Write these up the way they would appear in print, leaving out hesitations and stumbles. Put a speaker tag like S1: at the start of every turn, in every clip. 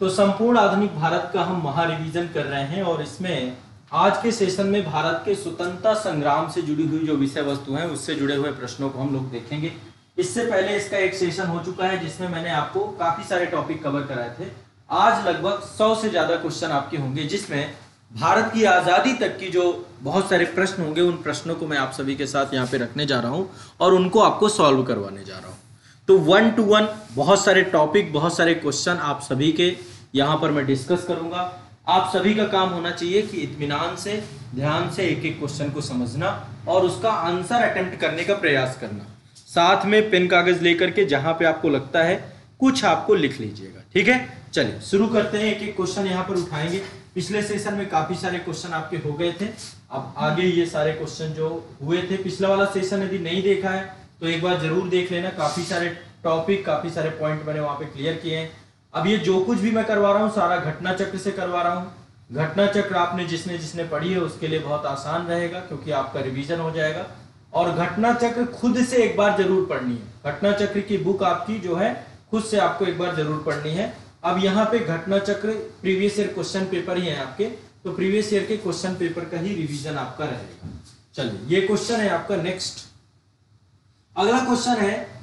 S1: तो संपूर्ण आधुनिक भारत का हम महारिवीजन कर रहे हैं और इसमें आज के सेशन में भारत के स्वतंत्रता संग्राम से जुड़ी हुई जो विषय वस्तु है उससे जुड़े हुए प्रश्नों को हम लोग देखेंगे। इससे पहले इसका एक सेशन हो चुका है जिसमें मैंने आपको काफी सारे टॉपिक कवर कराए थे। आज लगभग 100 से ज्यादा क्वेश्चन आपके होंगे जिसमें भारत की आजादी तक की जो बहुत सारे प्रश्न होंगे उन प्रश्नों को मैं आप सभी के साथ यहाँ पे रखने जा रहा हूँ और उनको आपको सॉल्व करवाने जा रहा हूँ। तो 1 to 1 बहुत सारे टॉपिक, बहुत सारे क्वेश्चन आप सभी के यहाँ पर मैं डिस्कस करूंगा। आप सभी का काम होना चाहिए कि इत्मीनान से, ध्यान से एक एक क्वेश्चन को समझना और उसका आंसर अटेम्प्ट करने का प्रयास करना। साथ में पेन कागज लेकर के जहां पे आपको लगता है कुछ आपको लिख लीजिएगा, ठीक है। चलिए शुरू करते हैं, एक एक क्वेश्चन यहाँ पर उठाएंगे। पिछले सेशन में काफी सारे क्वेश्चन आपके हो गए थे, अब आगे ये सारे क्वेश्चन जो हुए थे पिछला वाला सेशन यदि नहीं देखा है तो एक बार जरूर देख लेना। काफी सारे टॉपिक, काफी सारे पॉइंट मैंने वहां पे क्लियर किए हैं। अब ये जो कुछ भी मैं करवा रहा हूँ सारा घटना चक्र से करवा रहा हूँ। घटना चक्र आपने जिसने जिसने पढ़ी है उसके लिए बहुत आसान रहेगा क्योंकि आपका रिवीजन हो जाएगा। और घटना चक्र खुद से एक बार जरूर पढ़नी है। घटना चक्र की बुक आपकी जो है खुद से आपको एक बार जरूर पढ़नी है। अब यहाँ पे घटना चक्र प्रीवियस ईयर क्वेश्चन पेपर ही है आपके, तो प्रीवियस ईयर के क्वेश्चन पेपर का ही रिवीजन आपका रहेगा। चलिए ये क्वेश्चन है आपका नेक्स्ट। अगला क्वेश्चन है,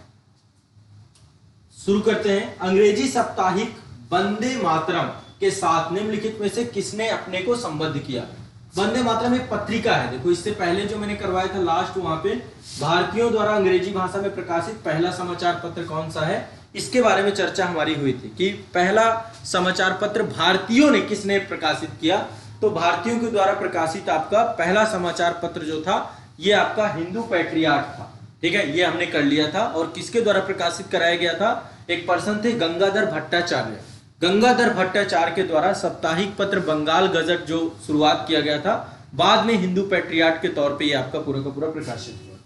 S1: शुरू करते हैं। अंग्रेजी साप्ताहिक वंदे मातरम के साथ निम्नलिखित में से किसने अपने को संबद्ध किया? वंदे मातरम एक पत्रिका है। देखो इससे पहले जो मैंने करवाया था लास्ट, वहां पे भारतीयों द्वारा अंग्रेजी भाषा में प्रकाशित पहला समाचार पत्र कौन सा है इसके बारे में चर्चा हमारी हुई थी कि पहला समाचार पत्र भारतीयों ने किसने प्रकाशित किया। तो भारतीयों के द्वारा प्रकाशित आपका पहला समाचार पत्र जो था ये आपका हिंदू पैट्रियार्क था, ठीक है, ये हमने कर लिया था। और किसके द्वारा प्रकाशित कराया गया था? एक पर्सन थे गंगाधर भट्टाचार्य। गंगाधर भट्टाचार्य के द्वारा साप्ताहिक पत्र बंगाल गजट जो शुरुआत किया गया था, बाद में हिंदू पैट्रियार्क के तौर पे ये आपका पूरा का पूरा प्रकाशित हुआ था।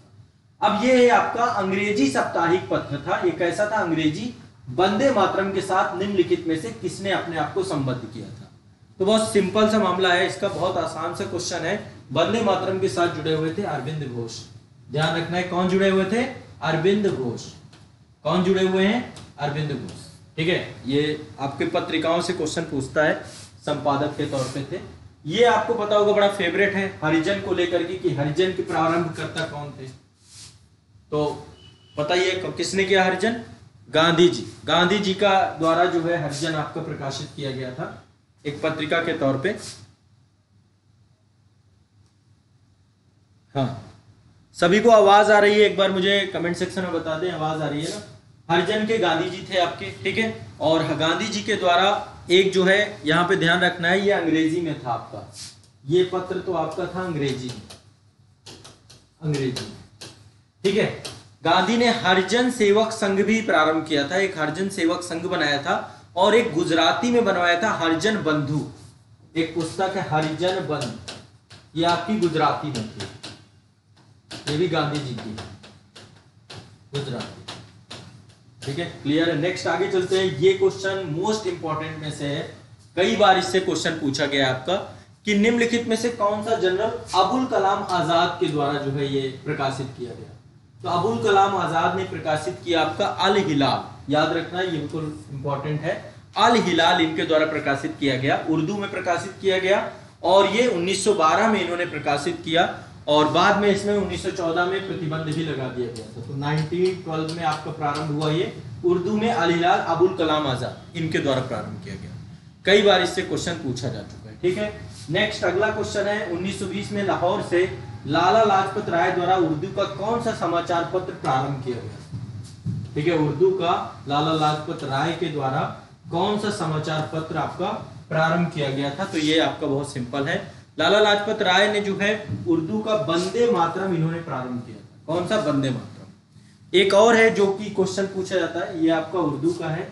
S1: अब ये आपका अंग्रेजी साप्ताहिक पत्र था। ये कैसा था? अंग्रेजी। वंदे मातरम के साथ निम्नलिखित में से किसने अपने आप को संबद्ध किया था? तो बहुत सिंपल सा मामला है इसका, बहुत आसान सा क्वेश्चन है। वंदे मातरम के साथ जुड़े हुए थे अरविंद घोष। ध्यान रखना है कौन जुड़े हुए थे? अरविंद घोष। कौन जुड़े हुए हैं? अरविंद घोष, ठीक है। ये आपके पत्रिकाओं से क्वेश्चन पूछता है, संपादक के तौर पे थे। ये आपको पता होगा बड़ा फेवरेट है हरिजन को लेकर के कि हरिजन के प्रारंभकर्ता कौन थे। तो पता ही है किसने किया? हरिजन? गांधी जी। गांधी जी का द्वारा जो है हरिजन आपका प्रकाशित किया गया था एक पत्रिका के तौर पे। हाँ, सभी को आवाज आ रही है? एक बार मुझे कमेंट सेक्शन में बता दें, आवाज आ रही है ना? हरिजन के गांधी जी थे आपके, ठीक है। और गांधी जी के द्वारा एक जो है यहाँ पे ध्यान रखना है, ये अंग्रेजी में था आपका, ये पत्र तो आपका था अंग्रेजी में, अंग्रेजी, ठीक है। गांधी ने हरिजन सेवक संघ भी प्रारंभ किया था, एक हरिजन सेवक संघ बनाया था और एक गुजराती में बनवाया था हरिजन बंधु। एक पुस्तक है हरिजन बंधु, ये आपकी गुजराती में थी, ये भी गांधी जी की गुजराती, ठीक है। क्लियर है? नेक्स्ट आगे चलते हैं। ये क्वेश्चन मोस्ट इंपॉर्टेंट में से है, कई बार इससे क्वेश्चन पूछा गया आपका कि निम्नलिखित में से कौन सा जनरल अबुल कलाम आजाद के द्वारा जो है ये प्रकाशित किया गया? तो अबुल कलाम आजाद ने प्रकाशित किया आपका अल हिलाल। याद रखना ये बिल्कुल इंपॉर्टेंट है। अल हिलाल इनके द्वारा प्रकाशित किया गया, उर्दू में प्रकाशित किया गया और ये 1912 में इन्होंने प्रकाशित किया और बाद में इसमें 1914 में प्रतिबंध भी लगा दिया गया था। तो 1912 में आपका प्रारंभ हुआ ये उर्दू में। अल हिलाल अबुल कलाम आजाद इनके द्वारा प्रारंभ किया गया। कई बार इससे क्वेश्चन पूछा जा चुका है, ठीक है। नेक्स्ट अगला क्वेश्चन है, 1920 में लाहौर से लाला लाजपत राय द्वारा उर्दू का कौन सा समाचार पत्र प्रारंभ किया गया? ठीक है, उर्दू का लाला लाजपत राय के द्वारा कौन सा समाचार पत्र आपका प्रारंभ किया गया था? तो ये आपका बहुत सिंपल है, लाला लाजपत राय ने जो है उर्दू का वंदे मातरम इन्होंने प्रारंभ किया था। कौन सा? वंदे मातरम। एक और है जो कि क्वेश्चन पूछा जाता है, ये आपका उर्दू का है,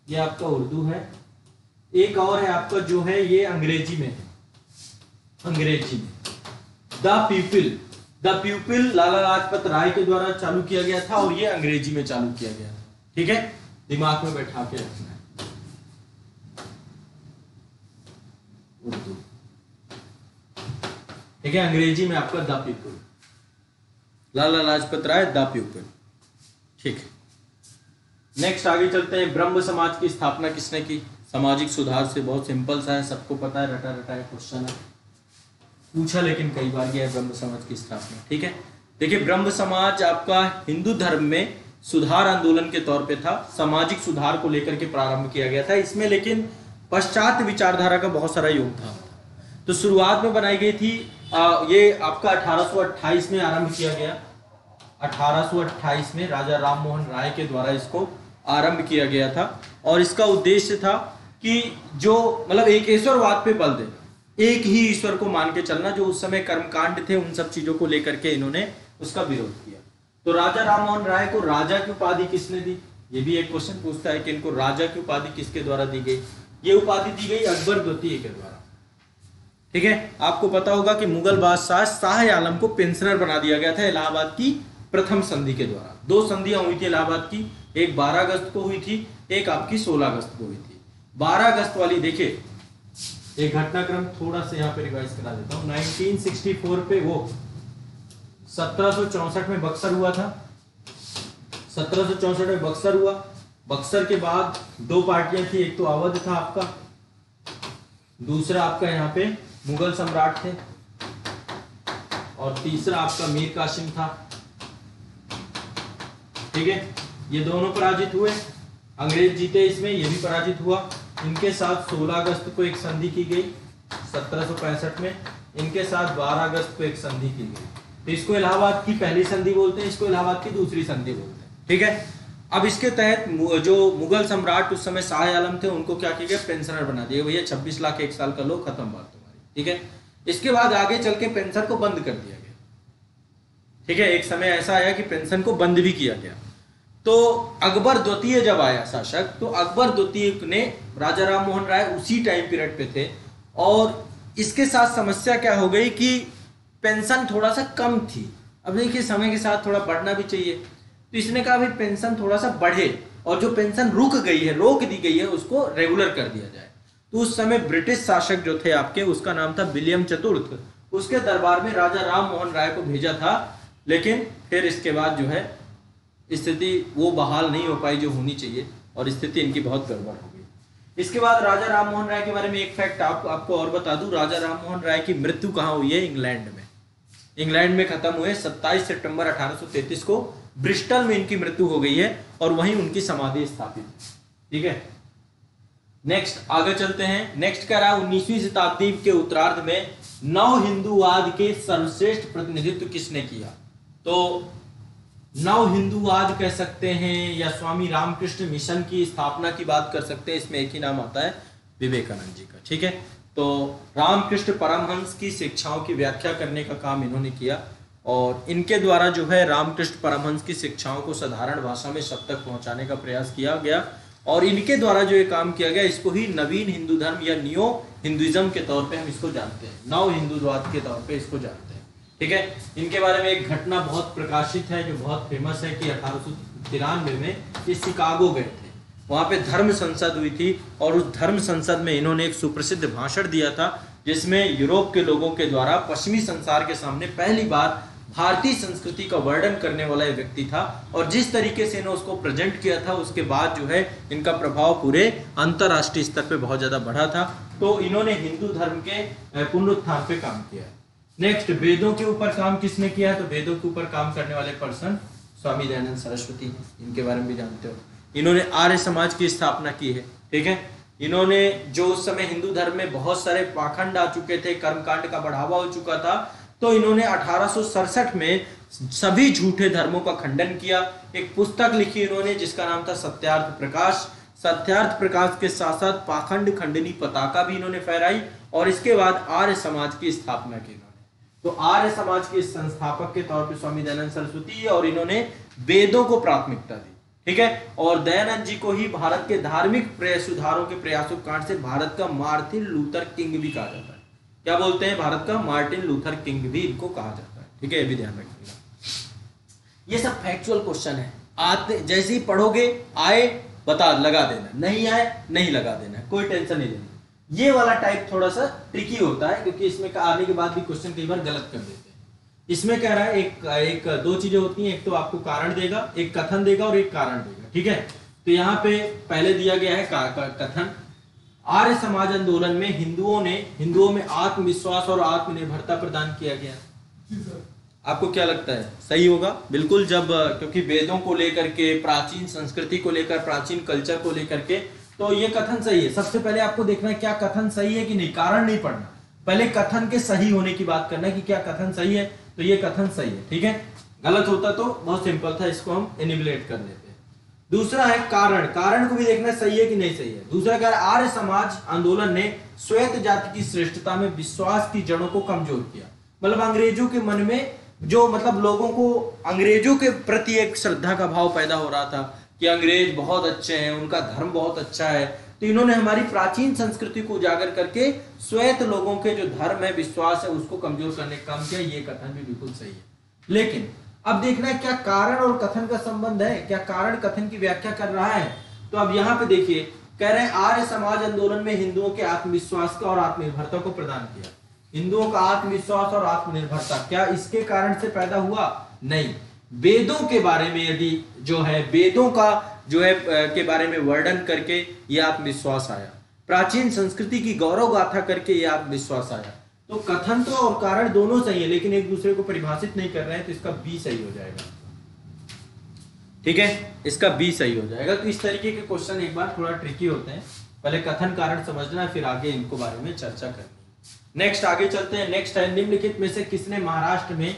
S1: ये आपका उर्दू है। एक और है आपका जो है ये अंग्रेजी में है, अंग्रेजी में the people. The people Lala Lajpat राय के द्वारा चालू किया गया था और ये अंग्रेजी में चालू किया गया था, ठीक है। दिमाग में बैठा के रखना है, उर्दू, ठीक है। अंग्रेजी में आपका the people, Lala Lajpat Rai, the people, ठीक है। नेक्स्ट आगे चलते हैं। ब्रह्म समाज की स्थापना किसने की? सामाजिक सुधार से, बहुत सिंपल सा है, सबको पता है, रटा रटा क्वेश्चन है, पूछा लेकिन कई बार गया है। ब्रह्म समाज की स्थापना, ठीक है। देखिए ब्रह्म समाज आपका हिंदू धर्म में सुधार आंदोलन के तौर पे था, सामाजिक सुधार को लेकर के प्रारंभ किया गया था इसमें, लेकिन पश्चात विचारधारा का बहुत सारा योगदान था। तो शुरुआत में बनाई गई थी ये आपका 1828 में आरंभ किया गया। 1828 में राजा राम मोहन राय के द्वारा इसको आरंभ किया गया था और इसका उद्देश्य था कि जो मतलब एक ईश्वरवाद पे बल देना, एक ही ईश्वर को मान के चलना। जो उस समय कर्मकांड थे उन सब चीजों को लेकर के इन्होंने उसका विरोध किया। तो राजा राम मोहन राय को राजा की उपाधि किसने दी, ये भी एक क्वेश्चन पूछता है कि इनको राजा की उपाधि किसके द्वारा दी गई। ये उपाधि दी गई अकबर द्वितीय के द्वारा, ठीक है। आपको पता होगा कि मुगल बादशाह शाह आलम को पेंशनर बना दिया गया था इलाहाबाद की प्रथम संधि के द्वारा। 2 संधियां हुई थी इलाहाबाद की, एक 12 अगस्त को हुई थी, एक आपकी 16 अगस्त को हुई थी। 12 अगस्त वाली देखिए, एक घटनाक्रम थोड़ा सा यहाँ पे रिवाइज करा देता हूँ। 1964 पे वो 1764 में बक्सर हुआ था, 1764 में बक्सर हुआ। बक्सर के बाद 2 पार्टियां थी, एक तो अवध था आपका, दूसरा आपका यहाँ पे मुगल सम्राट थे और तीसरा आपका मीर कासिम था, ठीक है। ये दोनों पराजित हुए, अंग्रेज जीते इसमें, ये भी पराजित हुआ। इनके साथ 16 अगस्त को एक संधि की गई 1765 में, इनके साथ 12 अगस्त को एक संधि की गई। तो इसको इलाहाबाद की पहली संधि बोलते हैं, इसको इलाहाबाद की दूसरी संधि बोलते हैं, ठीक है। अब इसके तहत जो मुगल सम्राट उस समय शाह आलम थे उनको क्या किया गया, पेंशनर बना दिया। भैया 26 लाख 1 साल का लो, खत्म बात तुम्हारी, ठीक है। इसके बाद आगे चल के पेंशन को बंद कर दिया गया, ठीक है। एक समय ऐसा आया कि पेंशन को बंद भी किया गया। तो अकबर द्वितीय जब आया शासक, तो अकबर द्वितीय ने, राजा राम मोहन राय उसी टाइम पीरियड पे थे और इसके साथ समस्या क्या हो गई कि पेंशन थोड़ा सा कम थी। अब देखिए समय के साथ थोड़ा बढ़ना भी चाहिए, तो इसने कहा भाई पेंशन थोड़ा सा बढ़े और जो पेंशन रुक गई है, रोक दी गई है, उसको रेगुलर कर दिया जाए। तो उस समय ब्रिटिश शासक जो थे आपके, उसका नाम था विलियम चतुर्थ, उसके दरबार में राजा राम मोहन राय को भेजा था, लेकिन फिर इसके बाद जो है स्थिति वो बहाल नहीं हो पाई जो होनी चाहिए और स्थिति इनकी बहुत गड़बड़ हो गई। इसके बाद राजा राम मोहन राय के बारे में एक फैक्ट आपको और बता दूं, राजा राम मोहन राय की मृत्यु कहाँ हुई है, इंग्लैंड में। इंग्लैंड में खत्म हुए 27 सितंबर 1833 को ब्रिस्टल में इनकी मृत्यु हो गई है और वहीं उनकी समाधि स्थापित है, ठीक है। नेक्स्ट आगे चलते हैं। नेक्स्ट कह रहा है 19वीं शताब्दी के उत्तरार्ध में नव हिंदूवाद के सर्वश्रेष्ठ प्रतिनिधित्व किसने किया। तो नव हिंदूवाद कह सकते हैं या स्वामी रामकृष्ण मिशन की स्थापना की बात कर सकते हैं, इसमें एक ही नाम आता है, विवेकानंद जी का, ठीक है। तो रामकृष्ण परमहंस की शिक्षाओं की व्याख्या करने का काम इन्होंने किया और इनके द्वारा जो है रामकृष्ण परमहंस की शिक्षाओं को साधारण भाषा में सब तक पहुंचाने का प्रयास किया गया और इनके द्वारा जो ये काम किया गया, इसको ही नवीन हिंदू धर्म या नियो हिंदुइज्म के तौर पे हम इसको जानते हैं, नव हिंदूवाद के तौर पे इसको जानते हैं, ठीक है। इनके बारे में एक घटना बहुत प्रकाशित है जो बहुत फेमस है कि 1893 में ये शिकागो गए थे, वहां पे धर्म संसद हुई थी और उस धर्म संसद में इन्होंने एक सुप्रसिद्ध भाषण दिया था जिसमें यूरोप के लोगों के द्वारा पश्चिमी संसार के सामने पहली बार भारतीय संस्कृति का वर्णन करने वाला एक व्यक्ति था और जिस तरीके से इन्होंने उसको प्रेजेंट किया था उसके बाद जो है इनका प्रभाव पूरे अंतरराष्ट्रीय स्तर पे बहुत ज्यादा बढ़ा था। तो इन्होंने हिंदू धर्म के पुनरुत्थान पे काम किया। नेक्स्ट, वेदों के ऊपर काम किसने किया है, तो वेदों के ऊपर काम करने वाले पर्सन स्वामी दयानंद सरस्वती, इनके बारे में भी जानते हो। इन्होंने आर्य समाज की स्थापना की है, ठीक है। इन्होंने जो उस समय हिंदू धर्म में बहुत सारे पाखंड आ चुके थे, कर्मकांड का बढ़ावा हो चुका था, तो इन्होंने 1867 में सभी झूठे धर्मों का खंडन किया। एक पुस्तक लिखी इन्होंने जिसका नाम था सत्यार्थ प्रकाश। सत्यार्थ प्रकाश के साथ साथ पाखंड खंडनी पताका भी इन्होंने फहराई और इसके बाद आर्य समाज की स्थापना की इन्होंने। तो आर्य समाज के संस्थापक के तौर पर स्वामी दयानंद सरस्वती और इन्होंने वेदों को प्राथमिकता दी, ठीक है। और दयानंद जी को ही भारत के धार्मिक सुधारों के प्रयासों के कारण से भारत का मार्टिन लूथर किंग भी कहा जाता है। क्या बोलते हैं, भारत का मार्टिन लूथर किंग भी इनको कहा जाता है, ठीक है, ये भी ध्यान रखिएगा। ये सब फैक्चुअल क्वेश्चन है, आते जैसे ही पढ़ोगे आए बता लगा देना, नहीं आए नहीं लगा देना, कोई टेंशन नहीं लेनी। ये वाला टाइप थोड़ा सा ट्रिकी होता है क्योंकि इसमें आने के बाद भी क्वेश्चन कई बार गलत कर देते हैं। इसमें कह रहा है एक दो चीजें होती हैं, एक तो आपको कारण देगा, एक कथन देगा और एक कारण देगा, ठीक है। तो यहाँ पे पहले दिया गया है कथन, आर्य समाज आंदोलन में हिंदुओं में आत्मविश्वास और आत्मनिर्भरता प्रदान किया गया। आपको क्या लगता है सही होगा? बिल्कुल, जब क्योंकि वेदों को लेकर के, प्राचीन संस्कृति को लेकर, प्राचीन कल्चर को लेकर के, तो ये कथन सही है। सबसे पहले आपको देखना है क्या कथन सही है कि नहीं, कारण नहीं पढ़ना, पहले कथन के सही होने की बात करना है कि क्या कथन सही है, तो ये कथन सही है, ठीक है। गलत होता तो बहुत सिंपल था, इसको हम एनिबलेट कर लेते हैं। दूसरा है कारण को भी देखना सही है कि नहीं सही है। दूसरा क्या है, आर्य समाज आंदोलन ने श्वेत जाति की श्रेष्ठता में विश्वास की जड़ों को कमजोर किया। मतलब अंग्रेजों के मन में जो, मतलब लोगों को अंग्रेजों के प्रति एक श्रद्धा का भाव पैदा हो रहा था कि अंग्रेज बहुत अच्छे हैं, उनका धर्म बहुत अच्छा है, तो इन्होंने हमारी प्राचीन संस्कृति को उजागर करके श्वेत लोगों के जो धर्म है, विश्वास है, उसको कमजोर करने का काम किया। ये कथन भी बिल्कुल सही है। लेकिन अब देखना है क्या कारण और कथन का संबंध है, क्या कारण कथन की व्याख्या कर रहा है। तो अब यहाँ पे देखिए, कह रहे हैं आर्य समाज आंदोलन में हिंदुओं के आत्मविश्वास का और आत्मनिर्भरता को प्रदान किया। हिंदुओं का आत्मविश्वास और आत्मनिर्भरता क्या इसके कारण से पैदा हुआ? नहीं। वेदों के बारे में यदि जो है, वेदों का जो है के बारे में वर्णन करके यह आत्मविश्वास आया, प्राचीन संस्कृति की गौरव गाथा करके यह आत्मविश्वास आया। तो कथन तो और कारण दोनों सही है, लेकिन एक दूसरे को परिभाषित नहीं कर रहे हैं, तो इसका बी सही हो जाएगा, ठीक है, इसका बी सही हो जाएगा। तो इस तरीके के क्वेश्चन एक बार थोड़ा ट्रिकी होते हैं, पहले कथन कारण समझना, फिर आगे इनको बारे में चर्चा करनी। नेक्स्ट आगे चलते हैं। नेक्स्ट है, निम्नलिखित में से किसने महाराष्ट्र में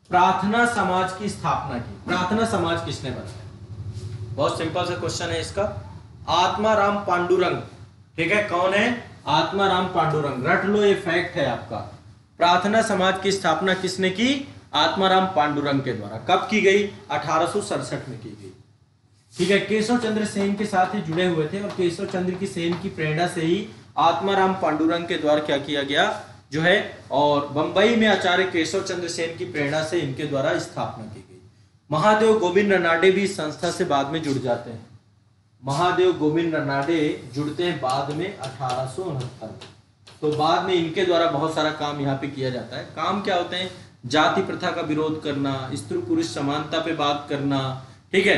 S1: प्रार्थना समाज की स्थापना की? प्रार्थना समाज किसने बनाया? बहुत सिंपल सा क्वेश्चन है इसका, आत्माराम पांडुरंग, ठीक है। कौन है? आत्माराम पांडुरंग। रट लो, ये फैक्ट है आपका। प्रार्थना समाज की स्थापना किसने की? आत्माराम पांडुरंग के द्वारा। कब की गई? 1867 में की गई, ठीक है। केशव चंद्र सेन के साथ ही जुड़े हुए थे, और केशव चंद्र की सेन की प्रेरणा से ही आत्माराम पांडुरंग के द्वारा क्या किया गया जो है, और बंबई में आचार्य केशव चंद्र सेन की प्रेरणा से इनके द्वारा स्थापना की गई। महादेव गोविंद रनाडे भी इस संस्था से बाद में जुड़ जाते हैं। महादेव गोविंद रनाडे जुड़ते हैं बाद में 1869। तो बाद में इनके द्वारा बहुत सारा काम यहाँ पे किया जाता है। काम क्या होते हैं? जाति प्रथा का विरोध करना, स्त्री पुरुष समानता पे बात करना, ठीक है,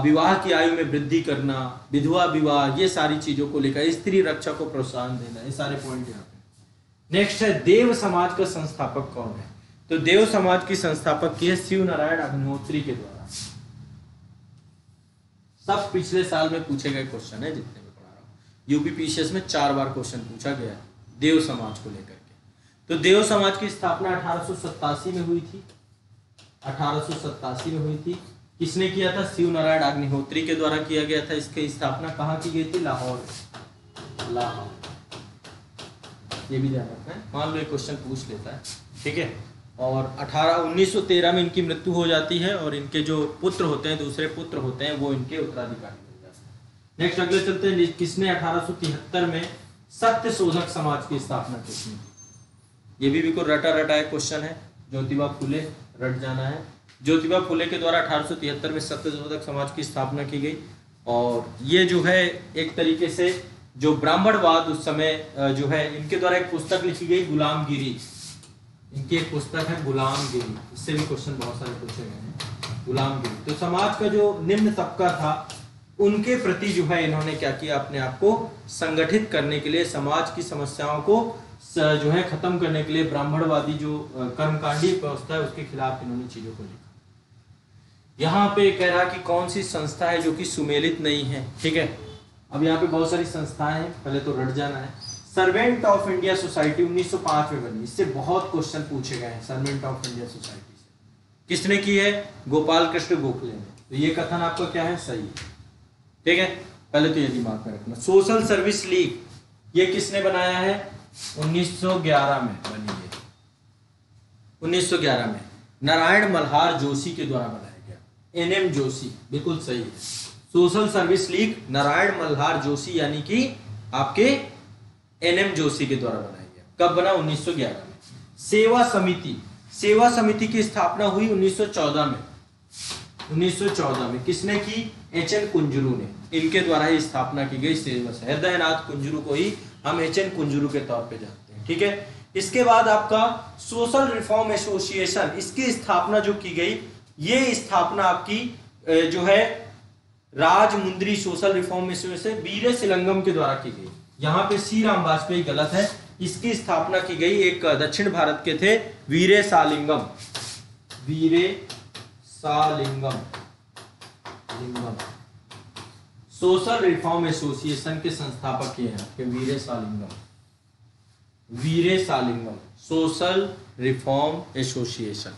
S1: विवाह की आयु में वृद्धि करना, विधवा विवाह, ये सारी चीजों को लेकर, स्त्री रक्षा को प्रोत्साहन देना, ये सारे पॉइंट यहाँ पे। नेक्स्ट है, देव समाज का संस्थापक कौन है? तो देव समाज की संस्थापक की है शिव नारायण अग्निहोत्री के द्वारा। सब पिछले साल में पूछे गए क्वेश्चन है, जितने मैं पढ़ा रहा हूँ। यूपीपीसीएस में 4 बार क्वेश्चन पूछा गया है देव समाज को लेकर के। तो देव समाज की स्थापना 1887 में हुई थी। 1887 में हुई थी। किसने किया था? शिव नारायण अग्निहोत्री के द्वारा किया गया था। इसकी स्थापना कहाँ की गई थी? लाहौर। लाहौर, ये भी ध्यान रखना है, मान लो एक क्वेश्चन पूछ लेता है, ठीक है। और 1913 में इनकी मृत्यु हो जाती है, और इनके जो पुत्र होते हैं, दूसरे पुत्र होते हैं, वो इनके उत्तराधिकारी बन जाते हैं। नेक्स्ट अगले चलते हैं, किसने 1873 में सत्य शोधक समाज की स्थापना की? ये भी बिल्कुल रटा रटा क्वेश्चन है, ज्योतिबा फुले, रट जाना है। ज्योतिबा फुले के द्वारा 1873 में सत्य शोधक समाज की स्थापना की गई। और ये जो है एक तरीके से जो ब्राह्मणवाद उस समय जो है, इनके द्वारा एक पुस्तक लिखी गई, गुलामगिरी। इनकी एक पुस्तक है गुलामगिरी, इससे भी क्वेश्चन बहुत सारे पूछे गए हैं। गुलामगिरी, तो समाज का जो निम्न तबका था उनके प्रति जो है इन्होंने क्या किया, अपने आप को संगठित करने के लिए, समाज की समस्याओं को जो है खत्म करने के लिए, ब्राह्मणवादी जो कर्मकांडी व्यवस्था है उसके खिलाफ इन्होंने चीजों को लिखा। यहाँ पे कह रहा कि कौन सी संस्था है जो कि सुमेलित नहीं है, ठीक है। अब यहाँ पे बहुत सारी संस्थाएं हैं, पहले तो रट जाना है। सर्वेंट ऑफ इंडिया सोसाइटी 1905 में बनी, इससे बहुत क्वेश्चन पूछे गए हैं। सर्वेंट ऑफ इंडिया सोसाइटी से किसने की है? गोपाल कृष्ण गोखले ने। तो ये कथन आपका क्या है? सही है, ठीक है। पहले तो ये दिमाग में रखना। सोशल सर्विस लीग, ये किसने बनाया है? 1911 में बनी है। 1911 में नारायण मल्हार जोशी के द्वारा बनाया गया। NM जोशी, बिल्कुल सही है। Social service league Narayan Malhar Joshi, यानी कि आपके NM जोशी के द्वारा बनाया गया। कब बना? 1911 में। सेवा समिति की स्थापना हुई 1914 में। 1914 में किसने की? HN कुंजरू ने, इनके द्वारा ही स्थापना की गई सेवा। हृदयनाथ कुंजरू को ही हम HN कुंजरू के तौर पे जानते हैं, ठीक है। इसके बाद आपका सोशल रिफॉर्म एसोसिएशन, इसकी स्थापना जो की गई, ये स्थापना आपकी जो है राजमुंद्री सोशल रिफॉर्म एसोसिएशन वीरे सिलंगम के द्वारा की गई। यहाँ पे सी राम वाजपेयी गलत है। इसकी स्थापना की गई एक दक्षिण भारत के थे, वीरेसालिंगम। सोशल रिफॉर्म एसोसिएशन के संस्थापक ये हैं आपके वीरेसालिंगम सोशल रिफॉर्म एसोसिएशन।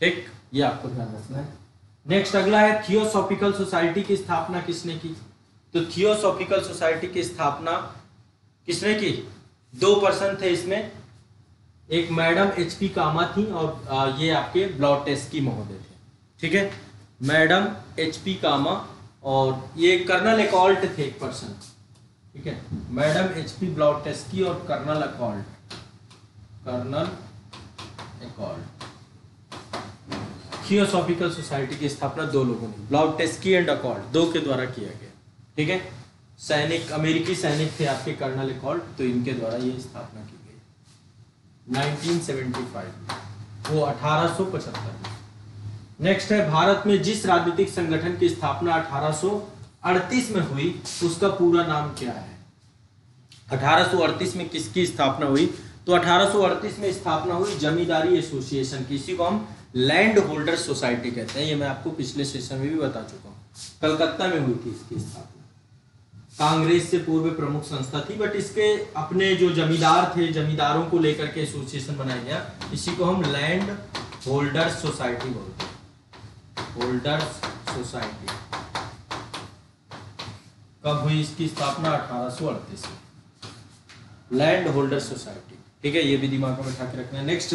S1: ठीक, ये आपको ध्यान रखना है। नेक्स्ट अगला है थियोसॉफिकल सोसाइटी की स्थापना किसने की? तो थियोसॉफिकल सोसाइटी की स्थापना किसने की? 2 पर्सन थे इसमें, एक मैडम एचपी कामा थी और ये आपके ब्लॉटेस्की महोदय थे। ठीक है, मैडम एचपी कामा और ये कर्नल एकॉल्ट थे एक पर्सन। ठीक है, मैडम एचपी ब्लॉटेस्की और कर्नल एकॉल्ट। थियोसॉफिकल सोसाइटी की स्थापना 2 लोगों ने, ब्लॉटेस्की एंड एकॉल्ट, 2 के द्वारा किया गया। ठीक है, सैनिक, अमेरिकी सैनिक थे आपके कर्नल एकॉल्ट, तो इनके द्वारा ये स्थापना की गई 1975, वो 1875 में। नेक्स्ट है भारत में जिस राजनीतिक संगठन की स्थापना 1838 में हुई उसका पूरा नाम क्या है? 1838 में किसकी स्थापना हुई? तो 1838 में स्थापना हुई जमींदारी एसोसिएशन की। इसी को हम लैंड होल्डर सोसाइटी कहते हैं। ये मैं आपको पिछले सेशन में भी बता चुका हूँ। कलकत्ता में हुई थी इसकी स्थापना। कांग्रेस से पूर्व प्रमुख संस्था थी, बट इसके अपने जो जमींदार थे, जमींदारों को लेकर के एसोसिएशन बनाया गया। इसी को हम लैंड होल्डर्स सोसाइटी बोलते हैं। होल्डर्स सोसाइटी कब हुई इसकी स्थापना? 1838 में, लैंड होल्डर सोसाइटी। ठीक है, ये भी दिमाग में बैठा के रखना है। नेक्स्ट,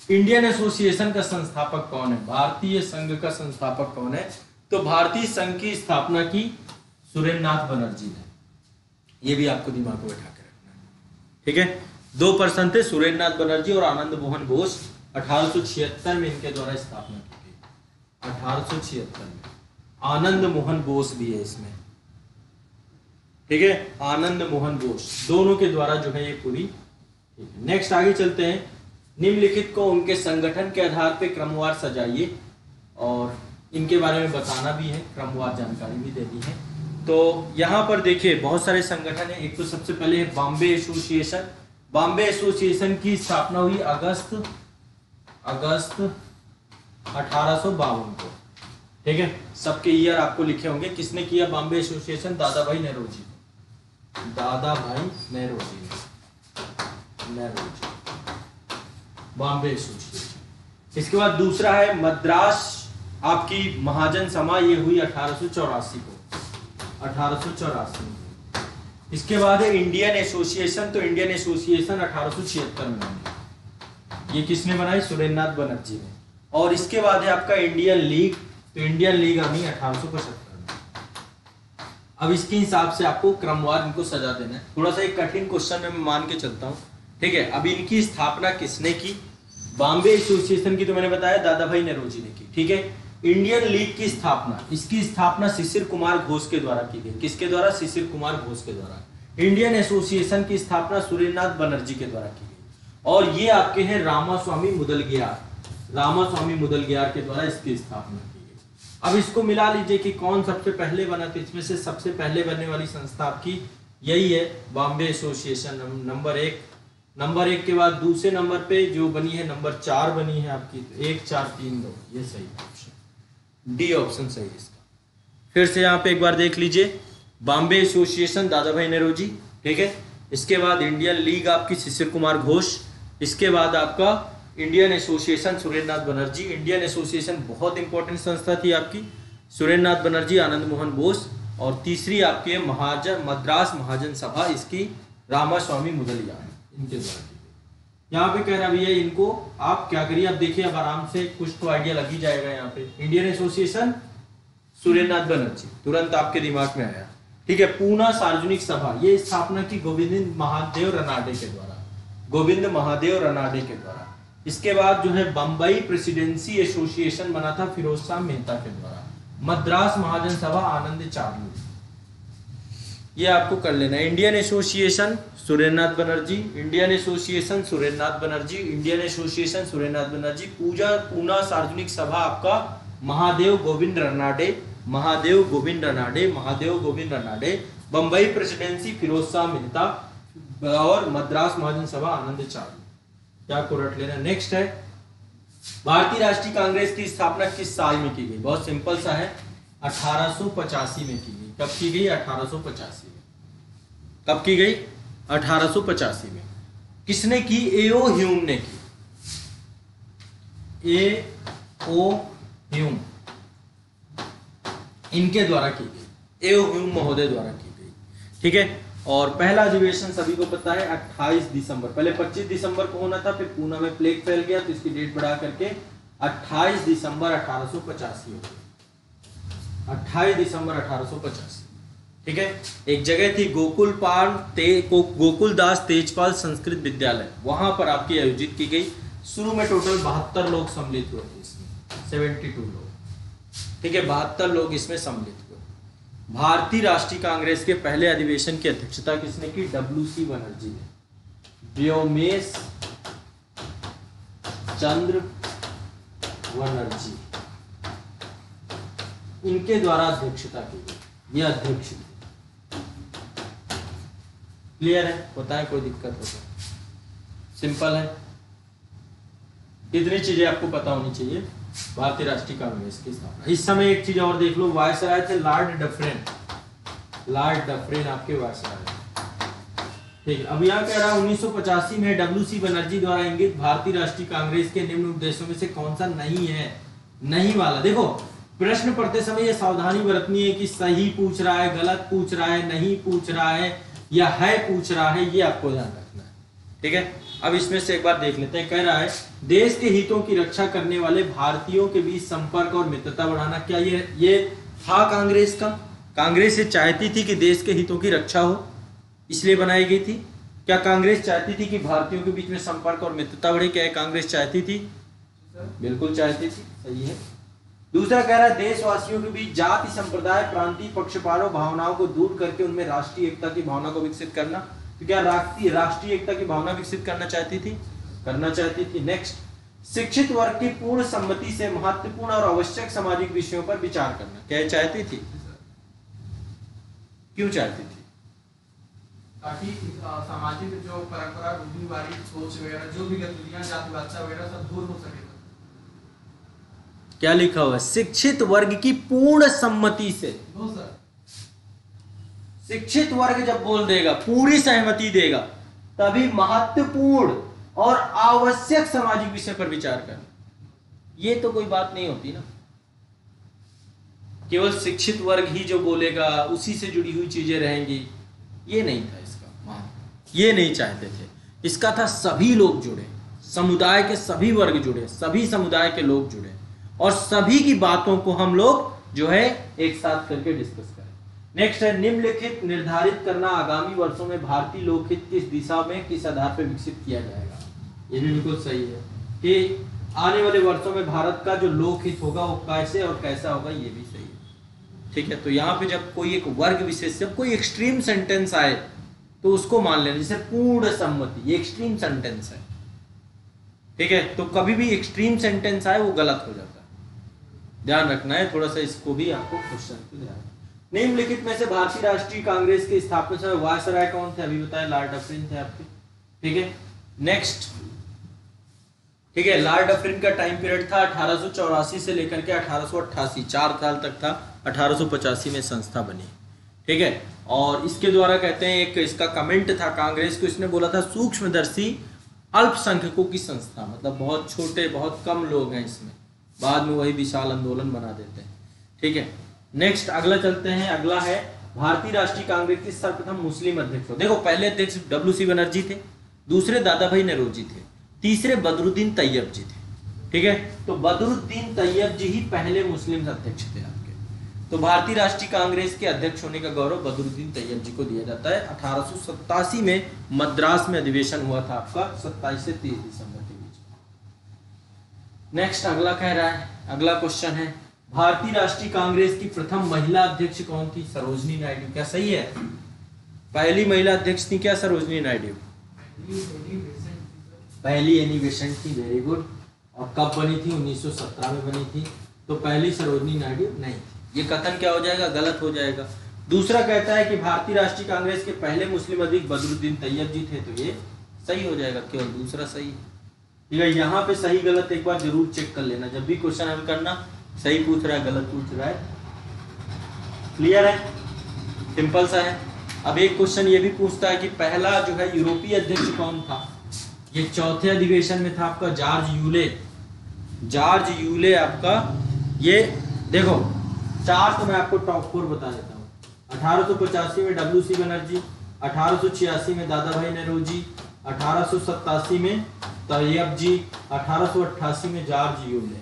S1: इंडियन एसोसिएशन का संस्थापक कौन है? भारतीय संघ का संस्थापक कौन है? तो भारतीय संघ की स्थापना की सुरेंद्रनाथ बनर्जी ने। ये भी आपको दिमाग में बैठा के रखना है। ठीक है, 2 पर्सन थे, सुरेंद्रनाथ बनर्जी और आनंद मोहन बोस। 1876 में इनके द्वारा स्थापना की गई। 1876 में आनंद मोहन बोस भी है इसमें। ठीक है, आनंद मोहन बोस, दोनों के द्वारा जो है ये पूरी। नेक्स्ट आगे चलते हैं। निम्नलिखित को उनके संगठन के आधार पे क्रमवार सजाइए, और इनके बारे में बताना भी है, क्रमवार जानकारी भी देनी है। तो यहाँ पर देखिए बहुत सारे संगठन है। एक तो सबसे पहले है बॉम्बे एसोसिएशन। बॉम्बे एसोसिएशन की स्थापना हुई अगस्त 1852 को। ठीक है, सबके ईयर आपको लिखे होंगे। किसने किया बॉम्बे एसोसिएशन? दादा भाई नेहरूजी। बॉम्बे एसोसिएशन। इसके बाद दूसरा है मद्रास आपकी महाजन सभा, ये हुई 1884 को, 1884 में। इसके बाद है इंडियन एसोसिएशन। तो इंडियन एसोसिएशन 1876 में बनी। ये किसने बनाई? सुरेंद्रनाथ बनर्जी ने। और इसके बाद है आपका इंडियन लीग। तो इंडियन लीग बनी 1875 में। अब इसके हिसाब से आपको क्रमवार इनको सजा देना है। थोड़ा सा एक कठिन क्वेश्चन मैं मान के चलता हूँ। ठीक है, अब इनकी स्थापना किसने की? बॉम्बे एसोसिएशन की तो मैंने बताया दादा भाई नेहरूजी ने की। ठीक है, इंडियन लीग की स्थापना, इसकी स्थापना शिशिर कुमार घोष के द्वारा की गई। किसके द्वारा? शिशिर कुमार घोष के द्वारा। इंडियन एसोसिएशन की स्थापना सुरेंद्रनाथ बनर्जी के द्वारा की गई। और ये आपके हैं रामास्वामी मुदलियार के द्वारा इसकी स्थापना की गई। अब इसको मिला लीजिए कि कौन सबसे पहले बना। तो इसमें से सबसे पहले बनने वाली संस्था आपकी यही है, बॉम्बे एसोसिएशन नंबर 1 के बाद दूसरे नंबर पे जो बनी है नंबर 4 बनी है आपकी। तो 1 4 3 2, ये सही ऑप्शन, डी ऑप्शन सही है इसका। फिर से यहाँ पे एक बार देख लीजिए, बॉम्बे एसोसिएशन दादा भाई नेहरूजी। ठीक है, इसके बाद इंडियन लीग आपकी शिशिर कुमार घोष। इसके बाद आपका Indian association Surendranath Banerjee. Indian association बहुत इंपॉर्टेंट संस्था थी आपकी, सुरेंद्रनाथ बनर्जी, आनंद मोहन बोस। और तीसरी आपकी मद्रास महाजन सभा, इसकी रामास्वामी मुदलियार, इनके द्वारा की गई। यहाँ पे कह रहा भैया इनको आप क्या करिए, अब देखिए अब आराम से कुछ तो आइडिया लग ही जाएगा। यहाँ पे इंडियन एसोसिएशन सुरेंद्रनाथ बनर्जी तुरंत आपके दिमाग में आया। ठीक है, पूना सार्वजनिक सभा, ये स्थापना की गोविंद महादेव रनाडे के द्वारा। इसके बाद जो है बंबई प्रेसिडेंसी एसोसिएशन बना था फिरोज शाह मेहता के द्वारा। मद्रास महाजन सभा आनंद चार्लू, ये आपको कर लेना है। Indian association Surendranath Banerjee, Indian association Surendranath Banerjee, Indian association Surendranath Banerjee. Poona सार्वजनिक सभा आपका महादेव गोविंद रनाडे महादेव गोविंद रनाडे, बंबई प्रेसिडेंसी फिरोज शाह मेहता, और मद्रास महाजन सभा आनंद चावला। क्या को रट लेना। नेक्स्ट है भारतीय राष्ट्रीय कांग्रेस की स्थापना किस साल में की गई? बहुत सिंपल सा है, 1885 में की गई। कब की गई? 1885 में। कब की गई? 1885 में। किसने की? एओ ह्यूम ने की। एओ ह्यूम इनके द्वारा की गई, एओ ह्यूम महोदय द्वारा की गई। ठीक है। और पहला अधिवेशन सभी को पता है 28 दिसंबर, पहले 25 दिसंबर को होना था, फिर पूना में प्लेग फैल गया तो इसकी डेट बढ़ा करके 28 दिसंबर 1885 हो गई। 28 दिसंबर 1885। ठीक है। एक जगह थी गोकुलदास तेजपाल संस्कृत विद्यालय, वहां पर आपकी आयोजित की गई। शुरू में टोटल 72 लोग सम्मिलित हुए थे इसमें, 72 लोग। ठीक है, 72 लोग इसमें सम्मिलित हुए। भारतीय राष्ट्रीय कांग्रेस के पहले अधिवेशन की अध्यक्षता किसने की? WC बनर्जी ने, व्योमेश चंद्र बनर्जी, इनके द्वारा अध्यक्षता की गई। ये अध्यक्ष थे। क्लियर है? होता है कोई दिक्कत होता है? सिंपल है। इतनी चीजें आपको पता होनी चाहिए भारतीय राष्ट्रीय कांग्रेस की स्थापना। इस समय एक चीज और देख लो, वायसराय थे लॉर्ड डफरेन। लॉर्ड डफरेन आपके वायसराय। ठीक है। अब यहाँ कह रहा 1985 में WC बनर्जी द्वारा इंगित भारतीय राष्ट्रीय कांग्रेस के निम्न उद्देश्यों में से कौन सा नहीं है? नहीं वाला। देखो प्रश्न पढ़ते समय ये सावधानी बरतनी है कि सही पूछ रहा है, गलत पूछ रहा है, नहीं पूछ रहा है या है पूछ रहा है, ये आपको ध्यान रखना है। ठीक है। अब इसमें से एक बार देख लेते हैं। कह रहा है देश के हितों की रक्षा करने वाले भारतीयों के बीच संपर्क और मित्रता बढ़ाना। क्या ये था कांग्रेस का? कांग्रेस ये चाहती थी कि देश के हितों की रक्षा हो, इसलिए बनाई गई थी। क्या कांग्रेस चाहती थी कि भारतीयों के बीच में संपर्क और मित्रता बढ़े? क्या कांग्रेस चाहती थी? बिल्कुल चाहती थी। सही है। दूसरा कह रहा है देशवासियों के बीच जाति, संप्रदाय, प्रांतीय पक्षपातों भावनाओं को दूर करके उनमें राष्ट्रीय एकता की भावना को विकसित करना। तो क्या राष्ट्रीय एकता की भावना विकसित करना चाहती थी? करना चाहती थी। नेक्स्ट, शिक्षित वर्ग की पूर्ण सम्मति से महत्वपूर्ण और आवश्यक सामाजिक विषयों पर विचार करना। क्या चाहती थी? क्यों चाहती थी?
S2: ताकि सामाजिक जो परंपरा, रूढ़िवादी सोच वगैरह, जो भी गतिविधियां जातिवाद वगैरह सब दूर हो सके।
S1: क्या लिखा हुआ है? शिक्षित वर्ग की पूर्ण सम्मति से। शिक्षित वर्ग जब बोल देगा, पूरी सहमति देगा, तभी महत्वपूर्ण और आवश्यक सामाजिक विषय पर विचार करना। ये तो कोई बात नहीं होती ना। केवल शिक्षित वर्ग ही जो बोलेगा उसी से जुड़ी हुई चीजें रहेंगी, ये नहीं था इसका। ये नहीं चाहते थे। इसका था सभी लोग जुड़े, समुदाय के सभी वर्ग जुड़े, सभी समुदाय के लोग जुड़े और सभी की बातों को हम लोग जो है एक साथ करके डिस्कस करें। नेक्स्ट है निम्नलिखित निर्धारित करना आगामी वर्षों में भारतीय लोकहित किस दिशा में, किस आधार पर विकसित किया जाएगा। ये भी बिल्कुल सही है कि आने वाले वर्षों में भारत का जो लोकहित होगा वो कैसे और कैसा होगा, ये भी सही है। ठीक है। तो यहाँ पे जब कोई एक वर्ग विशेष, जब कोई एक्सट्रीम सेंटेंस आए तो उसको मान लेना, जैसे पूर्ण सम्मति, ये एक्सट्रीम सेंटेंस है। ठीक है। तो कभी भी एक्सट्रीम सेंटेंस आए वो गलत हो जाता है, ध्यान रखना है थोड़ा सा, इसको भी आपको क्वेश्चन को ध्यान। निम्नलिखित में से भारतीय राष्ट्रीय कांग्रेस के स्थापना समय वायसराय कौन थे? अभी बताया लॉर्ड डफरिन थे आपके। ठीक है। नेक्स्ट, ठीक है, लॉर्ड डफरिन का टाइम पीरियड था 1884 से लेकर के 1888, 4 साल तक था। 1885 में संस्था बनी। ठीक है। और इसके द्वारा कहते हैं, एक इसका कमेंट था कांग्रेस को, इसने बोला था सूक्ष्मदर्शी अल्पसंख्यकों की संस्था, मतलब बहुत छोटे, बहुत कम लोग हैं इसमें, बाद में वही विशाल आंदोलन बना देते हैं। ठीक है। नेक्स्ट अगला चलते हैं। अगला है भारतीय राष्ट्रीय कांग्रेस के सर्वप्रथम मुस्लिम अध्यक्ष। देखो पहले अध्यक्ष WC बनर्जी थे, दूसरे दादा भाई नौरोजी थे, तीसरे बदरुद्दीन तैयब जी थे। ठीक है। तो बदरुद्दीन तैयब जी ही पहले मुस्लिम अध्यक्ष थे आपके। तो भारतीय राष्ट्रीय कांग्रेस के अध्यक्ष होने का गौरव बदरुद्दीन तैयब जी को दिया जाता है। 1887 में मद्रास में अधिवेशन हुआ था आपका, 27 से 30 दिसंबर के बीच। नेक्स्ट अगला कह रहा है, अगला क्वेश्चन है भारतीय राष्ट्रीय कांग्रेस की प्रथम महिला अध्यक्ष कौन थी? सरोजनी नायडू। क्या सही है? पहली महिला अध्यक्ष थी क्या सरोजनी नायडू? पहली एनी बेसेंट थी। Very good. और कब बनी थी? 1917 में बनी थी। तो पहली सरोजनी नायडू नहीं थी। ये कथन क्या हो जाएगा, गलत हो जाएगा। दूसरा कहता है कि भारतीय राष्ट्रीय कांग्रेस के पहले मुस्लिम अध्यक्ष बदरुद्दीन तैयब जी थे, तो ये सही हो जाएगा, केवल दूसरा सही है। ठीक है, यहाँ पे सही गलत एक बार जरूर चेक कर लेना, जब भी क्वेश्चन हल करना, सही पूछ रहा है गलत पूछ रहा है। क्लियर है, सिंपल सा है। अब एक क्वेश्चन ये भी पूछता है कि पहला जो है यूरोपीय अध्यक्ष कौन था। ये चौथे अधिवेशन में था आपका जॉर्ज यूले। जॉर्ज यूले आपका, ये देखो चार तो मैं आपको टॉप 4 बता देता हूँ। 1885 में WC बनर्जी, 1886 में दादा भाई नौरोजी, 1887 में तैयब जी, 1888 में जॉर्ज यूले।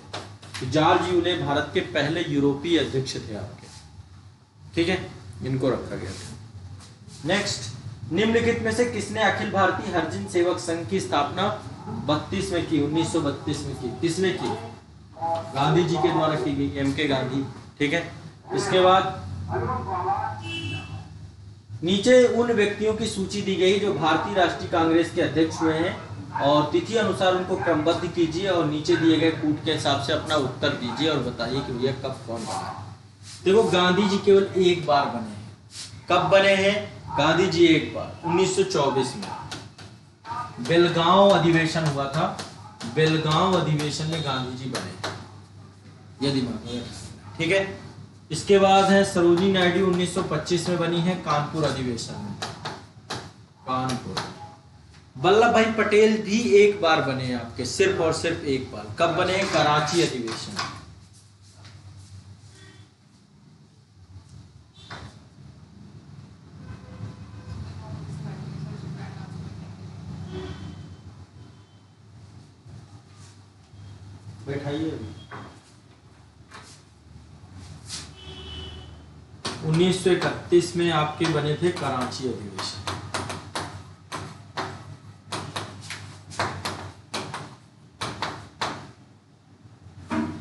S1: तो जॉर्ज यूले भारत के पहले यूरोपीय अध्यक्ष थे आपके। ठीक है, इनको रखा गया था। नेक्स्ट, निम्नलिखित में से किसने अखिल भारतीय हरिजन सेवक संघ की स्थापना 32 में की, 1932 में की? किसने की? गांधी जी के द्वारा की गई, MK गांधी। ठीक है, इसके बाद नीचे उन व्यक्तियों की सूची दी गई जो भारतीय राष्ट्रीय कांग्रेस के अध्यक्ष हुए हैं, और तिथि अनुसार उनको क्रमबद्ध कीजिए और नीचे दिए गए कूट के हिसाब से अपना उत्तर दीजिए और बताइए कि भैया कब कौन बना है। देखो गांधी जी केवल एक बार बने हैं। कब बने हैं गांधी जी? एक बार 1924 में बेलगांव अधिवेशन हुआ था। बेलगांव अधिवेशन में गांधी जी बने, ये दिमाग में रखना। ठीक है, इसके बाद है सरोजिनी नायडू, 1925 में बनी है कानपुर अधिवेशन में, कानपुर। वल्लभ भाई पटेल भी एक बार बने हैं आपके, सिर्फ और सिर्फ एक बार। कब बने हैं? कराची अधिवेशन। बैठाइए। 1931 में आपके बने थे कराची अधिवेशन।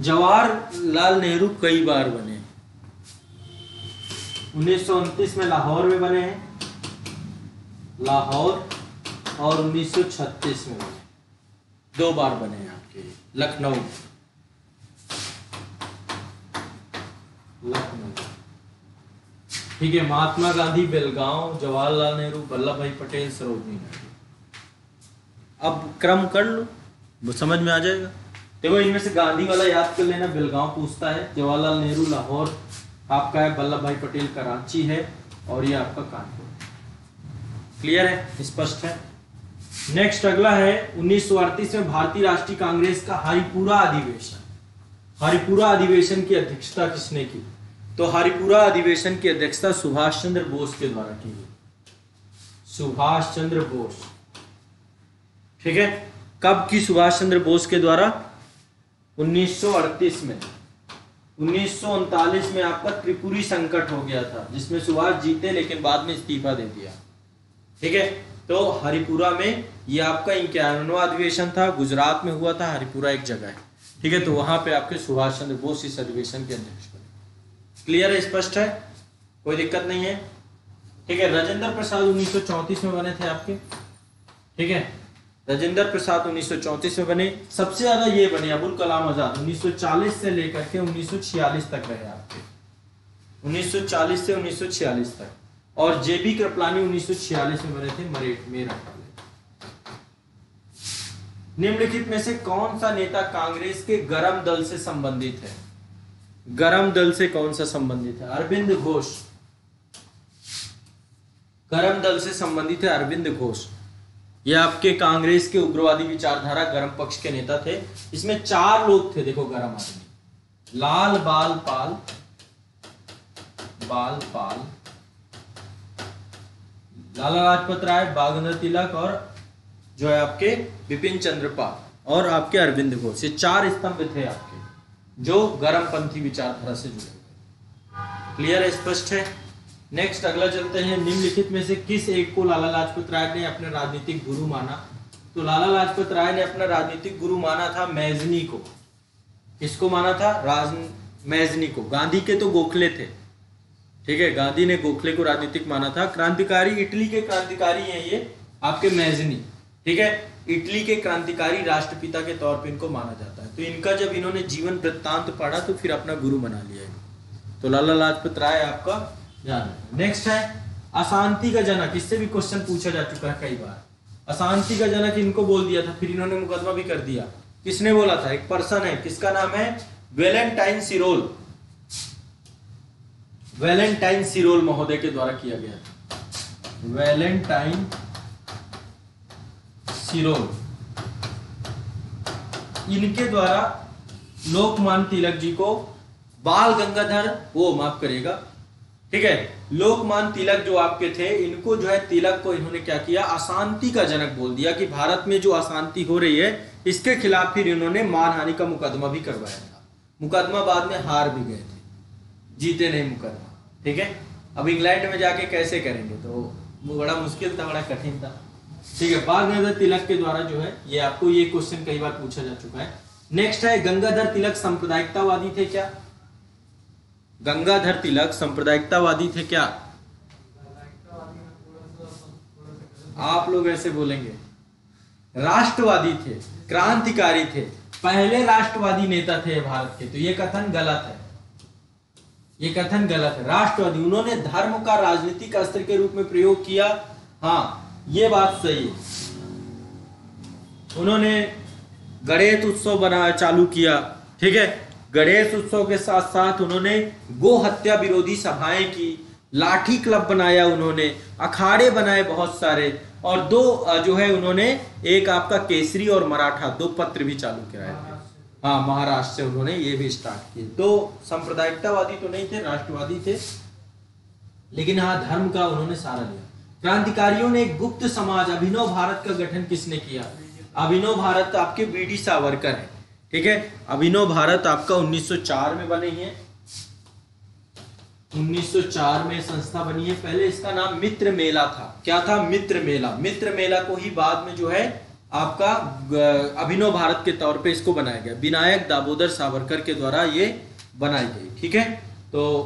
S1: जवाहरलाल नेहरू कई बार बने। 1929 में लाहौर में बने हैं, लाहौर, और 1936 में बने, 2 बार बने हैं आपके लखनऊ। ठीक है, महात्मा गांधी बेलगांव, जवाहरलाल नेहरू, वल्लभ भाई पटेल, सरोजिनी नायडू। अब क्रम कर लो, वो समझ में आ जाएगा। देखो इनमें से गांधी वाला याद कर लेना, बेलगांव पूछता है, जवाहरलाल नेहरू लाहौर आपका है, वल्लभ भाई पटेल कराची है, और ये आपका कानपुर। क्लियर है, स्पष्ट है। नेक्स्ट अगला है 1938 में भारतीय राष्ट्रीय कांग्रेस का हरिपुरा अधिवेशन। हरिपुरा अधिवेशन की अध्यक्षता किसने की? तो हरिपुरा अधिवेशन की अध्यक्षता सुभाष चंद्र बोस के द्वारा की गई। सुभाष चंद्र बोस। ठीक है, कब की? सुभाष चंद्र बोस के द्वारा 1938 में। 1939 में आपका त्रिपुरी संकट हो गया था, जिसमें सुभाष जीते लेकिन बाद में इस्तीफा दे दिया। ठीक है, तो हरिपुरा में ये आपका 51वां अधिवेशन था, गुजरात में हुआ था, हरिपुरा एक जगह है। ठीक है, तो वहां पे आपके सुभाष चंद्र बोस इस अधिवेशन के अध्यक्ष बने। क्लियर है, स्पष्ट है, कोई दिक्कत नहीं है। ठीक है, राजेंद्र प्रसाद 1934 में बने थे आपके। ठीक है, राजेंद्र प्रसाद 1934 में बने। सबसे ज्यादा ये बने अबुल कलाम आजाद, 1940 से लेकर के 1946 तक रहे आपके, 1940 से 1946 तक। और JB कृपलानी 1946 में बने थे, मेरठ वाले। निम्नलिखित में से कौन सा नेता कांग्रेस के गरम दल से संबंधित है? गरम दल से कौन सा संबंधित है? अरविंद घोष। गरम दल से संबंधित है अरविंद घोष। ये आपके कांग्रेस के उग्रवादी विचारधारा गरम पक्ष के नेता थे। इसमें 4 लोग थे, देखो गरम आदमी। लाल बाल पाल, लाला लाजपत राय, बालगंगाधर तिलक, और जो है आपके बिपिन चंद्र पाल और आपके अरविंद घोष। ये 4 स्तंभ थे आपके जो गरमपंथी विचारधारा से जुड़े हुए। क्लियर है, स्पष्ट है। नेक्स्ट अगला चलते हैं, निम्नलिखित में से किस एक को लाला लाजपत राय ने अपने राजनीतिक गुरु माना? तो लाला लाजपत राय ने अपना राजनीतिक गुरु माना था मैजनी को। किसको माना था? मैजनी को। गांधी के तो गोखले थे। ठीक है, गांधी ने गोखले को राजनीतिक माना था। क्रांतिकारी, इटली के क्रांतिकारी हैं ये आपके मैजनी। ठीक है, इटली के क्रांतिकारी राष्ट्रपिता के तौर पे इनको माना जाता है। तो इनका जब इन्होंने जीवन वृत्तांत पढ़ा तो फिर अपना गुरु बना लिया। तो लाला लाजपत राय आपका ध्यान रखना। नेक्स्ट है अशांति का जनक, इससे भी क्वेश्चन पूछा जा चुका है कई बार। अशांति का जनक इनको बोल दिया था, फिर इन्होंने मुकदमा भी कर दिया। किसने बोला था? एक पर्सन है, किसका नाम है? वैलेंटाइन सिरोल, वैलेंटाइन सिरोल महोदय के द्वारा किया गया था। वैलेंटाइन सिरोल, इनके द्वारा लोकमान्य तिलक जी को बाल गंगाधर, वो माफ करिएगा, ठीक है, लोकमान्य तिलक जो आपके थे, इनको जो है तिलक को इन्होंने क्या किया? अशांति का जनक बोल दिया कि भारत में जो अशांति हो रही है इसके खिलाफ फिर इन्होंने मानहानि का मुकदमा भी करवाया था। मुकदमा बाद में हार भी गए थे, जीते नहीं मुकदमा, ठीक है। अब इंग्लैंड में जाके कैसे करेंगे, तो वो बड़ा मुश्किल था, बड़ा कठिन था, ठीक है। बाल गंगाधर तिलक के द्वारा जो है ये आपको ये क्वेश्चन कई बार पूछा जा चुका है। नेक्स्ट है गंगाधर तिलक सांप्रदायिकतावादी थे क्या? गंगाधर तिलक सांप्रदायिकतावादी थे क्या? आप लोग ऐसे बोलेंगे, राष्ट्रवादी थे, क्रांतिकारी थे, पहले राष्ट्रवादी नेता थे भारत के, तो ये कथन गलत है, ये कथन गलत है। राष्ट्रवादी, उन्होंने धर्म का राजनीतिक अस्त्र के रूप में प्रयोग किया, हाँ ये बात सही है। उन्होंने गणेश उत्सव बनाया, चालू किया, ठीक है। गणेश उत्सव के साथ साथ उन्होंने गो हत्या विरोधी सभाएं की, लाठी क्लब बनाया, उन्होंने अखाड़े बनाए बहुत सारे, और दो जो है उन्होंने एक आपका केसरी और मराठा दो पत्र भी चालू कराए थे, हाँ महाराष्ट्र से उन्होंने ये भी स्टार्ट किए। तो सांप्रदायिकतावादी तो नहीं थे, राष्ट्रवादी थे, लेकिन हाँ धर्म का उन्होंने सहारा लिया। क्रांतिकारियों ने एक गुप्त समाज अभिनव भारत का गठन किसने किया? अभिनव भारत आपके बीडी सावरकर है, ठीक है। अभिनव भारत आपका 1904 में बनी है, 1904 में संस्था बनी है। पहले इसका नाम मित्र मेला था। क्या था? मित्र मेला। मित्र मेला को ही बाद में जो है आपका अभिनव भारत के तौर पे इसको बनाया गया, विनायक दामोदर सावरकर के द्वारा ये बनाई गई, ठीक है। तो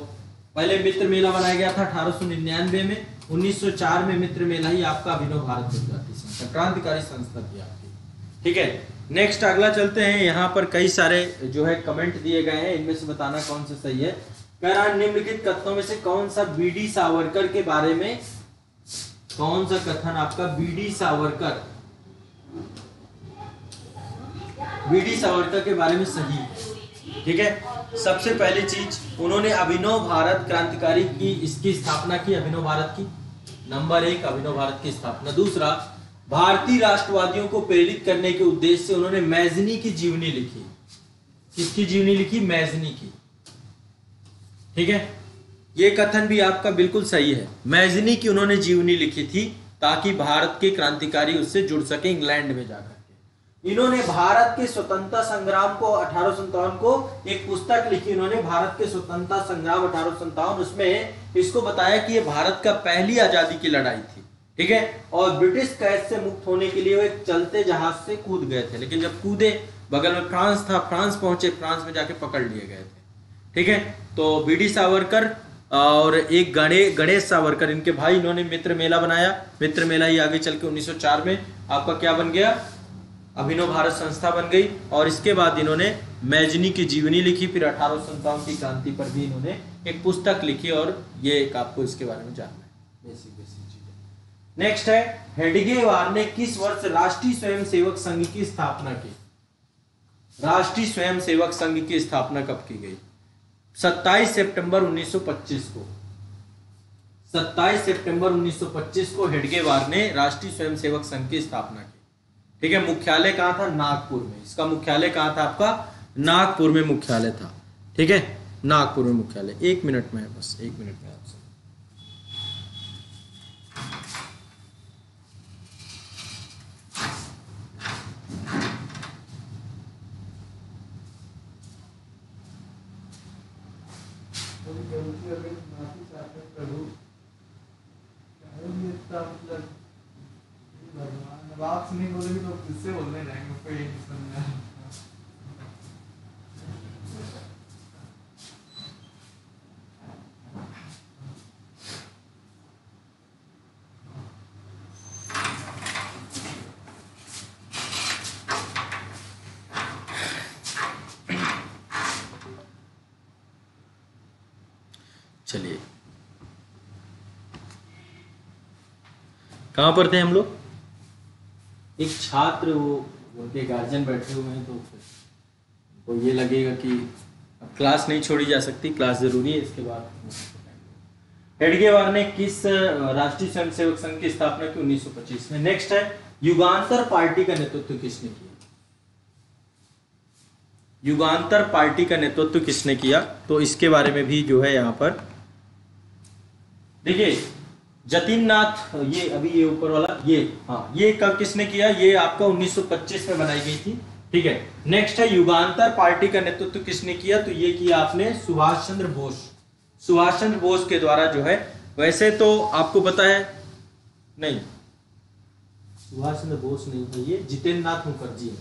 S1: पहले मित्र मेला बनाया गया था 1899 में, 1904 में मित्र मेला ही आपका अभिनव भारत विद्यार्थी संस्था, क्रांतिकारी संस्था थी आपकी, ठीक है। नेक्स्ट अगला चलते हैं। यहाँ पर कई सारे जो है कमेंट दिए गए हैं, इनमें से बताना कौन सा सही है। कह रहा निम्नलिखित कथनों में से कौन सा बीडी सावरकर के बारे में, कौन सा कथन आपका बीडी सावरकर, बीडी सावरकर के बारे में सही है, ठीक है। सबसे पहली चीज, उन्होंने अभिनव भारत क्रांतिकारी की इसकी स्थापना की, अभिनव भारत की, नंबर 1 अभिनव भारत की स्थापना। दूसरा, भारतीय राष्ट्रवादियों को प्रेरित करने के उद्देश्य से उन्होंने मैजनी की जीवनी लिखी। किसकी जीवनी लिखी? मैजनी की, ठीक है। ये कथन भी आपका बिल्कुल सही है, मैजनी की उन्होंने जीवनी लिखी थी ताकि भारत के क्रांतिकारी उससे जुड़ सके इंग्लैंड में जाकर के। इन्होंने भारत के स्वतंत्रता संग्राम को 1857 को एक पुस्तक लिखी, इन्होंने भारत के स्वतंत्रता संग्राम 1857, उसमें इसको बताया कि ये भारत का पहली आजादी की लड़ाई थी, ठीक है। और ब्रिटिश कैद से मुक्त होने के लिए वो एक चलते जहाज से कूद गए थे, लेकिन जब कूदे, बगल में फ्रांस था, फ्रांस पहुंचे, फ्रांस में जाके पकड़ लिए गए थे, ठीक है। तो बीडी सावरकर और एक गणेश सावरकर, इनके भाई, इन्होंने मित्र मेला बनाया। मित्र मेला ही आगे चल के 1904 में आपका क्या बन गया? अभिनव भारत संस्था बन गई। और इसके बाद इन्होंने मैजनी की जीवनी लिखी, फिर 1857 की क्रांति पर भी इन्होंने एक पुस्तक लिखी, और ये एक आपको इसके बारे में जानना है, बेसिक चीजें। नेक्स्ट है, हेडगेवार ने किस वर्ष राष्ट्रीय स्वयंसेवक संघ की स्थापना की? राष्ट्रीय स्वयंसेवक संघ की स्थापना कब की गई? 27 सितंबर 1925 को, 27 सितंबर 1925 को हेडगेवार ने राष्ट्रीय स्वयंसेवक संघ की स्थापना की, ठीक है। मुख्यालय कहां था? नागपुर में। इसका मुख्यालय कहां था आपका? नागपुर में मुख्यालय था, ठीक है, नागपुर में मुख्यालय। 1 मिनट में, बस 1 मिनट में आपसे।
S2: बात नहीं बोलेगी तो किससे बोलने रहेंगे, कोई नहीं समझा।
S1: चलिए, कहाँ पर थे हम लोग? एक छात्र, वो उनके गार्जियन बैठे हुए हैं, तो तो ये लगेगा कि अब क्लास नहीं छोड़ी जा सकती, क्लास जरूरी है। इसके बाद हेडगेवार ने किस राष्ट्रीय स्वयंसेवक संघ की स्थापना की? 1925 में। नेक्स्ट है, युगांतर पार्टी का नेतृत्व किसने किया? युगांतर पार्टी का नेतृत्व किसने किया? तो इसके बारे में भी जो है यहाँ पर देखिए, जतिन नाथ, ये अभी ये ऊपर वाला, ये हाँ, ये कब किसने किया? ये आपका 1925 में बनाई गई थी, ठीक है। नेक्स्ट है, युगांतर पार्टी का नेतृत्व किसने किया? तो ये किया आपने सुभाष चंद्र बोस। सुभाष चंद्र बोस के द्वारा जो है, वैसे तो आपको पता है, नहीं सुभाष चंद्र बोस नहीं था, ये जितेंद्र नाथ मुखर्जी है।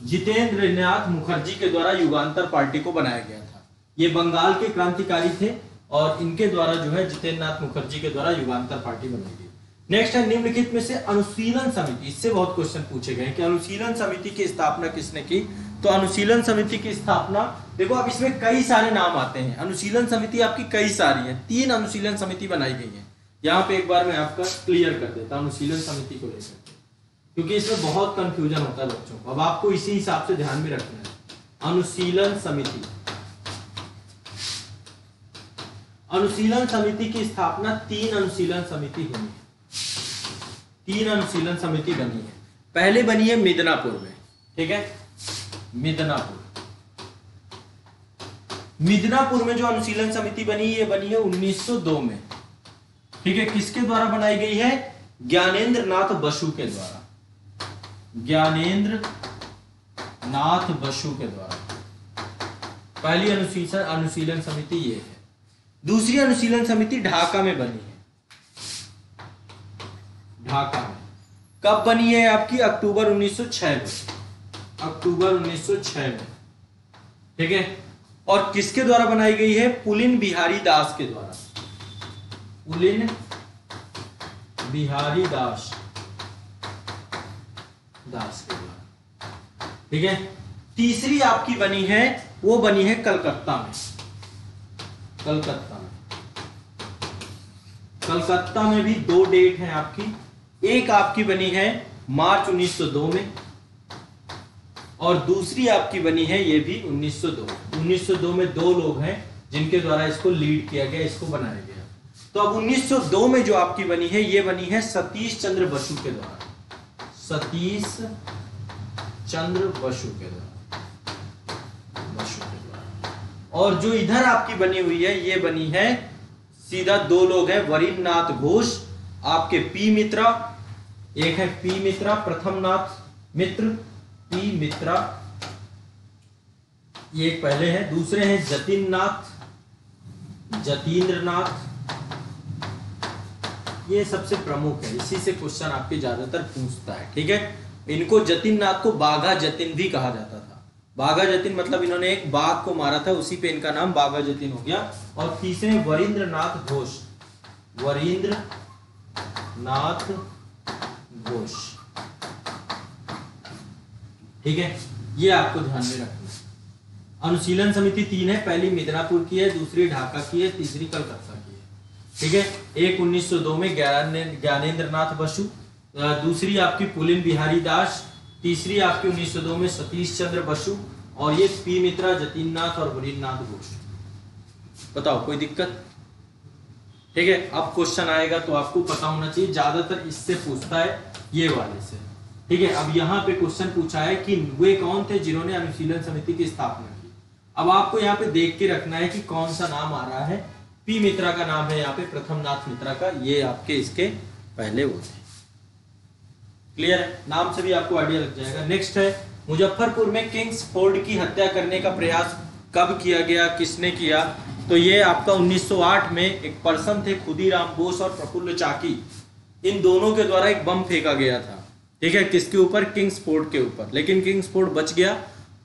S1: जितेंद्र नाथ मुखर्जी के द्वारा युगांतर पार्टी को बनाया गया था। ये बंगाल के क्रांतिकारी थे और इनके द्वारा जो है जितेंद्र नाथ मुखर्जी के द्वारा युगांतर पार्टी बनाई गई। नेक्स्ट है, निम्नलिखित में से अनुशीलन समिति, इससे बहुत क्वेश्चन पूछे गए कि अनुशीलन समिति की स्थापना किसने की? तो अनुशीलन समिति की स्थापना, देखो अब इसमें कई सारे नाम आते हैं। अनुशीलन समिति आपकी कई सारी है, 3 अनुशीलन समिति बनाई गई है। यहाँ पे एक बार मैं आपका क्लियर कर देता हूँ अनुशीलन समिति को लेकर, क्योंकि इसमें बहुत कंफ्यूजन होता है बच्चों को। अब आपको इसी हिसाब से ध्यान में रखना है। अनुशीलन समिति, अनुशीलन समिति की स्थापना 3 अनुशीलन समिति हुई है। 3 अनुशीलन समिति बनी है। पहले बनी है मिदनापुर में, ठीक है, मिदनापुर। मिदनापुर में जो अनुशीलन समिति बनी, ये बनी है 1902 में, ठीक है। किसके द्वारा बनाई गई है? ज्ञानेंद्र नाथ बसु के द्वारा। ज्ञानेंद्र नाथ बसु के द्वारा पहली अनुशीलन समिति ये है। दूसरी अनुशीलन समिति ढाका में बनी है। ढाका में कब बनी है आपकी? अक्टूबर 1906 में। अक्टूबर 1906 में, ठीक है। और किसके द्वारा बनाई गई है? पुलिन बिहारी दास के द्वारा। पुलिन बिहारी दास के द्वारा, ठीक है। तीसरी आपकी बनी है, वो बनी है कलकत्ता में। कलकत्ता में भी 2 डेट हैं आपकी। एक आपकी बनी है मार्च 1902 में, और दूसरी आपकी बनी है ये भी 1902। 1902 में 2 लोग हैं जिनके द्वारा इसको लीड किया गया, इसको बनाया गया। तो अब 1902 में जो आपकी बनी है, ये बनी है सतीश चंद्र बसु के द्वारा। सतीश चंद्र बसु के द्वारा। और जो इधर आपकी बनी हुई है, ये बनी है सीधा 2 लोग हैं, वरीन्द्र नाथ घोष, आपके पी मित्रा, एक है पी मित्रा, प्रथम नाथ मित्र, पी मित्रा, ये पहले हैं। दूसरे हैं जतीन्द्र नाथ, ये सबसे प्रमुख है, इसी से क्वेश्चन आपके ज्यादातर पूछता है, ठीक है। इनको जतिन नाथ को बाघा जतिन भी कहा जाता था। बाघा जतिन मतलब इन्होंने एक बाघ को मारा था, उसी पे इनका नाम बाघा जतिन हो गया। और तीसरे वरीन्द्र नाथ घोष, वरीन्द्र नाथ घोष, ठीक है। ये आपको ध्यान में रखना है। अनुशीलन समिति 3 है, पहली मिदनापुर की है, दूसरी ढाका की है, तीसरी कलकत्ता की है, ठीक है। एक 1902 में ज्ञानेंद्र नाथ बसु, दूसरी आपकी पुलिन बिहारी दास, तीसरी आपकी 1902 में सतीश चंद्र बसु, और ये पी मित्रा, जतीन नाथ और वरीन्द्र नाथ घोष। बताओ कोई दिक्कत? ठीक है। अब क्वेश्चन आएगा तो आपको पता होना चाहिए, ज्यादातर इससे पूछता है, ये वाले से, ठीक है। अब यहाँ पे क्वेश्चन पूछा है कि वे कौन थे जिन्होंने अनुशीलन समिति की स्थापना की। अब आपको यहाँ पे देख के रखना है कि कौन सा नाम आ रहा है। पी मित्रा का नाम है यहाँ पे, प्रथम नाथ मित्रा का, ये आपके इसके पहले वो थे। क्लियर है? नाम से भी आपको आइडिया लग जाएगा। नेक्स्ट है, मुजफ्फरपुर में किंग्सफोर्ड की हत्या करने का प्रयास कब किया गया, किसने किया? तो ये आपका 1908 में एक पर्सन थे, खुदीराम बोस और प्रफुल्ल चाकी, इन दोनों के द्वारा एक बम फेंका गया था, ठीक है। किसके ऊपर? किंग्सफोर्ड के ऊपर। लेकिन किंग्सफोर्ड बच गया,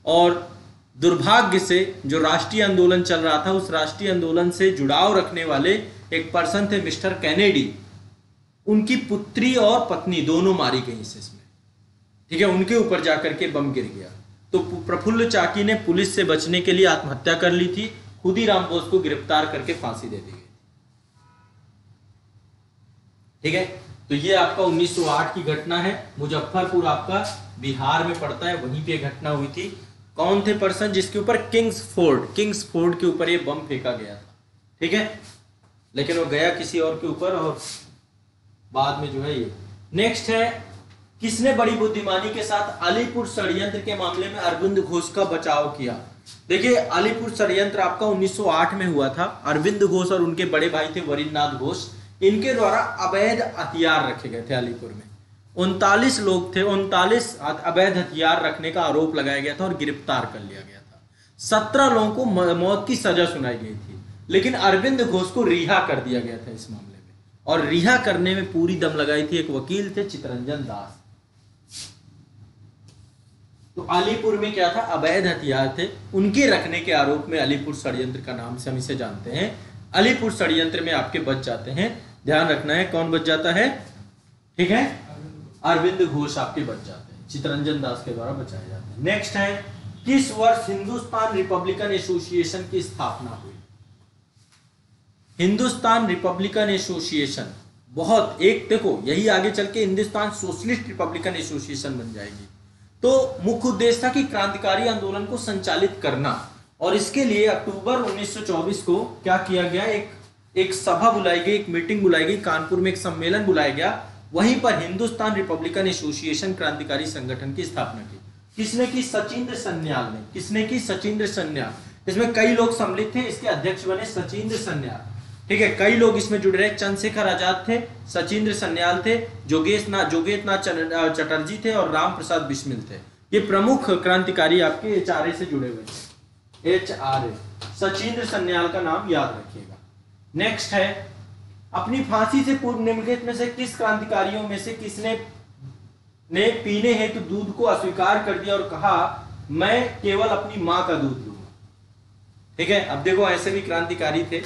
S1: और दुर्भाग्य से जो राष्ट्रीय आंदोलन चल रहा था, उस राष्ट्रीय आंदोलन से जुड़ाव रखने वाले एक पर्सन थे मिस्टर कैनेडी, उनकी पुत्री और पत्नी दोनों मारी गई इसमें, ठीक है। उनके ऊपर जाकर के बम गिर गया। तो प्रफुल्ल चाकी ने पुलिस से बचने के लिए आत्महत्या कर ली थी, खुदीराम बोस को गिरफ्तार करके फांसी दे दी गई। ठीक है, तो ये आपका 1908 की घटना है। मुजफ्फरपुर आपका बिहार में पड़ता है, वहीं पे घटना हुई थी। कौन थे पर्सन जिसके ऊपर किंग्स फोर्ड के ऊपर ये बम फेंका गया था। ठीक है, लेकिन वो गया किसी और के ऊपर और बाद में जो है ये। नेक्स्ट है, किसने बड़ी बुद्धिमानी के साथ अलीपुर षड्यंत्र के मामले में अरविंद घोष का बचाव किया। देखिए, अलीपुर षड्यंत्र आपका 1908 में हुआ था। अरविंद घोष और उनके बड़े भाई थे वरिंद्रनाथ घोष, इनके द्वारा अवैध हथियार रखे गए थे अलीपुर में। 39 लोग थे, 39 अवैध हथियार रखने का आरोप लगाया गया था और गिरफ्तार कर लिया गया था। 17 लोगों को मौत की सजा सुनाई गई थी, लेकिन अरविंद घोष को रिहा कर दिया गया था इस मामले में। और रिहा करने में पूरी दम लगाई थी एक वकील थे चितरंजन दास। तो अलीपुर में क्या था, अवैध हथियार थे, उनके रखने के आरोप में अलीपुर षड्यंत्र का नाम से हम इसे जानते हैं। अलीपुर षड्यंत्र में आपके बच जाते हैं, ध्यान रखना है कौन बच जाता है। ठीक है, अरविंद घोष आपके बच जाते हैं, चितरंजन दास के द्वारा बचाए जाते हैं। नेक्स्ट है, किस वर्ष हिंदुस्तान रिपब्लिकन एसोसिएशन की स्थापना हुई। हिंदुस्तान रिपब्लिकन एसोसिएशन बहुत एक, देखो यही आगे चल के हिंदुस्तान सोशलिस्ट रिपब्लिकन एसोसिएशन बन जाएगी। तो मुख्य उद्देश्य था कि क्रांतिकारी आंदोलन को संचालित करना, और इसके लिए अक्टूबर 1924 को क्या किया गया, एक सभा बुलाई गई, एक मीटिंग बुलाई गई, कानपुर में एक सम्मेलन बुलाया गया। वहीं पर हिंदुस्तान रिपब्लिकन एसोसिएशन क्रांतिकारी संगठन की स्थापना की। किसने की, सचिंद्र सन्याल ने। किसने की, सचिंद्र सन्याल। इसमें कई लोग सम्मिलित थे, इसके अध्यक्ष बने सचिंद्र सन्याल। ठीक है, कई लोग इसमें जुड़ रहे, चंद्रशेखर आजाद थे, सचिंद्र सन्याल थे, जोगेंद्रनाथ चटर्जी थे और राम प्रसाद बिस्मिल थे। ये प्रमुख क्रांतिकारी आपके HRA से जुड़े हुए थे। HRA, सचिंद्र सन्याल का नाम याद रखिएगा। नेक्स्ट है, अपनी फांसी से पूर्व निम्नलिखित में से किस क्रांतिकारियों में से किसने पीने हेतु दूध को अस्वीकार कर दिया और कहा मैं केवल अपनी मां का दूध लूंगा। ठीक है, अब देखो ऐसे भी क्रांतिकारी थे।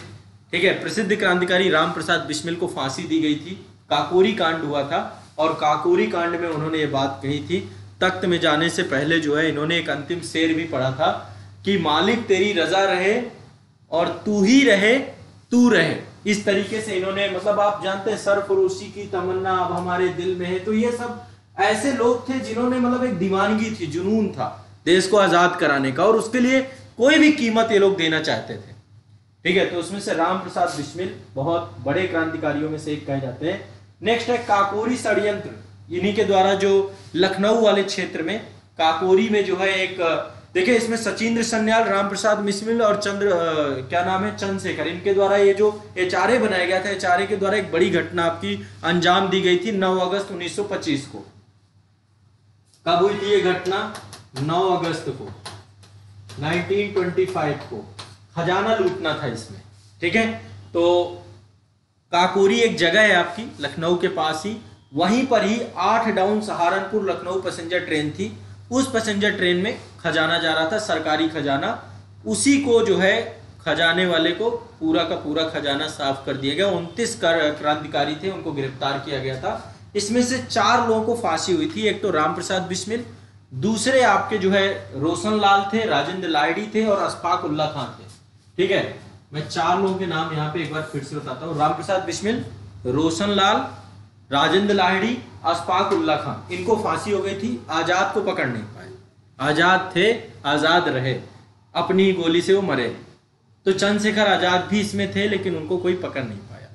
S1: ठीक है, प्रसिद्ध क्रांतिकारी राम प्रसाद बिस्मिल को फांसी दी गई थी, काकोरी कांड हुआ था, और काकोरी कांड में उन्होंने ये बात कही थी। तख्त में जाने से पहले जो है इन्होंने एक अंतिम शेर भी पढ़ा था कि मालिक तेरी रजा रहे और तू ही रहे, तू रहे। इस तरीके से इन्होंने, मतलब आप जानते हैं सरफरोशी की तमन्ना अब हमारे दिल में है। तो ये सब ऐसे लोग थे जिन्होंने, मतलब एक दीवानगी थी, जुनून था देश को आजाद कराने का, और उसके लिए कोई भी कीमत ये लोग देना चाहते थे। ठीक है, तो उसमें से राम प्रसाद बिस्मिल बहुत बड़े क्रांतिकारियों में से एक कहे जाते हैं। नेक्स्ट है, काकोरी षड्यंत्र, इन्हीं के द्वारा जो लखनऊ वाले क्षेत्र में काकोरी में जो है एक, देखिए इसमें सचिंद्र सन्याल, राम प्रसाद बिस्मिल और क्या नाम है, चंद्रशेखर, इनके द्वारा ये जो HRA बनाया गया था, HRA के द्वारा एक बड़ी घटना आपकी अंजाम दी गई थी 9 अगस्त 1925 को। कब हुई थी ये घटना, 9 अगस्त को 1925 को। खजाना लूटना था इसमें। ठीक है, तो काकोरी एक जगह है आपकी लखनऊ के पास ही, वहीं पर ही 8 down Saharanpur Lucknow passenger train थी। उस पैसेंजर ट्रेन में खजाना जा रहा था, सरकारी खजाना। उसी को जो है खजाने वाले को पूरा का पूरा खजाना साफ कर दिया गया। 29 क्रांतिकारी थे, उनको गिरफ्तार किया गया था। इसमें से 4 लोगों को फांसी हुई थी। एक तो राम प्रसाद बिस्मिल, दूसरे आपके जो है रोशन लाल थे, राजेंद्र लाहिड़ी थे और अशफाक उल्ला खां थे। ठीक है, मैं 4 लोगों के नाम यहाँ पे एक बार फिर से बताता हूँ। राम प्रसाद बिस्मिल, रोशन लाल, राजेंद्र लाहिड़ी, अशफाक उल्ला खां, इनको फांसी हो गई थी। आजाद को पकड़ नहीं पाए, आजाद थे, आजाद रहे, अपनी गोली से वो मरे। तो चंद्रशेखर आजाद भी इसमें थे, लेकिन उनको कोई पकड़ नहीं पाया।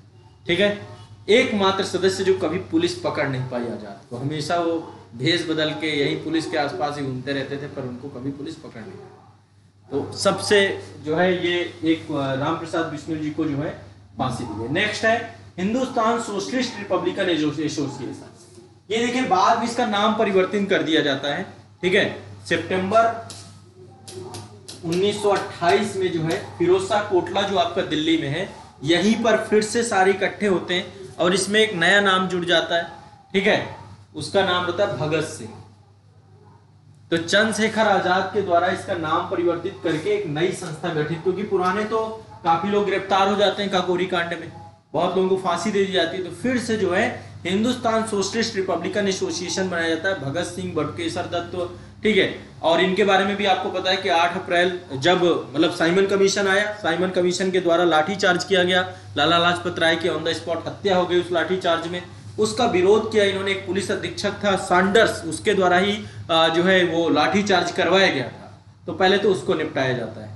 S1: ठीक है, एकमात्र सदस्य जो कभी पुलिस पकड़ नहीं पाई आजाद को, हमेशा वो भेष बदल के यही पुलिस के आसपास ही घूमते रहते थे, पर उनको कभी पुलिस पकड़ नहीं पाई। तो सबसे जो है ये एक राम प्रसाद बिस्मिल जी को जो है फांसी दी है। नेक्स्ट है, हिंदुस्तान सोशलिस्ट रिपब्लिकन एसोसिएशन। ये देखिए बाद में इसका नाम परिवर्तित कर दिया जाता है। ठीक है, सितंबर 1928 में जो है फिरोज शाह कोटला जो आपका दिल्ली में है, यहीं पर फिर से सारे इकट्ठे होते हैं और इसमें एक नया नाम जुड़ जाता है। ठीक है, उसका नाम होता है भगत सिंह। तो चंद्रशेखर आजाद के द्वारा इसका नाम परिवर्तित करके एक नई संस्था गठित, क्योंकि पुराने तो काफी लोग गिरफ्तार हो जाते हैं काकोरी कांड में, बहुत लोगों को फांसी दे दी जाती है। तो फिर से जो है हिंदुस्तान सोशलिस्ट रिपब्लिकन एसोसिएशन बनाया जाता है। भगत सिंह, बटुकेश्वर दत्त, ठीक है। और इनके बारे में भी आपको पता है कि 8 अप्रैल जब मतलब साइमन कमीशन आया, साइमन कमीशन के द्वारा लाठी चार्ज किया गया, लाला लाजपत राय की ऑन द स्पॉट हत्या हो गई उस लाठी चार्ज में, उसका विरोध किया इन्होंने। एक पुलिस अधीक्षक था सैंडर्स, उसके द्वारा ही जो है वो लाठी चार्ज करवाया गया था। तो पहले तो उसको निपटाया जाता है,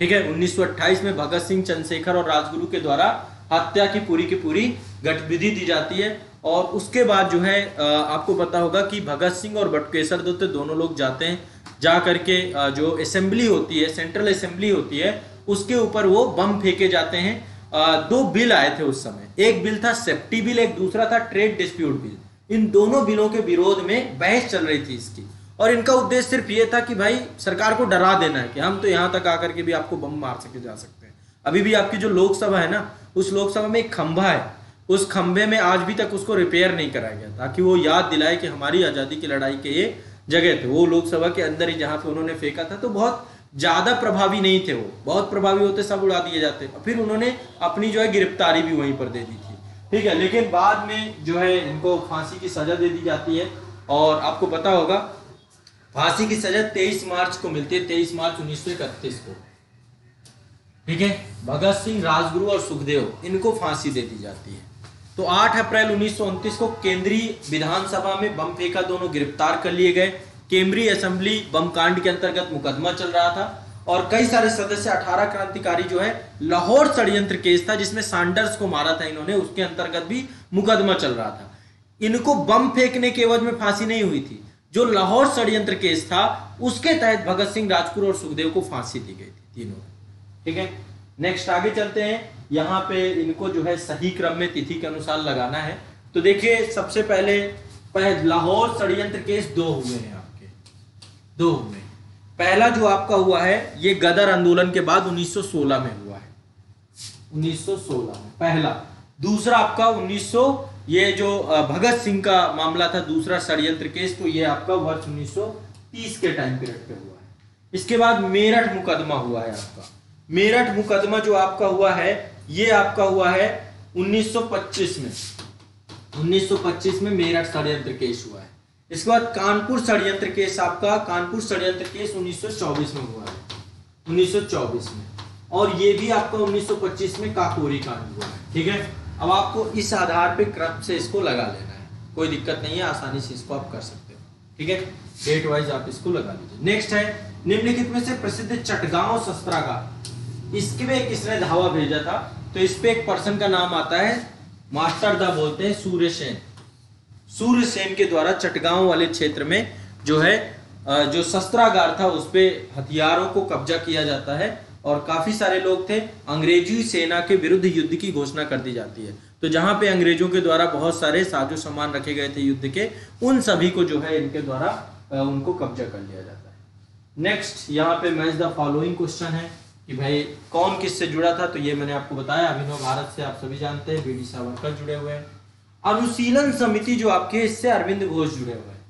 S1: ठीक है। 1928 में भगत सिंह, चंद्रशेखर और राजगुरु के द्वारा हत्या की पूरी गतिविधि दी जाती है। और उसके बाद जो है आपको पता होगा कि भगत सिंह और बटुकेश्वर दत्त दोनों लोग जाते हैं, जा करके जो असेंबली होती है, सेंट्रल असेंबली होती है, उसके ऊपर वो बम फेंके जाते हैं। 2 बिल आए थे उस समय, एक बिल था सेफ्टी बिल, एक दूसरा था ट्रेड डिस्प्यूट बिल। इन दोनों बिलों के विरोध में बहस चल रही थी इसकी, और इनका उद्देश्य सिर्फ ये था कि भाई सरकार को डरा देना है कि हम तो यहाँ तक आकर के भी आपको बम मार सके जा सकते हैं। अभी भी आपकी जो लोकसभा है ना, उस लोकसभा में एक खंभा है, उस खंभे में आज भी तक उसको रिपेयर नहीं कराया गया, ताकि वो याद दिलाए कि हमारी आजादी की लड़ाई के ये जगह थे। वो लोकसभा के अंदर ही जहां पे उन्होंने फेंका था, तो बहुत ज्यादा प्रभावी नहीं थे वो, बहुत प्रभावी होते सब उड़ा दिए जाते। फिर उन्होंने अपनी जो है गिरफ्तारी भी वहीं पर दे दी थी, ठीक है। लेकिन बाद में जो है इनको फांसी की सजा दे दी जाती है। और आपको पता होगा फांसी की सजा 23 मार्च को मिलती है, 23 मार्च 1931 को, ठीक है। भगत सिंह, राजगुरु और सुखदेव, इनको फांसी दे दी जाती है। तो 8 अप्रैल 1929 को केंद्रीय विधानसभा में बम फेंका, दोनों गिरफ्तार कर लिए गए। केंद्रीय असेंबली बम कांड के अंतर्गत मुकदमा चल रहा था, और कई सारे सदस्य 18 क्रांतिकारी जो है, लाहौर षड्यंत्र केस था जिसमें सैंडर्स को मारा था इन्होंने, उसके अंतर्गत भी मुकदमा चल रहा था। इनको बम फेंकने के एवज में फांसी नहीं हुई थी, जो लाहौर षड्यंत्र केस था उसके तहत भगत सिंह, राजगुरु और सुखदेव को फांसी दी गई थी तीनों, ठीक है। नेक्स्ट आगे चलते हैं। यहाँ पे इनको जो है सही क्रम में तिथि के अनुसार लगाना है। तो देखिए सबसे पहले लाहौर षड्यंत्र केस 2 हुए हैं आपके, 2 हुए। पहला जो आपका हुआ है ये गदर आंदोलन के बाद 1916 में हुआ है, 1916 में पहला। दूसरा आपका 1900 ये जो भगत सिंह का मामला था, दूसरा षड्यंत्र केस, तो ये आपका वर्ष 1930 के टाइम पीरियड पे हुआ है। इसके बाद मेरठ मुकदमा हुआ है आपका। मेरठ मुकदमा जो आपका हुआ है ये आपका हुआ है 1925 में, 1925 में मेरठ षड्यंत्र केस हुआ है। इसके बाद कानपुर षड्यंत्र केस आपका, कानपुर षड्यंत्र केस 1924 में हुआ है, 1924 में। और ये भी आपका 1925 में काकोरी कांड हुआ है, ठीक है। अब आपको इस आधार पे क्रम से इसको लगा लेना है, कोई दिक्कत नहीं है, आसानी से इसको आप कर सकते हो, ठीक है। डेट वाइज आप इसको लगा लीजिए। नेक्स्ट है निम्नलिखित में से प्रसिद्ध चटगांव शस्त्रागार, इसके में किसने धावा भेजा था, तो इस पे एक पर्सन का नाम आता है, मास्टर दा बोलते हैं, सूर्य सेन। सूर्य सेन के द्वारा चटगांव वाले क्षेत्र में जो है जो शस्त्रागार था उस पे हथियारों को कब्जा किया जाता है, और काफी सारे लोग थे। अंग्रेजी सेना के विरुद्ध युद्ध की घोषणा कर दी जाती है। तो जहां पे अंग्रेजों के द्वारा बहुत सारे साजो सामान रखे गए थे युद्ध के, उन सभी को जो है इनके द्वारा उनको कब्जा कर लिया जाता है। नेक्स्ट यहाँ पे मैच द फॉलोइंग क्वेश्चन है कि भाई कौन किससे जुड़ा था, तो ये मैंने आपको बताया, अभिनव भारत से आप सभी जानते हैं, बीडी सावरकर जुड़े हुए हैं। अनुशीलन समिति जो आपकी है इससे अरविंद घोष जुड़े हुए हैं,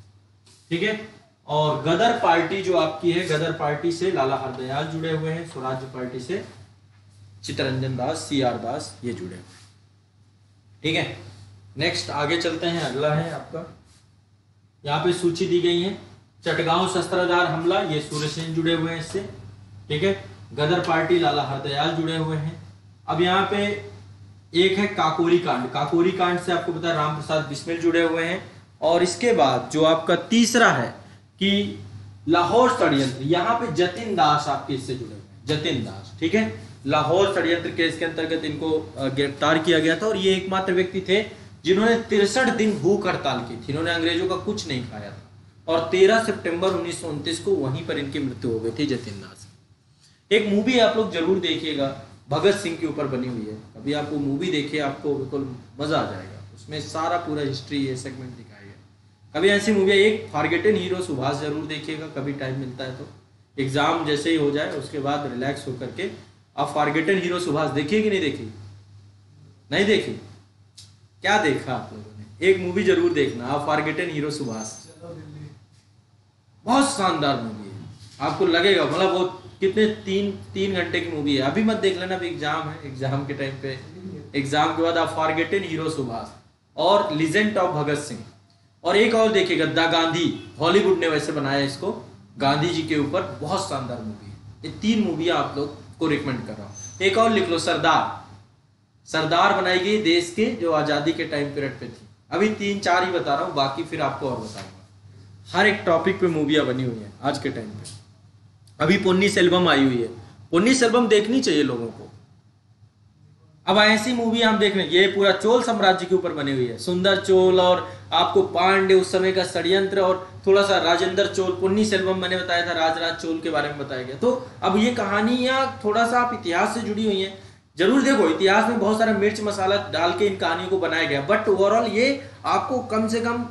S1: ठीक है। और गदर पार्टी जो आपकी है, गदर पार्टी से लाला हरदयाल जुड़े हुए हैं, स्वराज्य पार्टी से चित्तरंजन दास, सीआर दास, ये जुड़े हुए हैं, ठीक है। नेक्स्ट आगे चलते हैं, अगला है आपका, यहाँ पे सूची दी गई है। चटगांव शस्त्रागार हमला, ये सूर्यसेन जुड़े हुए हैं इससे, ठीक है। गदर पार्टी लाला हरदयाल जुड़े हुए हैं। अब यहाँ पे एक है काकोरी कांड, काकोरी कांड से आपको पता है राम प्रसाद बिस्मिल जुड़े हुए हैं। और इसके बाद जो आपका तीसरा है कि लाहौर षड्यंत्र, यहाँ पे जतिन दास आपके इससे जुड़े हुए हैं, जतिन दास, ठीक है। लाहौर षड्यंत्र केस के अंतर्गत इनको गिरफ्तार किया गया था, और ये एकमात्र व्यक्ति थे जिन्होंने 63 दिन भूख हड़ताल की थी। इन्होंने अंग्रेजों का कुछ नहीं खाया था, और 13 सितंबर 1929 को वहीं पर इनकी मृत्यु हो गई थी जतिन दास। एक मूवी आप लोग जरूर देखिएगा, भगत सिंह के ऊपर बनी हुई है, अभी आप वो मूवी देखिए, आपको बिल्कुल मजा आ जाएगा, उसमें सारा पूरा हिस्ट्री ये सेगमेंट दिखाया गया। कभी ऐसी मूवी, एक फॉरगेटन हीरो सुभाष जरूर देखिएगा, कभी टाइम मिलता है तो, एग्जाम जैसे ही हो जाए उसके बाद रिलैक्स होकर के आप फॉरगेटन हीरो सुभाष देखिए कि नहीं देखी, नहीं देखी, क्या देखा आप लोगों ने, एक मूवी जरूर देखना आप, फॉरगेटन हीरो सुभाष, बहुत शानदार मूवी है, आपको लगेगा, मतलब वो कितने 3 घंटे की मूवी है। अभी मत देख लेना, अभी एग्जाम है, एग्जाम के टाइम पे, एग्जाम के बाद आप फॉरगेटन हीरो सुभाष और लीजेंड ऑफ भगत सिंह, और एक और देखिएगा द गांधी, हॉलीवुड ने वैसे बनाया इसको, गांधी जी के ऊपर, बहुत शानदार मूवी है। ये 3 मूवियां आप लोग को रिकमेंड कर रहा हूँ। एक और लिख लो, सरदार। सरदार बनाई गई देश के जो आज़ादी के टाइम पीरियड पे थी। अभी 3-4 ही बता रहा हूँ, बाकी फिर आपको और बताऊंगा। हर एक टॉपिक पे मूवियाँ बनी हुई हैं आज के टाइम पे। अभी पोन्नी सेल्वम आई हुई है, पोन्नी सेल्वम देखनी चाहिए लोगों को। अब ऐसी मूवी हम देख रहे हैं, ये पूरा चोल साम्राज्य के ऊपर बनी हुई है। सुंदर चोल और आपको पांड्य उस समय का षड्यंत्र और थोड़ा सा राजेंद्र चोल, पोन्नी सेल्वम मैंने बताया था राजराज चोल के बारे में बताया गया। तो अब ये कहानियां थोड़ा सा आप इतिहास से जुड़ी हुई हैं। जरूर देखो, इतिहास में बहुत सारा मिर्च मसाला डाल के इन कहानियों को बनाया गया, बट ओवरऑल ये आपको कम से कम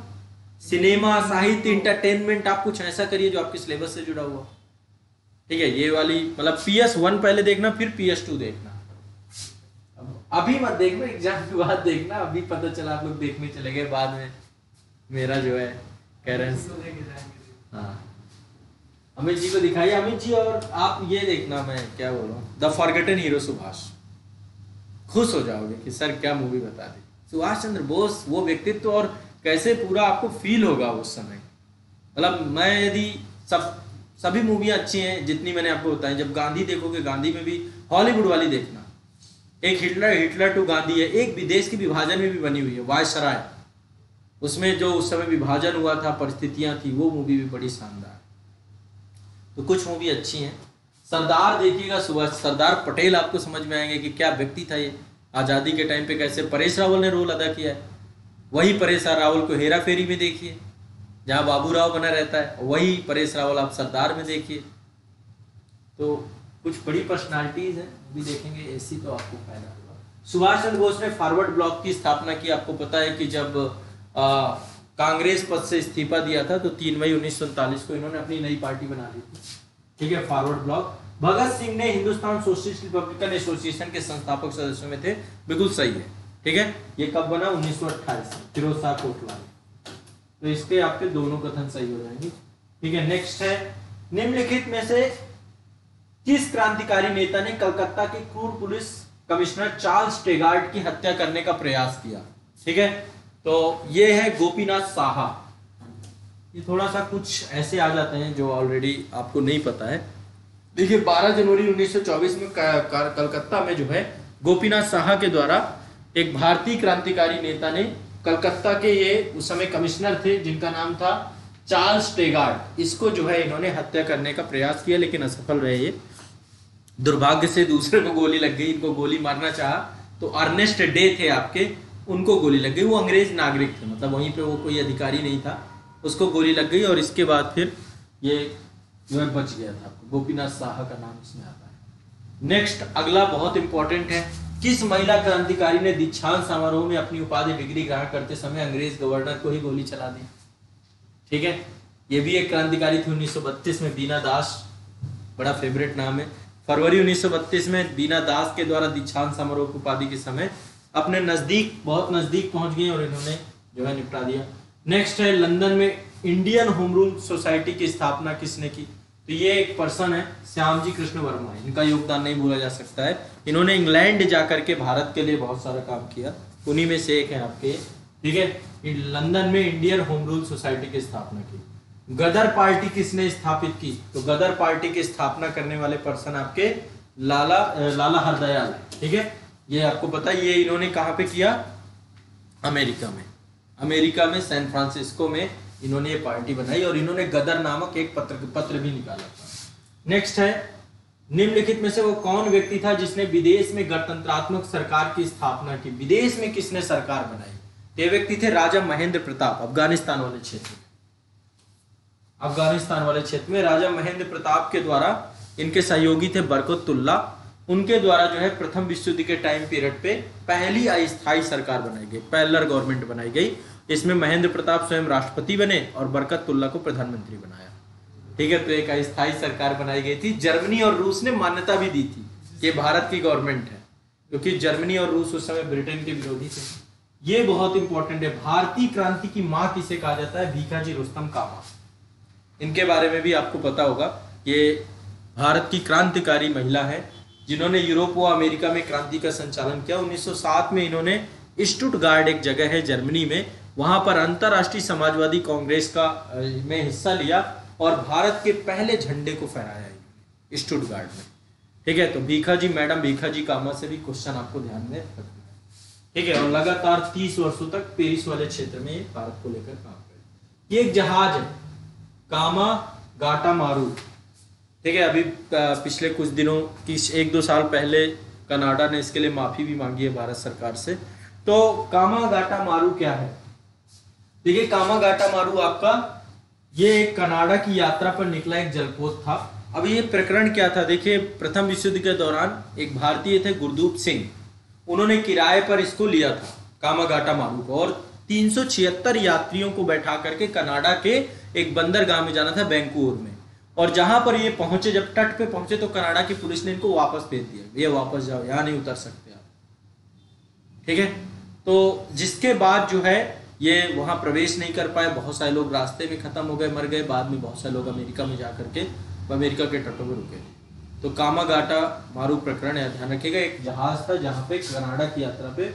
S1: सिनेमा, साहित्य, इंटरटेनमेंट, आप कुछ ऐसा करिए जो आपके सिलेबस से जुड़ा हुआ। ठीक है, ये वाली मतलब PS1 पहले देखना, फिर PS2 देखना। अभी मत देखना, एग्जाम के बाद देखना। अभी पता चला आप लोग देखने चले गए, बाद में मेरा जो है कह रहे हैं। हाँ, अमित जी को दिखाइए, अमित जी। और आप ये देखना, मैं क्या बोल रहा हूँ, द फॉरगेटन हीरो सुभाष। खुश हो जाओगे कि सर क्या मूवी बता दी। सुभाष चंद्र बोस, वो व्यक्तित्व और कैसे पूरा आपको फील होगा उस समय। मतलब मैं यदि सभी मूवियाँ अच्छी हैं जितनी मैंने आपको बताई। जब गांधी देखोगे, गांधी में भी हॉलीवुड वाली देखना। एक हिटलर टू गांधी है, एक विदेश के विभाजन में भी बनी हुई है, वायसराय। उसमें जो उस समय विभाजन हुआ था, परिस्थितियां थी, वो मूवी भी बड़ी शानदार। तो कुछ मूवी अच्छी हैं। सरदार देखिएगा, सुभाष सरदार पटेल, आपको समझ में आएंगे कि क्या व्यक्ति था ये। आज़ादी के टाइम पे कैसे परेश रावल ने रोल अदा किया है। वही परेश रावल को हेरा फेरी में देखिए, जहाँ बाबूराव बना रहता है, वही परेश रावल आप सरदार में देखिए। तो कुछ बड़ी पर्सनालिटीज हैं, भी देखेंगे, ऐसी तो आपको फायदा होगा। सुभाष चंद्र बोस ने फॉरवर्ड ब्लॉक की स्थापना की। आपको पता है कि जब कांग्रेस पद से इस्तीफा दिया था तो 3 मई 1947 को इन्होंने अपनी नई पार्टी बना ली थी। ठीक है, फॉरवर्ड ब्लॉक। भगत सिंह ने हिंदुस्तान सोशलिस्ट रिपब्लिकन एसोसिएशन के संस्थापक सदस्यों में थे। बिल्कुल सही है। ठीक है, ये कब बना? 1928 में, फिरोज शाह कोटला में। तो इसके आपके दोनों कथन सही हो जाएंगे। ठीक है, नेक्स्ट है, निम्नलिखित में से किस क्रांतिकारी नेता ने कलकत्ता के क्रूर पुलिस कमिश्नर चार्ल्स टेगार्ड की हत्या करने का प्रयास किया? ठीक है, तो ये है गोपीनाथ साहा। ये थोड़ा सा कुछ ऐसे आ जाते हैं जो ऑलरेडी आपको नहीं पता है। देखिए, 12 जनवरी 1924 में कलकत्ता में जो है गोपीनाथ साहा के द्वारा एक भारतीय क्रांतिकारी नेता ने कलकत्ता के, ये उस समय कमिश्नर थे जिनका नाम था चार्ल्स टेगार्ड, इसको जो है इन्होंने हत्या करने का प्रयास किया, लेकिन असफल रहे। ये दुर्भाग्य से दूसरे को गोली लग गई। इनको गोली मारना चाहा तो अर्नेस्ट डे थे आपके, उनको गोली लग गई। वो अंग्रेज नागरिक थे, मतलब वहीं पे वो कोई अधिकारी नहीं था, उसको गोली लग गई और इसके बाद फिर ये जो है बच गया था। गोपीनाथ साहा का नाम इसमें आता है। नेक्स्ट, अगला बहुत इंपॉर्टेंट है, किस महिला क्रांतिकारी ने दीक्षांत समारोह में अपनी उपाधि डिग्री ग्रहण करते समय अंग्रेज गवर्नर को ही गोली चला दी? ठीक है, ये भी एक क्रांतिकारी थी 1932 में, बीना दास, बड़ा फेवरेट नाम है। फरवरी 1932 में बीना दास के द्वारा दीक्षांत समारोह की उपाधि के समय अपने नजदीक, बहुत नजदीक पहुंच गए और इन्होंने जो है निपटा दिया। नेक्स्ट है, लंदन में इंडियन होम रूल सोसाइटी की स्थापना किसने की? तो ये एक पर्सन है, श्याम जी कृष्ण वर्मा। इनका योगदान नहीं भूला जा सकता है। इन्होंने इंग्लैंड जाकर के भारत के लिए बहुत सारा काम किया, उन्हीं में से एक है आपके। ठीक है, लंदन में इंडियन होम रूल सोसाइटी की स्थापना की। गदर पार्टी किसने स्थापित की? तो गदर पार्टी की स्थापना करने वाले पर्सन आपके लाला हरदयाल। ठीक है, ये आपको पता है। ये इन्होंने कहाँ पे किया? अमेरिका में सैन फ्रांसिस्को में इन्होंने ये पार्टी बनाई और इन्होंने गदर नामक एक पत्र भी निकाला था। नेक्स्ट है, निम्नलिखित में से वो कौन व्यक्ति था जिसने विदेश में गणतंत्रात्मक सरकार की स्थापना की? विदेश में किसने सरकार बनाई? ये व्यक्ति थे राजा महेंद्र प्रताप। अफगानिस्तान वाले क्षेत्र में राजा महेंद्र प्रताप के द्वारा, इनके सहयोगी थे बरकतुल्ला, उनके द्वारा जो है प्रथम विश्व युद्ध के टाइम पीरियड पे पहली अस्थायी सरकार बनाई गई, पैरेलल गवर्नमेंट बनाई गई। इसमें महेंद्र प्रताप स्वयं राष्ट्रपति बने और बरकतुल्ला को प्रधानमंत्री बनाया। ठीक है, तो एक अस्थायी सरकार बनाई गई थी। जर्मनी और रूस ने मान्यता भी दी थी कि भारत की गवर्नमेंट है, क्योंकि जर्मनी और रूस उस समय ब्रिटेन के विरोधी थे। ये बहुत इंपॉर्टेंट है। भारतीय क्रांति की माँ किसे कहा जाता है? भीखाजी रुस्तम कामा। इनके बारे में भी आपको पता होगा। ये भारत की क्रांतिकारी महिला है जिन्होंने यूरोप व अमेरिका में क्रांति का संचालन किया। 1907 में इन्होंने स्टुटगार्ड, एक जगह है जर्मनी में, वहां पर अंतर्राष्ट्रीय समाजवादी कांग्रेस का में हिस्सा लिया और भारत के पहले झंडे को फहराया स्टुटगार्ट में। ठीक है, तो भीखा जी, मैडम भीखा जी कामा से भी क्वेश्चन आपको ध्यान में रखना है। ठीक है, और लगातार 30 वर्षों तक पेरिस वाले क्षेत्र में भारत को लेकर काम करे। ये एक जहाज है कामा गाटा मारू। ठीक है, अभी पिछले कुछ दिनों की 1-2 साल पहले कनाडा ने इसके लिए माफी भी मांगी है भारत सरकार से। तो कामा गाटा मारू क्या है? देखिए, कामा गाटा मारू आपका ये कनाडा की यात्रा पर निकला एक जलपोत था। अब ये प्रकरण क्या था? देखिए, प्रथम विश्व युद्ध के दौरान एक भारतीय थे गुरदूप सिंह, उन्होंने किराए पर इसको लिया था कामा गाटा मारू को, और 376 यात्रियों को बैठा करके कनाडा के एक बंदरगाह में जाना था वैंकूवर में। और जहां पर ये पहुंचे, जब तट पे पहुंचे तो कनाडा की पुलिस ने इनको वापस भेज दिया, ये वापस जाओ, यहाँ नहीं उतर सकते आप। ठीक है, तो जिसके बाद जो है ये वहां प्रवेश नहीं कर पाए, बहुत सारे लोग रास्ते में खत्म हो गए, मर गए। बाद में बहुत सारे लोग अमेरिका में जाकर के अमेरिका के तटों पर रुके। तो कामा गाटा मारू प्रकरण है, ध्यान रखिएगा, एक जहाज था जहां पे कनाडा की यात्रा पे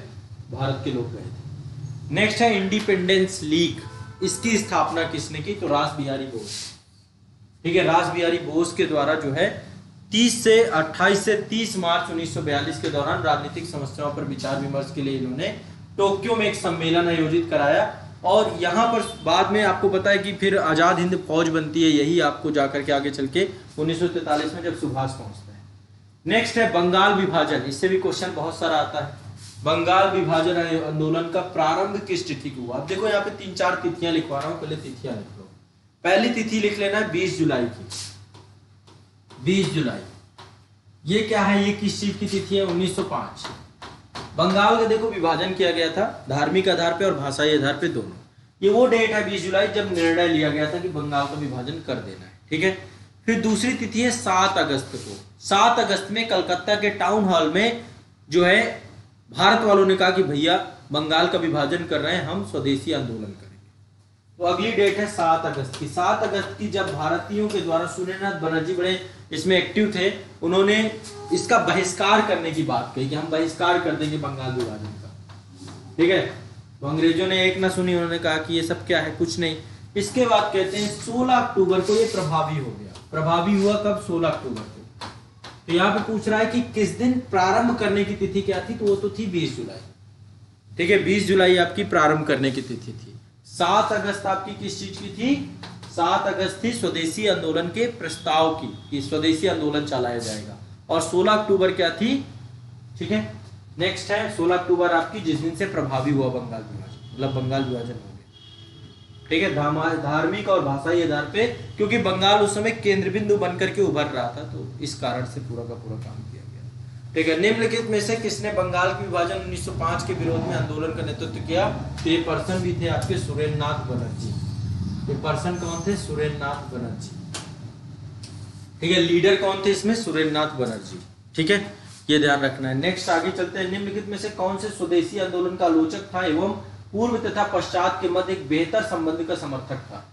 S1: भारत के लोग गए थे। नेक्स्ट है इंडिपेंडेंस लीग, इसकी स्थापना किसने की? तो रास बिहारी बोस। ठीक है, रास बिहारी बोस के द्वारा जो है 28 से 30 मार्च 1942 के दौरान राजनीतिक समस्याओं पर विचार विमर्श के लिए इन्होंने टोक्यो में एक सम्मेलन आयोजित कराया। और यहाँ पर बाद में आपको पता है कि फिर आजाद हिंद फौज बनती है, यही आपको जाकर के आगे चल के 1943 में जब सुभाष पहुंचते हैं। नेक्स्ट है बंगाल विभाजन, इससे भी क्वेश्चन बहुत सारा आता है। बंगाल विभाजन आंदोलन का प्रारंभ किस तिथि को हुआ? अब देखो यहाँ पे 3-4 तिथियां लिखवा रहा हूँ, पहले तिथियां लिख लो। पहली तिथि लिख लेना 20 जुलाई की, 20 जुलाई। ये क्या है? ये किस चीज की तिथि है? 1905। बंगाल का देखो विभाजन किया गया था धार्मिक आधार पे और भाषाई आधार पे दोनों। ये वो डेट है 20 जुलाई जब निर्णय लिया गया था कि बंगाल का विभाजन कर देना है। ठीक है, फिर दूसरी तिथि है 7 अगस्त को। 7 अगस्त में कलकत्ता के टाउन हॉल में जो है भारत वालों ने कहा कि भैया बंगाल का विभाजन कर रहे हैं, हम स्वदेशी आंदोलन करेंगे। तो अगली डेट है 7 अगस्त की। 7 अगस्त की जब भारतीयों के द्वारा सुरेंद्रनाथ बनर्जी बड़े इसमें एक्टिव थे, उन्होंने इसका बहिष्कार करने की बात कही कि हम बहिष्कार कर देंगे बंगाल विभाजन का। ठीक है, तो अंग्रेजों ने एक ना सुनी, उन्होंने कहा कि ये सब क्या है, कुछ नहीं। इसके बाद कहते हैं 16 अक्टूबर को ये प्रभावी हो गया। प्रभावी हुआ कब? 16 अक्टूबर को। तो यहाँ पे पूछ रहा है कि किस दिन प्रारंभ करने की तिथि क्या थी? तो वो तो थी 20 जुलाई। ठीक है, 20 जुलाई आपकी प्रारंभ करने की तिथि थी। 7 अगस्त आपकी किस चीज की थी? 7 अगस्त थी स्वदेशी आंदोलन के प्रस्ताव की, कि स्वदेशी आंदोलन चलाया जाएगा। और 16 अक्टूबर क्या थी? ठीक है, नेक्स्ट है 16 अक्टूबर आपकी जिस दिन से प्रभावी हुआ बंगाल विभाजन, मतलब बंगाल विभाजन हो गया। ठीक है, धार्मिक और भाषाई आधार पे, क्योंकि बंगाल उस समय केंद्र बिंदु बनकर के उभर रहा था, तो इस कारण से पूरा का पूरा काम किया गया। ठीक है, निम्नलिखित में से किसने बंगाल के विभाजन 1905 के विरोध में आंदोलन का नेतृत्व किया? तो ये पर्सन भी थे आपके सुरेंद्रनाथ बनर्जी। ये पर्सन कौन थे? सुरेंद्रनाथ बनर्जी। ठीक है, लीडर कौन थे इसमें? सुरेंद्रनाथ बनर्जी। ठीक है, ये ध्यान रखना है। नेक्स्ट आगे चलते हैं। निम्नलिखित में से कौन से स्वदेशी आंदोलन का आलोचक था एवं पूर्व तथा पश्चात के मध्य एक बेहतर संबंध का समर्थक था?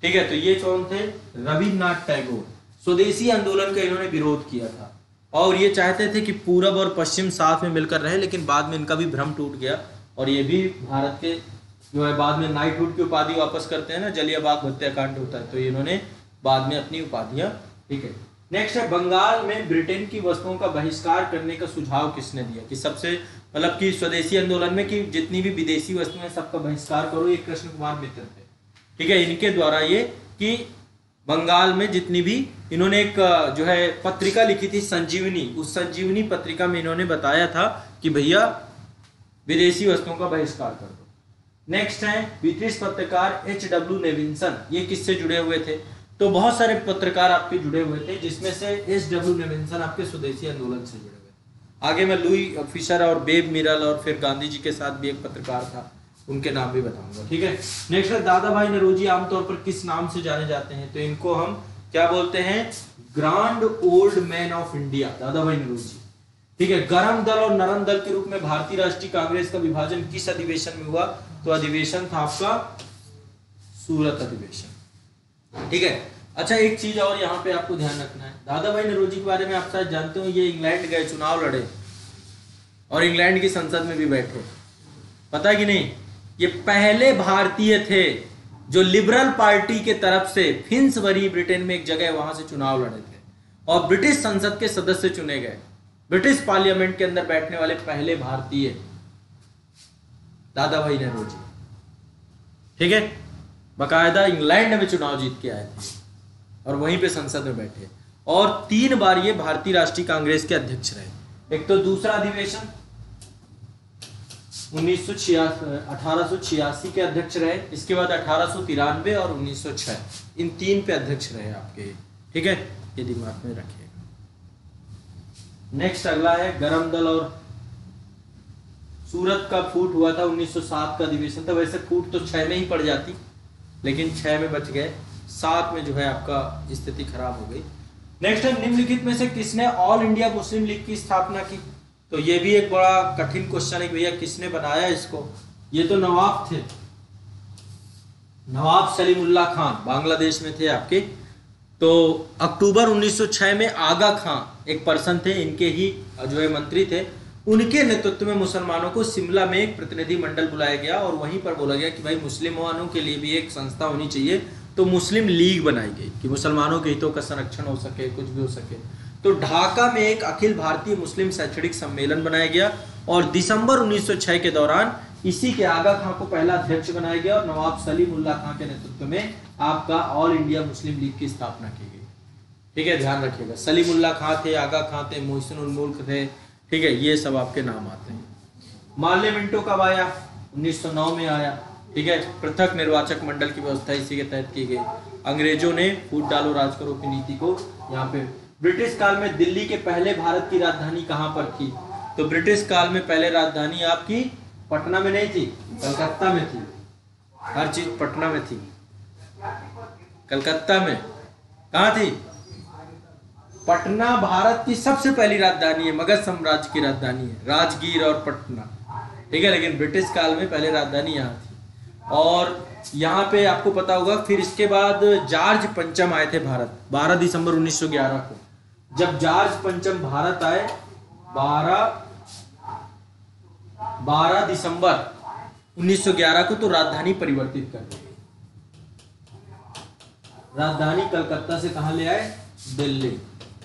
S1: ठीक है, तो ये कौन थे? रविन्द्रनाथ टैगोर। स्वदेशी आंदोलन का इन्होंने विरोध किया था और ये चाहते थे कि पूरब और पश्चिम साथ में मिलकर रहे, लेकिन बाद में इनका भी भ्रम टूट गया और ये भी भारत के जो है बाद में नाइटहुड की उपाधि वापस करते हैं ना, जलियांवाला बाग हत्याकांड होता है, तो इन्होंने बाद में अपनी उपाधियां। ठीक है, नेक्स्ट है बंगाल में ब्रिटेन की वस्तुओं का बहिष्कार करने का सुझाव किसने दिया? कि सबसे मतलब कि स्वदेशी आंदोलन में कि जितनी भी विदेशी वस्तुएं सबका बहिष्कार करो, ये कृष्ण कुमार मित्र थे। ठीक है, इनके द्वारा ये कि बंगाल में जितनी भी, इन्होंने एक जो है पत्रिका लिखी थी संजीवनी, उस संजीवनी पत्रिका में इन्होंने बताया था कि भैया विदेशी वस्तुओं का बहिष्कार कर दो। नेक्स्ट है ब्रिटिश पत्रकार H.W. नेविंसन, ये किससे जुड़े हुए थे? तो बहुत सारे पत्रकार आपके जुड़े हुए थे, जिसमें से H.W. नेविंसन आपके स्वदेशी आंदोलन से जुड़े हुए। आगे मैं लुई फिशर और बेब मिरल और फिर गांधी जी के साथ भी एक पत्रकार था, उनके नाम भी बताऊंगा। ठीक है, नेक्स्ट है दादा भाई नौरोजी आमतौर पर किस नाम से जाने जाते हैं? तो इनको हम क्या बोलते हैं? Grand old man of India, दादा भाई नौरोजी। ठीक है, गरम दल और नरम दल के रूप में भारतीय राष्ट्रीय कांग्रेस का विभाजन किस अधिवेशन में हुआ? तो अधिवेशन था आपका सूरत अधिवेशन। ठीक है, अच्छा एक चीज और यहाँ पे आपको ध्यान रखना है, दादा भाई नौरोजी के बारे में आप शायद जानते हो, ये इंग्लैंड गए, चुनाव लड़े और इंग्लैंड की संसद में भी बैठे, पता है कि नहीं? ये पहले भारतीय थे जो लिबरल पार्टी के तरफ से फिन्सबरी ब्रिटेन में एक जगह वहां से चुनाव लड़े थे और ब्रिटिश संसद के सदस्य चुने गए। ब्रिटिश पार्लियामेंट के अंदर बैठने वाले पहले भारतीय दादा भाई नौरोजी, ठीक है। बकायदा इंग्लैंड में चुनाव जीत के आए थे और वहीं पे संसद में बैठे और 3 बार ये भारतीय राष्ट्रीय कांग्रेस के अध्यक्ष रहे। एक तो दूसरा अधिवेशन 1886 के अध्यक्ष रहे, इसके बाद 1893 और 1906, इन 3 पे अध्यक्ष रहे आपके, ठीक है, ये दिमाग में रखिएगा। नेक्स्ट अगला है गरम दल और सूरत का फूट हुआ था 1907 का अधिवेशन था। वैसे फूट तो 6 में ही पड़ जाती, लेकिन 6 में बच गए, 7 में जो है आपका स्थिति खराब हो गई। नेक्स्ट है निम्नलिखित में से किसने ऑल इंडिया मुस्लिम लीग की स्थापना की? तो ये भी एक बड़ा कठिन क्वेश्चन है कि भैया किसने बनाया इसको। ये तो नवाब थे, नवाब सलीमुल्लाह खान बांग्लादेश में थे आपके। तो अक्टूबर 1906 में आगा खां एक पर्सन थे, इनके ही जो है मंत्री थे, उनके नेतृत्व में मुसलमानों को शिमला में एक प्रतिनिधि मंडल बुलाया गया और वहीं पर बोला गया कि भाई मुसलमानों के लिए भी एक संस्था होनी चाहिए। तो मुस्लिम लीग बनाई गई कि मुसलमानों के हितों का संरक्षण हो सके, कुछ भी हो सके। तो ढाका में एक अखिल भारतीय मुस्लिम शैक्षणिक सम्मेलन बनाया गया और दिसंबर 1906 के दौरान इसी के आगा खां को पहला अध्यक्ष बनाया गया और नवाब सलीमुल्लाह खां के नेतृत्व में आपका ऑल इंडिया मुस्लिम लीग की स्थापना की गई, ठीक है, ध्यान रखिएगा। सलीमुल्लाह खां थे, आगा खां थे, मोहसिन उल मुल्क थे, ठीक है, ये सब आपके नाम आते हैं। माल्य मिंटो कब आया? 1909 में आया, ठीक है। पृथक निर्वाचक मंडल की व्यवस्था इसी के तहत की गई। अंग्रेजों ने फूट डालो राज करो की नीति को यहाँ पे। ब्रिटिश काल में दिल्ली के पहले भारत की राजधानी कहाँ पर थी? तो ब्रिटिश काल में पहले राजधानी आपकी पटना में नहीं थी, कलकत्ता में थी। हर चीज पटना में थी, कलकत्ता में कहाँ थी? पटना भारत की सबसे पहली राजधानी है, मगध साम्राज्य की राजधानी है, राजगीर और पटना, ठीक है। लेकिन ब्रिटिश काल में पहले राजधानी यहाँ थी। और यहाँ पे आपको पता होगा फिर इसके बाद जॉर्ज पंचम आए थे भारत 12 दिसंबर 1911 को। जब जॉर्ज पंचम भारत आए 12 दिसंबर 1911 को, तो राजधानी परिवर्तित कर दी। राजधानी कलकत्ता से कहां ले आए? दिल्ली,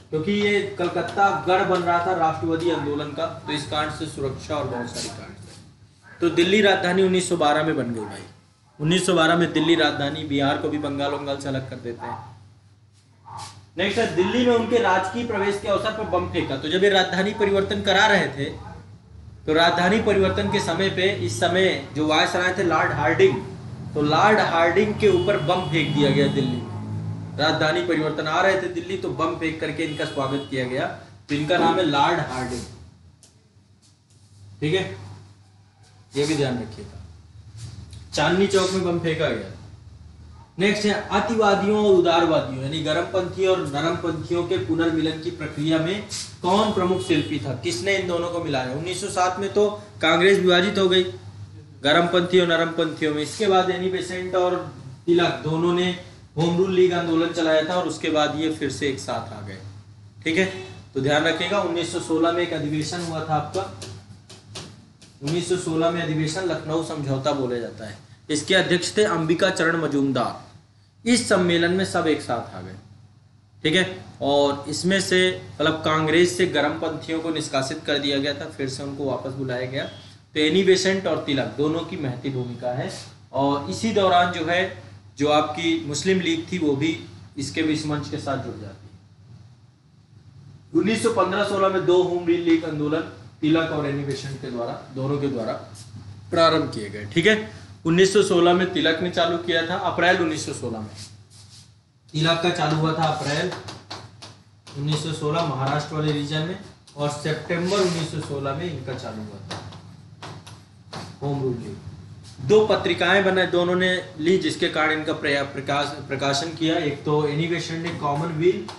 S1: क्योंकि ये कलकत्ता गढ़ बन रहा था राष्ट्रवादी आंदोलन का, तो इस कारण से सुरक्षा और बहुत सारी कारण से तो दिल्ली राजधानी 1912 में बन गई भाई। 1912 में दिल्ली राजधानी, बिहार को भी बंगाल वंगाल से अलग कर देते हैं। नेक्स्ट है दिल्ली में उनके राजकीय प्रवेश के अवसर पर बम फेंका। तो जब ये राजधानी परिवर्तन करा रहे थे, तो राजधानी परिवर्तन के समय पे इस समय जो वायसराय थे लॉर्ड हार्डिंग, तो लॉर्ड हार्डिंग के ऊपर बम फेंक दिया गया दिल्ली में। राजधानी परिवर्तन आ रहे थे दिल्ली, तो बम फेंक करके इनका स्वागत किया गया। तो इनका नाम है लॉर्ड हार्डिंग, ठीक है, ये भी ध्यान रखिएगा। चांदनी चौक में बम फेंका गया। नेक्स्ट है अतिवादियों और उदारवादियों यानी गर्मपंथी और नरमपंथियों के पुनर्मिलन की प्रक्रिया में कौन प्रमुख शिल्पी था? किसने इन दोनों को मिलाया? 1907 में तो कांग्रेस विभाजित हो गई गर्मपंथी और नरमपंथियों में। इसके बाद एनी बेसेंट और तिलक दोनों ने होम रूल लीग आंदोलन चलाया था और उसके बाद ये फिर से एक साथ आ गए, ठीक है। तो ध्यान रखिएगा 1916 में एक अधिवेशन हुआ था आपका। 1916 में अधिवेशन लखनऊ समझौता बोला जाता है। इसके अध्यक्ष थे अंबिका चरण मजूमदार। इस सम्मेलन में सब एक साथ आ गए, ठीक है। और इसमें से मतलब कांग्रेस से गर्मपंथियों को निष्कासित कर दिया गया था, फिर से उनको वापस बुलाया गया। तो एनी बेसेंट और तिलक दोनों की महती भूमिका है। और इसी दौरान जो है जो आपकी मुस्लिम लीग थी वो भी इसके विश्व मंच के साथ जुड़ जाती है। 1915-16 में 2 होम रूल लीग आंदोलन तिलक और एनी बेसेंट के द्वारा दोनों के द्वारा प्रारंभ किए गए, ठीक है। 1916 में तिलक ने चालू किया था, अप्रैल 1916 में तिलक का चालू हुआ था, अप्रैल 1916 महाराष्ट्र वाले रीजन में, और सितंबर 1916 में इनका चालू हुआ था होम रूल लीग। 2 पत्रिकाएं बनाए दोनों ने ली, जिसके कारण इनका प्रकाशन किया। एक तो एनी बेसेंट ने कॉमनवेल्थ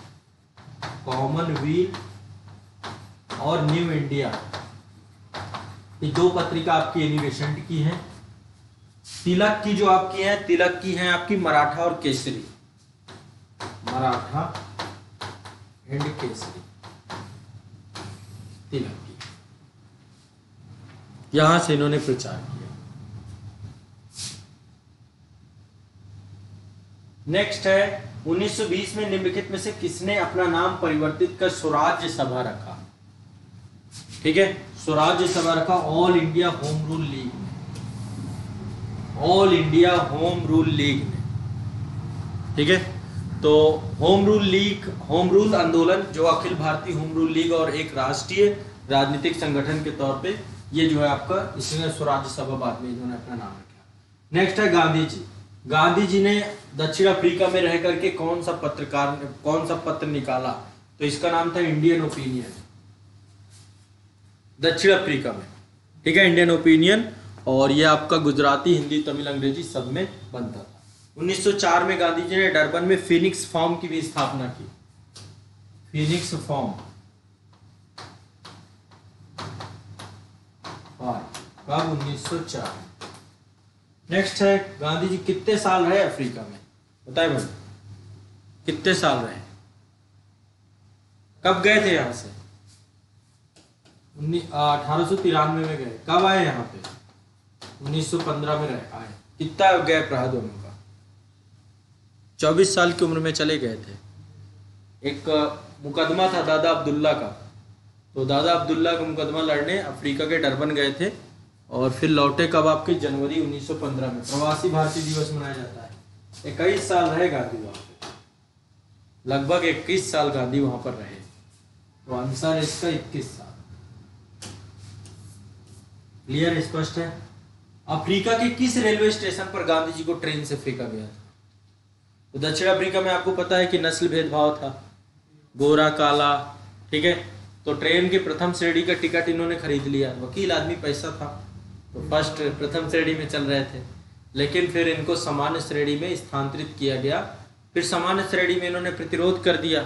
S1: और न्यू इंडिया, ये 2 पत्रिका आपकी एनी बेसेंट की हैं। तिलक की जो आपकी है, तिलक की है आपकी मराठा और केसरी, मराठा एंड केसरी तिलक की, यहां से इन्होंने प्रचार किया। नेक्स्ट है 1920 में निम्नलिखित में से किसने अपना नाम परिवर्तित कर स्वराज्य सभा रखा? ठीक है, स्वराज्य सभा रखा all India home rule league ने, all India home rule league ने। ठीक है, तो home rule league, home rule आंदोलन जो Akhil Bharatiya home rule league और एक राष्ट्रीय राजनीतिक संगठन के तौर पे ये जो है आपका, इसमें स्वराज्य सभा बाद में इन्होंने अपना नाम रखा। नेक्स्ट है गांधी जी। गांधी जी ने दक्षिण अफ्रीका में रह करके कौन सा पत्र निकाला? तो इसका नाम था इंडियन ओपिनियन, दक्षिण अफ्रीका में। ठीक है, इंडियन ओपिनियन, और ये आपका गुजराती, हिंदी, तमिल, अंग्रेजी सब में बनता था। 1904 में गांधी जी ने डरबन में फिनिक्स फॉर्म की भी स्थापना की, फिनिक्स फॉर्म। कब? 1904। नेक्स्ट है गांधी जी कितने साल रहे अफ्रीका में? बताए भाई, कितने साल रहे? कब गए थे यहां से? 1893 में गए। कब आए यहाँ पे? 1915 में आए। कितना गैप रहा दोनों का? 24 साल की उम्र में चले गए थे। एक मुकदमा था दादा अब्दुल्ला का, तो दादा अब्दुल्ला का मुकदमा लड़ने अफ्रीका के डरबन गए थे और फिर लौटे कब? आपके जनवरी 1915 में। प्रवासी भारतीय दिवस मनाया जाता है। 21 साल रहे गांधी वहां पे, लगभग 21 साल गांधी वहां पर रहे। तो आंसर इसका 21 साल। क्लियर, स्पष्ट है? अफ्रीका के किस रेलवे स्टेशन पर गांधी जी को ट्रेन से फेंका गया था? तो दक्षिण अफ्रीका में आपको पता है कि नस्ल भेदभाव था, गोरा काला। ठीक है, तो ट्रेन की प्रथम श्रेणी का टिकट इन्होंने खरीद लिया, वकील आदमी, पैसा था, तो फर्स्ट प्रथम श्रेणी में चल रहे थे। लेकिन फिर इनको सामान्य श्रेणी में स्थानांतरित किया गया। फिर सामान्य श्रेणी में इन्होंने प्रतिरोध कर दिया।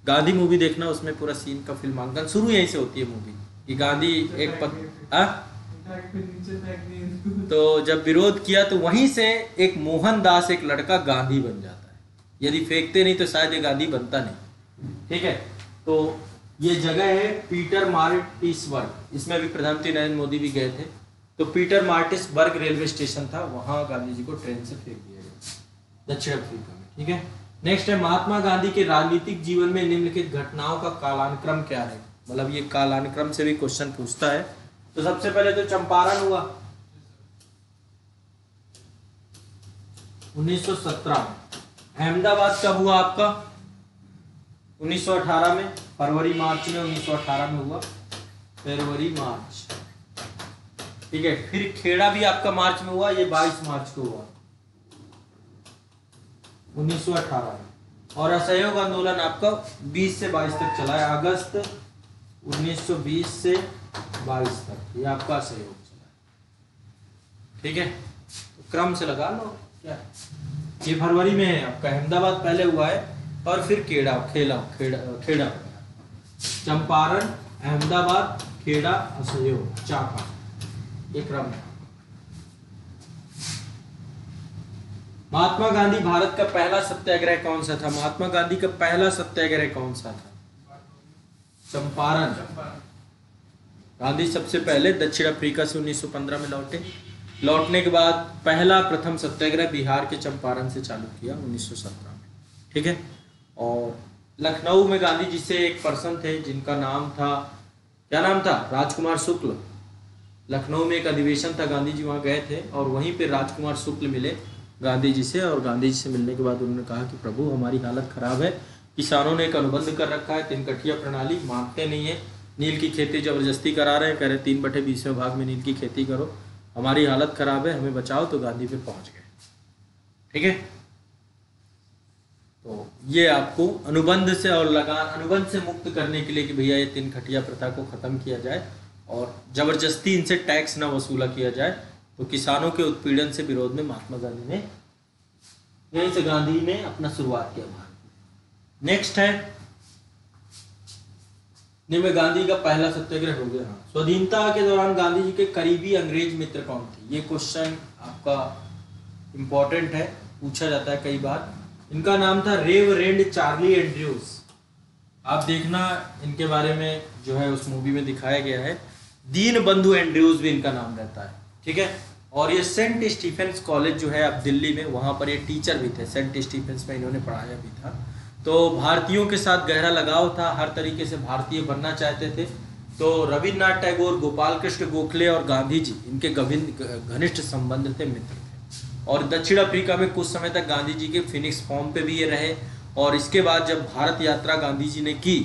S1: गांधी मूवी देखना, उसमें पूरा सीन का फिल्मांकन शुरू यहीं से होती है मूवी कि गांधी एक तो जब विरोध किया तो वहीं से एक मोहनदास, एक लड़का गांधी बन जाता है। यदि फेंकते नहीं तो शायद ये गांधी बनता नहीं। ठीक है, तो ये जगह है पीटर मार्टिसबर्ग, इसमें भी प्रधानमंत्री नरेंद्र मोदी भी गए थे। तो पीटर मार्टिसबर्ग रेलवे स्टेशन था, वहां गांधी जी को ट्रेन से फेंक दिया गया, दक्षिण अफ्रीका में। ठीक है, नेक्स्ट है महात्मा गांधी के राजनीतिक जीवन में निम्नलिखित घटनाओं का कालानुक्रम क्या है? मतलब ये कालानुक्रम से भी क्वेश्चन पूछता है। तो सबसे पहले तो चंपारण हुआ 1917 में। अहमदाबाद कब हुआ आपका? 1918 में, फरवरी मार्च में 1918 में हुआ, फरवरी मार्च। ठीक है, फिर खेड़ा भी आपका मार्च में हुआ, ये 22 मार्च को हुआ 1918 में। और असहयोग आंदोलन आपका 20 से 22 तक चला है, अगस्त 1920 से 22 तक ये आपका असहयोग चला है। ठीक है, तो क्रम से लगा लो क्या। ये फरवरी में है आपका, अहमदाबाद पहले हुआ है और फिर खेड़ा, चंपारण, अहमदाबाद, खेड़ा, असहयोग, चाका, ये क्रम है। महात्मा गांधी भारत का पहला सत्याग्रह कौन सा था? महात्मा गांधी का पहला सत्याग्रह कौन सा था? चंपारण। गांधी सबसे पहले दक्षिण अफ्रीका से 1915 में लौटे। लौटने के बाद पहला प्रथम सत्याग्रह बिहार के चंपारण से चालू किया 1917 में। ठीक है, और लखनऊ में गांधी जी से एक पर्सन थे जिनका नाम था, क्या नाम था? राजकुमार शुक्ल। लखनऊ में एक अधिवेशन था, गांधी जी वहाँ गए थे और वहीं पे राजकुमार शुक्ल मिले गांधी जी से। और गांधी जी से मिलने के बाद उन्होंने कहा कि प्रभु हमारी हालत खराब है, किसानों ने एक अनुबंध कर रखा है, 3 कठिया प्रणाली, मानते नहीं है, नील की खेती जबरदस्ती करा रहे हैं, कह रहे 3/20वें भाग में नील की खेती करो, हमारी हालत खराब है, हमें बचाओ। तो गांधी पे पहुंच गए। ठीक है, तो ये आपको अनुबंध से और लगान, अनुबंध से मुक्त करने के लिए कि भैया ये 3 कठिया प्रथा को खत्म किया जाए और जबरदस्ती इनसे टैक्स ना वसूला किया जाए। तो किसानों के उत्पीड़न से विरोध में महात्मा गांधी ने, यहीं से गांधी ने अपना शुरुआत किया भारत में। नेक्स्ट है में गांधी का पहला सत्याग्रह हो गया। स्वाधीनता के दौरान गांधी जी के करीबी अंग्रेज मित्र कौन थे? ये क्वेश्चन आपका इंपॉर्टेंट है, पूछा जाता है कई बार। इनका नाम था रेवरेंड चार्ली एंड्रयूज। आप देखना इनके बारे में जो है उस मूवी में दिखाया गया है। दीन बंधु एंड्रयूज भी इनका नाम रहता है। ठीक है, और ये सेंट स्टीफेंस कॉलेज जो है अब दिल्ली में, वहाँ पर ये टीचर भी थे, सेंट स्टीफेंस में इन्होंने पढ़ाया भी था। तो भारतीयों के साथ गहरा लगाव था, हर तरीके से भारतीय बनना चाहते थे। तो रविन्द्रनाथ टैगोर, गोपाल कृष्ण गोखले और गांधी जी इनके घनिष्ठ संबंध थे, मित्र थे। और दक्षिण अफ्रीका में कुछ समय तक गांधी जी के फिनिक्स फॉर्म पे भी ये रहे, और इसके बाद जब भारत यात्रा गांधी जी ने की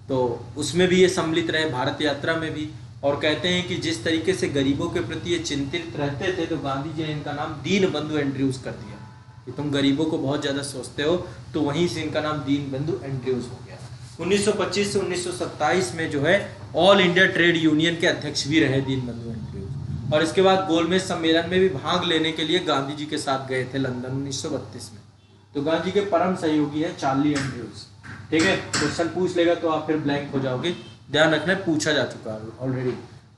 S1: तो उसमें भी ये सम्मिलित रहे, भारत यात्रा में भी। और कहते हैं कि जिस तरीके से गरीबों के प्रति ये चिंतित रहते थे, तो गांधी जी ने इनका नाम दीन बंधु एंड्रयूज कर दिया कि तुम गरीबों को बहुत ज़्यादा सोचते हो, तो वहीं से इनका नाम दीन बंधु एंड्रयूज हो गया। 1925 से 1927 में जो है ऑल इंडिया ट्रेड यूनियन के अध्यक्ष भी रहे दीन बंधु एंड्रयूज। और इसके बाद गोलमेज सम्मेलन में भी भाग लेने के लिए गांधी जी के साथ गए थे लंदन 1932 में। तो गांधी जी के परम सहयोगी है चार्ली एंड्रयूज। ठीक है, क्वेश्चन पूछ लेगा तो आप फिर ब्लैंक हो जाओगे, ध्यान रखना, पूछा जा चुका है ऑलरेडी।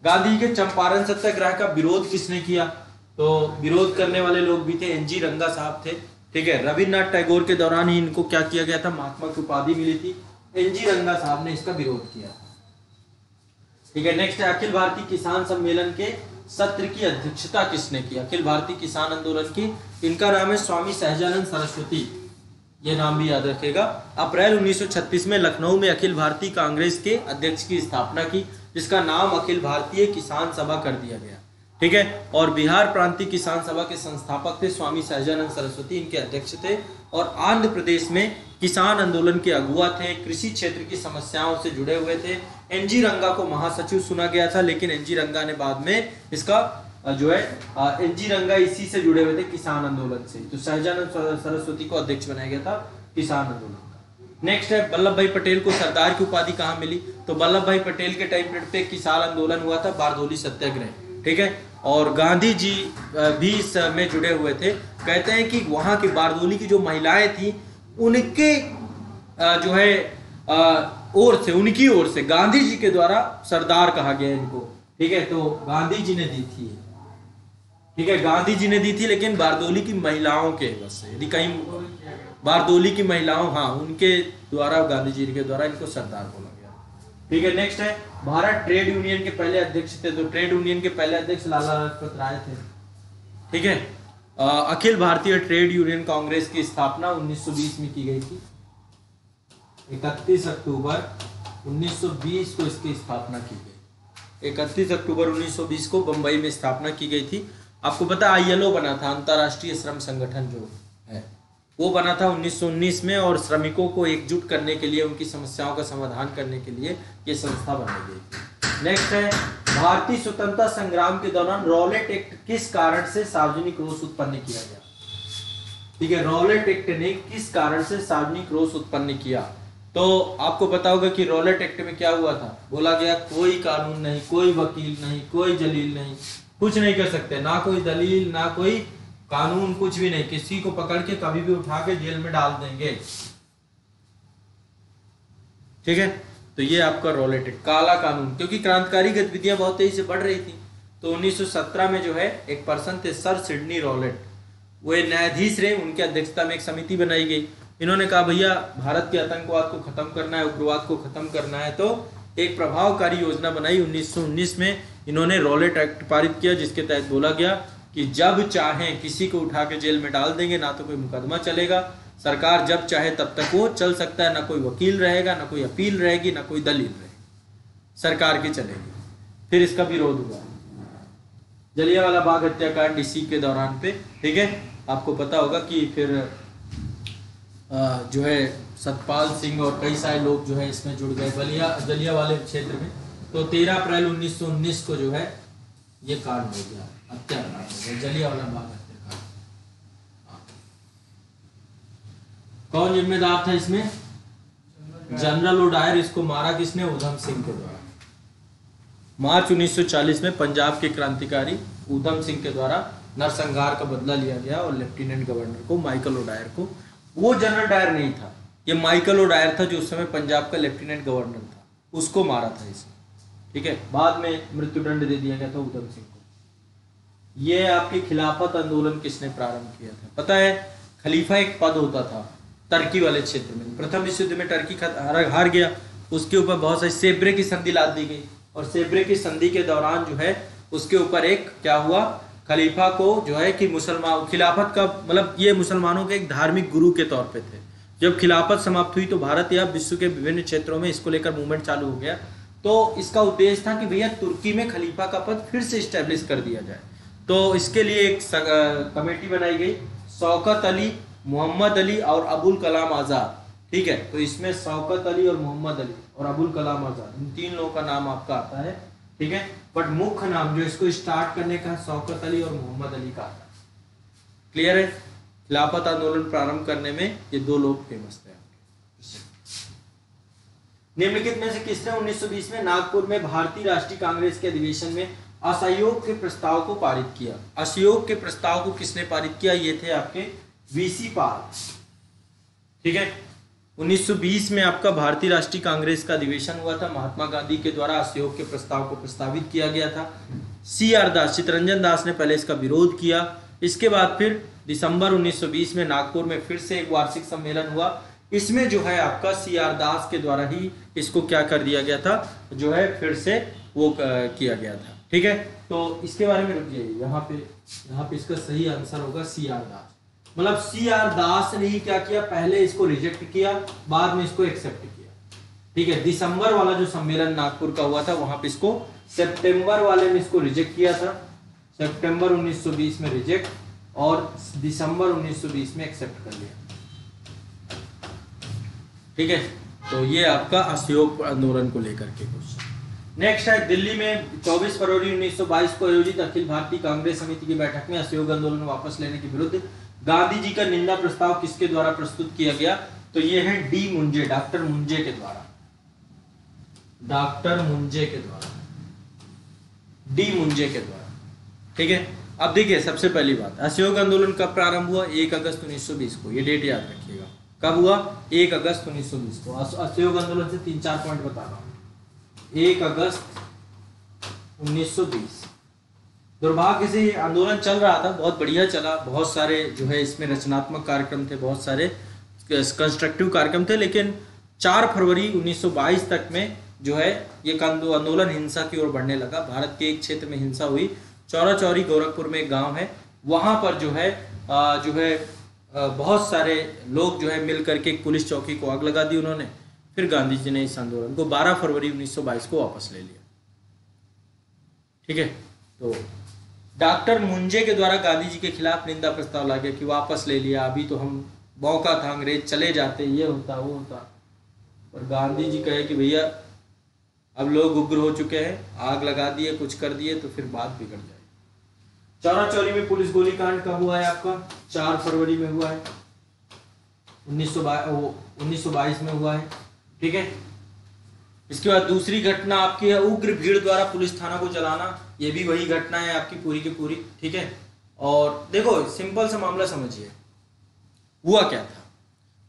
S1: गांधी जी के चंपारण सत्याग्रह का विरोध किसने किया? तो विरोध करने वाले लोग भी थे, एनजी रंगा साहब थे। ठीक है, रविन्द्रनाथ टैगोर के दौरान ही इनको क्या किया गया था, महात्मा की उपाधि मिली थी, एनजी रंगा साहब ने इसका विरोध किया। ठीक है, नेक्स्ट है अखिल भारतीय किसान सम्मेलन के सत्र की अध्यक्षता किसने की? अखिल भारतीय किसान आंदोलन की, इनका नाम है स्वामी सहजानंद सरस्वती, ये नाम भी याद रखेगा। अप्रैल 1936 में लखनऊ में अखिल भारतीय कांग्रेस के अध्यक्ष की स्थापना की, जिसका नाम अखिल भारतीय किसान सभा कर दिया गया। ठीक है, और बिहार प्रांतीय किसान सभा के संस्थापक थे स्वामी सहजानंद सरस्वती, इनके अध्यक्ष थे। और आंध्र प्रदेश में किसान आंदोलन के अगुआ थे, कृषि क्षेत्र की समस्याओं से जुड़े हुए थे। एनजी रंगा को महासचिव चुना गया था, लेकिन एनजी रंगा ने बाद में इसका जो है एनजी रंगा इसी से जुड़े हुए थे, किसान आंदोलन से। तो सहजानंद सरस्वती को अध्यक्ष बनाया गया था किसान आंदोलन का। नेक्स्ट है वल्लभ भाई पटेल को सरदार की उपाधि कहाँ मिली? तो वल्लभ भाई पटेल के टाइम पीरियड पे किसान आंदोलन हुआ था, बारदोली सत्याग्रह। ठीक है, और गांधी जी भी इसमें जुड़े हुए थे। कहते हैं कि वहां की बारदोली की जो महिलाएं थी, उनके जो है ओर से, उनकी ओर से गांधी जी के द्वारा सरदार कहा गया इनको। ठीक है, तो गांधी जी ने दी थी। ठीक है, गांधी जी ने दी थी, लेकिन बारदोली की महिलाओं के बस, यदि कहीं बारदोली की महिलाओं, हाँ, उनके द्वारा, गांधी जी के द्वारा इनको सरदार बोला गया। ठीक है, नेक्स्ट है भारत ट्रेड यूनियन के पहले अध्यक्ष थे। तो ट्रेड यूनियन के पहले अध्यक्ष लाला लाजपत राय थे। ठीक है, अखिल भारतीय ट्रेड यूनियन कांग्रेस की स्थापना 1920 में की गई थी। 31 अक्टूबर 1920 को इसकी स्थापना की गई। 31 अक्टूबर 1920 को बंबई में स्थापना की गई थी। आपको पता है ILO बना था, अंतर्राष्ट्रीय श्रम संगठन जो है, वो बना था 1919 में, और श्रमिकों को एकजुट करने के लिए, उनकी समस्याओं का समाधान करने के लिए ये संस्था बनाई गई। नेक्स्ट है भारतीय स्वतंत्रता संग्राम के दौरान रॉलेट एक्ट किस कारण से सार्वजनिक रोष उत्पन्न किया गया? ठीक है, रॉलेट एक्ट ने किस कारण से सार्वजनिक रोष उत्पन्न किया? तो आपको पता होगा कि रॉलेट एक्ट में क्या हुआ था, बोला गया कोई कानून नहीं, कोई वकील नहीं, कोई जलील नहीं, कुछ नहीं कर सकते, ना कोई दलील, ना कोई कानून, कुछ भी नहीं, किसी को पकड़ के कभी भी उठा के जेल में डाल देंगे। ठीक है, तो ये आपका रॉलेट एक्ट, काला कानून, क्योंकि क्रांतिकारी गतिविधियां बहुत तेजी से बढ़ रही थी। तो 1917 में जो है एक पर्सन थे सर सिडनी रॉलेट, वो न्यायाधीश रहे, उनकी अध्यक्षता में एक समिति बनाई गई। इन्होंने कहा भैया भारत के आतंकवाद को खत्म करना है, उग्रवाद को खत्म करना है, तो एक प्रभावकारी योजना बनाई। 1919 में इन्होंने रॉलेट एक्ट पारित किया, जिसके तहत बोला गया कि जब चाहें किसी को उठा के जेल में डाल देंगे, ना तो कोई मुकदमा चलेगा, सरकार जब चाहे तब तक वो चल सकता है, ना कोई वकील रहेगा, ना कोई अपील रहेगी, ना कोई दलील रहेगी, सरकार की चलेगी। फिर इसका विरोध हुआ, जलियांवाला बाग हत्याकांड इसी के दौरान पे। ठीक है, आपको पता होगा कि फिर जो है सतपाल सिंह और कई सारे लोग जो है इसमें जुड़ गए जलियांवाले क्षेत्र में। तो 13 अप्रैल 1919 को जो है ये कांड हो गया, हत्याकांड हो गया, जलियांवाला बाग हत्याकांड। कौन जिम्मेदार था इसमें? General O'Dwyer. इसको मारा किसने? उधम सिंह के द्वारा। मार्च 1940 में पंजाब के क्रांतिकारी उधम सिंह के द्वारा नरसंहार का बदला लिया गया, और लेफ्टिनेंट गवर्नर को, माइकल ओडायर को, वो जनरल डायर नहीं था, ये माइकल ओडायर था जो उस समय पंजाब का लेफ्टिनेंट गवर्नर था, उसको मारा था इसने। ठीक है, बाद में मृत्युदंड दे दिया गया था उधम सिंह को। ये आपके खिलाफत आंदोलन किसने प्रारंभ किया था? पता है, खलीफा एक पद होता था टर्की वाले क्षेत्र में। प्रथम विश्व युद्ध में टर्की हार गया, उसके ऊपर बहुत सारी सेब्रे की संधि लाद दी गई, और सेब्रे की संधि के दौरान जो है उसके ऊपर एक क्या हुआ, खलीफा को जो है कि मुसलमान खिलाफत का मतलब ये मुसलमानों के एक धार्मिक गुरु के तौर पे थे। जब खिलाफत समाप्त हुई तो भारत या विश्व के विभिन्न क्षेत्रों में इसको लेकर मूवमेंट चालू हो गया। तो इसका उद्देश्य था कि भैया तुर्की में खलीफा का पद फिर से स्टैब्लिश कर दिया जाए। तो इसके लिए एक कमेटी बनाई गई, शौकत अली, मोहम्मद अली और अबुल कलाम आज़ाद। ठीक है, तो इसमें शौकत अली और मोहम्मद अली और अबुल कलाम आज़ाद, इन 3 लोगों का नाम आपका आता है। ठीक है, बट मुख्य नाम जो इसको स्टार्ट करने का शौकत अली और मोहम्मद अली का आता है। क्लियर है? खिलाफत आंदोलन प्रारंभ करने में ये 2 लोग फेमस थे। निम्नलिखित में से किसने 1920 में नागपुर में भारतीय राष्ट्रीय कांग्रेस के अधिवेशन में असहयोग के प्रस्ताव को पारित किया? असहयोग के प्रस्ताव को किसने पारित किया? ये थे आपके वीसी पाल। ठीक है, 1920 में आपका भारतीय राष्ट्रीय कांग्रेस का अधिवेशन हुआ था। महात्मा गांधी के द्वारा असहयोग के प्रस्ताव को प्रस्तावित किया गया था। CR दास, चितरंजन दास ने पहले इसका विरोध किया। इसके बाद फिर दिसंबर 1920 में नागपुर में फिर से एक वार्षिक सम्मेलन हुआ। इसमें जो है आपका CR दास के द्वारा ही इसको क्या कर दिया गया था, जो है फिर से वो किया गया था। ठीक है, तो इसके बारे में रुकिए, यहाँ पे इसका सही आंसर होगा CR दास। मतलब CR दास ने ही क्या किया, पहले इसको रिजेक्ट किया, बाद में इसको एक्सेप्ट किया। ठीक है, दिसंबर वाला जो सम्मेलन नागपुर का हुआ था वहां पे इसको, सितंबर वाले में इसको रिजेक्ट किया था, सितंबर 1920 में रिजेक्ट और दिसंबर 1920 में एक्सेप्ट कर लिया। ठीक है, तो ये आपका असहयोग आंदोलन को लेकर के क्वेश्चन। नेक्स्ट है, दिल्ली में 24 फरवरी 1922 को आयोजित अखिल भारतीय कांग्रेस समिति की बैठक में असहयोग आंदोलन वापस लेने के विरुद्ध गांधी जी का निंदा प्रस्ताव किसके द्वारा प्रस्तुत किया गया? तो ये है डी मुंजे, डॉक्टर मुंजे के द्वारा, डॉक्टर मुंजे के द्वारा, डी मुंजे के द्वारा। ठीक है, अब देखिए सबसे पहली बात, असहयोग आंदोलन कब प्रारंभ हुआ? 1 अगस्त 1920 को। ये डेट याद रखिएगा, कब हुआ? 1 अगस्त 1920 को। असहयोग आंदोलन से 3-4 पॉइंट बता रहा हूं। 1 अगस्त 1920 दुर्भाग्य से ये आंदोलन चल रहा था, बहुत बढ़िया चला, बहुत सारे जो है इसमें रचनात्मक कार्यक्रम थे, बहुत सारे कंस्ट्रक्टिव कार्यक्रम थे, लेकिन 4 फरवरी 1922 तक में जो है ये आंदोलन हिंसा की ओर बढ़ने लगा। भारत के एक क्षेत्र में हिंसा हुई, चौरा चौरी गोरखपुर में एक गांव है, वहां पर जो है बहुत सारे लोग जो है मिल करके एक पुलिस चौकी को आग लगा दी उन्होंने। फिर गांधी जी ने इस आंदोलन को 12 फरवरी 1922 को वापस ले लिया। ठीक है, तो डॉक्टर मुंजे के द्वारा गांधी जी के खिलाफ निंदा प्रस्ताव ला गया कि वापस ले लिया, अभी तो हम मौका था, अंग्रेज चले जाते, ये होता वो होता। और गांधी जी कहे कि भैया अब लोग उग्र हो चुके हैं, आग लगा दिए, कुछ कर दिए तो फिर बात बिगड़ जाए। चौरा चौरी में पुलिस गोलीकांड कब हुआ है आपका? 4 फरवरी में हुआ है, 1922 में हुआ है। ठीक है, इसके बाद दूसरी घटना आपकी है उग्र भीड़ द्वारा पुलिस थाना को जलाना, ये भी वही घटना है आपकी पूरी की पूरी। ठीक है, और देखो सिंपल सा मामला समझिए, हुआ क्या था।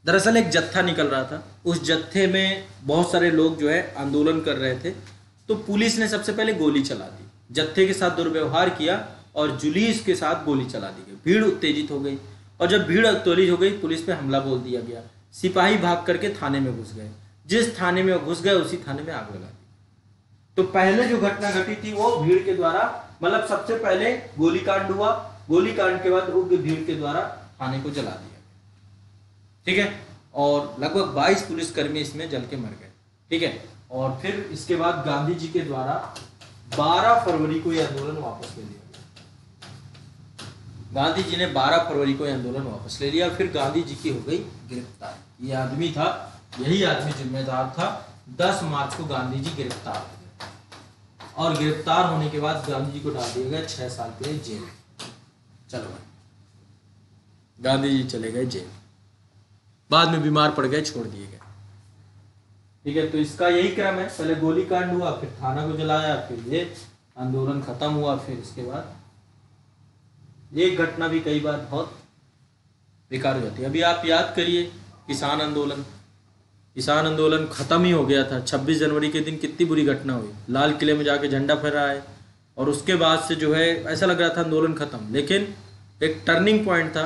S1: दरअसल एक जत्था निकल रहा था, उस जत्थे में बहुत सारे लोग जो है आंदोलन कर रहे थे, तो पुलिस ने सबसे पहले गोली चला दी, जत्थे के साथ दुर्व्यवहार किया और जुलूस के साथ गोली चला दी गई। भीड़ उत्तेजित हो गई और जब भीड़ उत्तेजित हो गई पुलिस पे हमला बोल दिया गया। सिपाही भाग करके थाने में घुस गए, जिस थाने में घुस गए उसी थाने में आग लगा दी। तो पहले जो घटना घटी थी वो भीड़ के द्वारा, मतलब सबसे पहले गोलीकांड हुआ, गोलीकांड के बाद उग्र भीड़ के द्वारा थाने को जला दिया। ठीक है, और लगभग 22 पुलिसकर्मी इसमें जल के मर गए। ठीक है, और फिर इसके बाद गांधी जी के द्वारा 12 फरवरी को यह आंदोलन वापस ले लिया गया। गांधी जी ने 12 फरवरी को यह आंदोलन वापस ले लिया। फिर गांधी जी की हो गई गिरफ्तार। ये आदमी था, यही आदमी जिम्मेदार था। 10 मार्च को गांधी जी गिरफ्तार हो गए और गिरफ्तार होने के बाद गांधी जी को डाल दिया गया 6 साल के लिए जेल। चलो भाई, गांधी जी चले गए जेल, बाद में बीमार पड़ गए, छोड़ दिए गए। ठीक है, तो इसका यही क्रम है, पहले गोलीकांड हुआ, फिर थाना को जलाया, फिर ये आंदोलन खत्म हुआ, फिर इसके बाद ये घटना भी कई बार बहुत बेकार हो जाती है। अभी आप याद करिए किसान आंदोलन खत्म ही हो गया था। 26 जनवरी के दिन कितनी बुरी घटना हुई, लाल किले में जाके झंडा फहराया और उसके बाद से जो है ऐसा लग रहा था आंदोलन खत्म, लेकिन एक टर्निंग पॉइंट था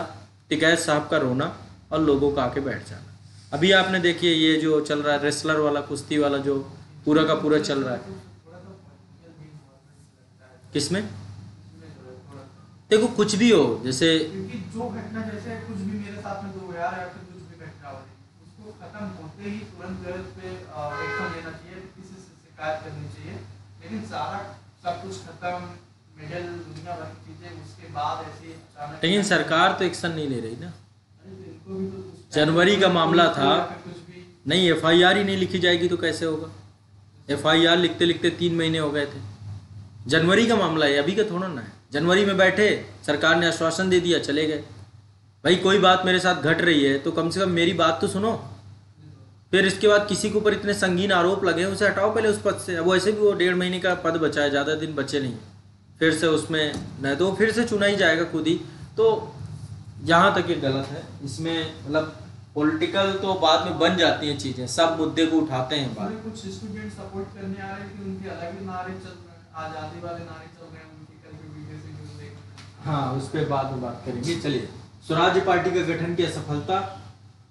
S1: टिकैत साहब का रोना और लोगों का आके बैठ जाना। अभी आपने देखिए ये जो चल रहा है रेसलर वाला, कुश्ती वाला जो पूरा का पूरा चल रहा है, किसमें देखो कुछ भी हो, जैसे
S2: क्योंकि जो घटना जैसे कुछ भी मेरे साथ में जो यार या फिर कुछ भी घटना हो रही उसको खत्म होते ही तुरंत जो है उस पे एक्शन लेना चाहिए, किसी से शिकायत करनी चाहिए। लेकिन सारा सब कुछ खत्म, मेडल दुनिया भर की चीजें, उसके बाद ऐसे अचानक।
S1: लेकिन सरकार तो एक्शन नहीं ले रही ना।
S2: अरे तो इनको भी तो
S1: जनवरी का मामला था,
S2: कुछ भी
S1: नहीं FIR ही नहीं लिखी जाएगी तो कैसे होगा? FIR लिखते लिखते 3 महीने हो गए थे। जनवरी का मामला है, अभी का थोड़ा ना है। जनवरी में बैठे, सरकार ने आश्वासन दे दिया, चले गए। भाई कोई बात मेरे साथ घट रही है तो कम से कम मेरी बात तो सुनो। फिर इसके बाद किसी के ऊपर इतने संगीन आरोप लगे, उसे हटाओ पहले उस पद से। अब वैसे भी वो 1.5 महीने का पद बचा है, ज़्यादा दिन बचे नहीं। फिर से उसमें नहीं तो फिर से चुना ही जाएगा खुद ही। तो जहाँ तक ये गलत है इसमें, मतलब पॉलिटिकल तो बाद में बन जाती हैं चीज़ें, सब मुद्दे को उठाते हैं बाद।
S2: कुछ स्टूडेंट सपोर्ट करने आ रहे हैं कि उनके अलग ही नारे चल रहे हैं, आज़ादी वाले नारे चल रहे हैं, उनकी कल के वीडियो से न्यूज़ देख रहे हैं।
S1: हाँ, उस पर बाद में बात करेंगे। चलिए, स्वराज्य पार्टी का गठन की असफलता,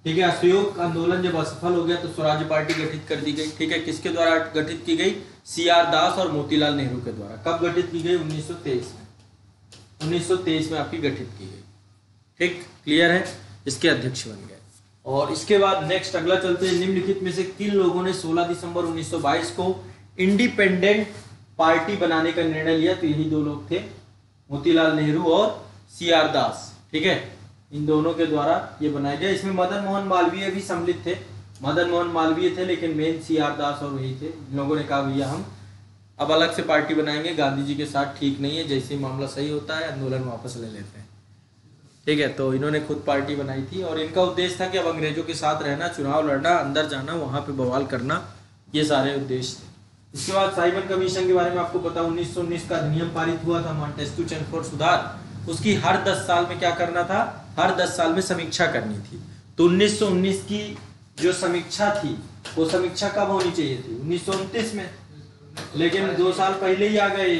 S1: ठीक है। असहयोग आंदोलन जब असफल हो गया तो स्वराज्य पार्टी गठित कर दी गई, ठीक है। किसके द्वारा गठित की गई? CR दास और मोतीलाल नेहरू के द्वारा। कब गठित की गई? 1923 में। 1923 में आपकी गठित की गई, ठीक, क्लियर है। इसके अध्यक्ष बन गए। और इसके बाद नेक्स्ट अगला चलते हैं, निम्नलिखित में से किन लोगों ने 16 दिसंबर 1922 को इंडिपेंडेंट पार्टी बनाने का निर्णय लिया? तो यही 2 लोग थे, मोतीलाल नेहरू और CR दास, ठीक है। इन दोनों के द्वारा ये बनाया गया। इसमें मदन मोहन मालवीय भी सम्मिलित थे। मदन मोहन मालवीय थे, लेकिन मेन CR दास और वही थे। इन लोगों ने कहा भैया हम अब अलग से पार्टी बनाएंगे, गांधी जी के साथ ठीक नहीं है, जैसे ही मामला सही होता है आंदोलन वापस ले लेते हैं, ठीक है। तो इन्होंने खुद पार्टी बनाई थी और इनका उद्देश्य था कि अब अंग्रेजों के साथ रहना, चुनाव लड़ना, अंदर जाना, वहां पे बवाल करना, ये सारे उद्देश्य थे। इसके बाद साइमन कमीशन के बारे में आपको पता, 1919 का अधिनियम पारित हुआ था, मॉन्टेस्क्यू चेमफोर्ड सुधार। उसकी हर 10 साल में क्या करना था? हर 10 साल में समीक्षा करनी थी। तो 1919 की जो समीक्षा थी वो समीक्षा कब होनी चाहिए थी? 1929 में, लेकिन 2 साल पहले ही आ गए,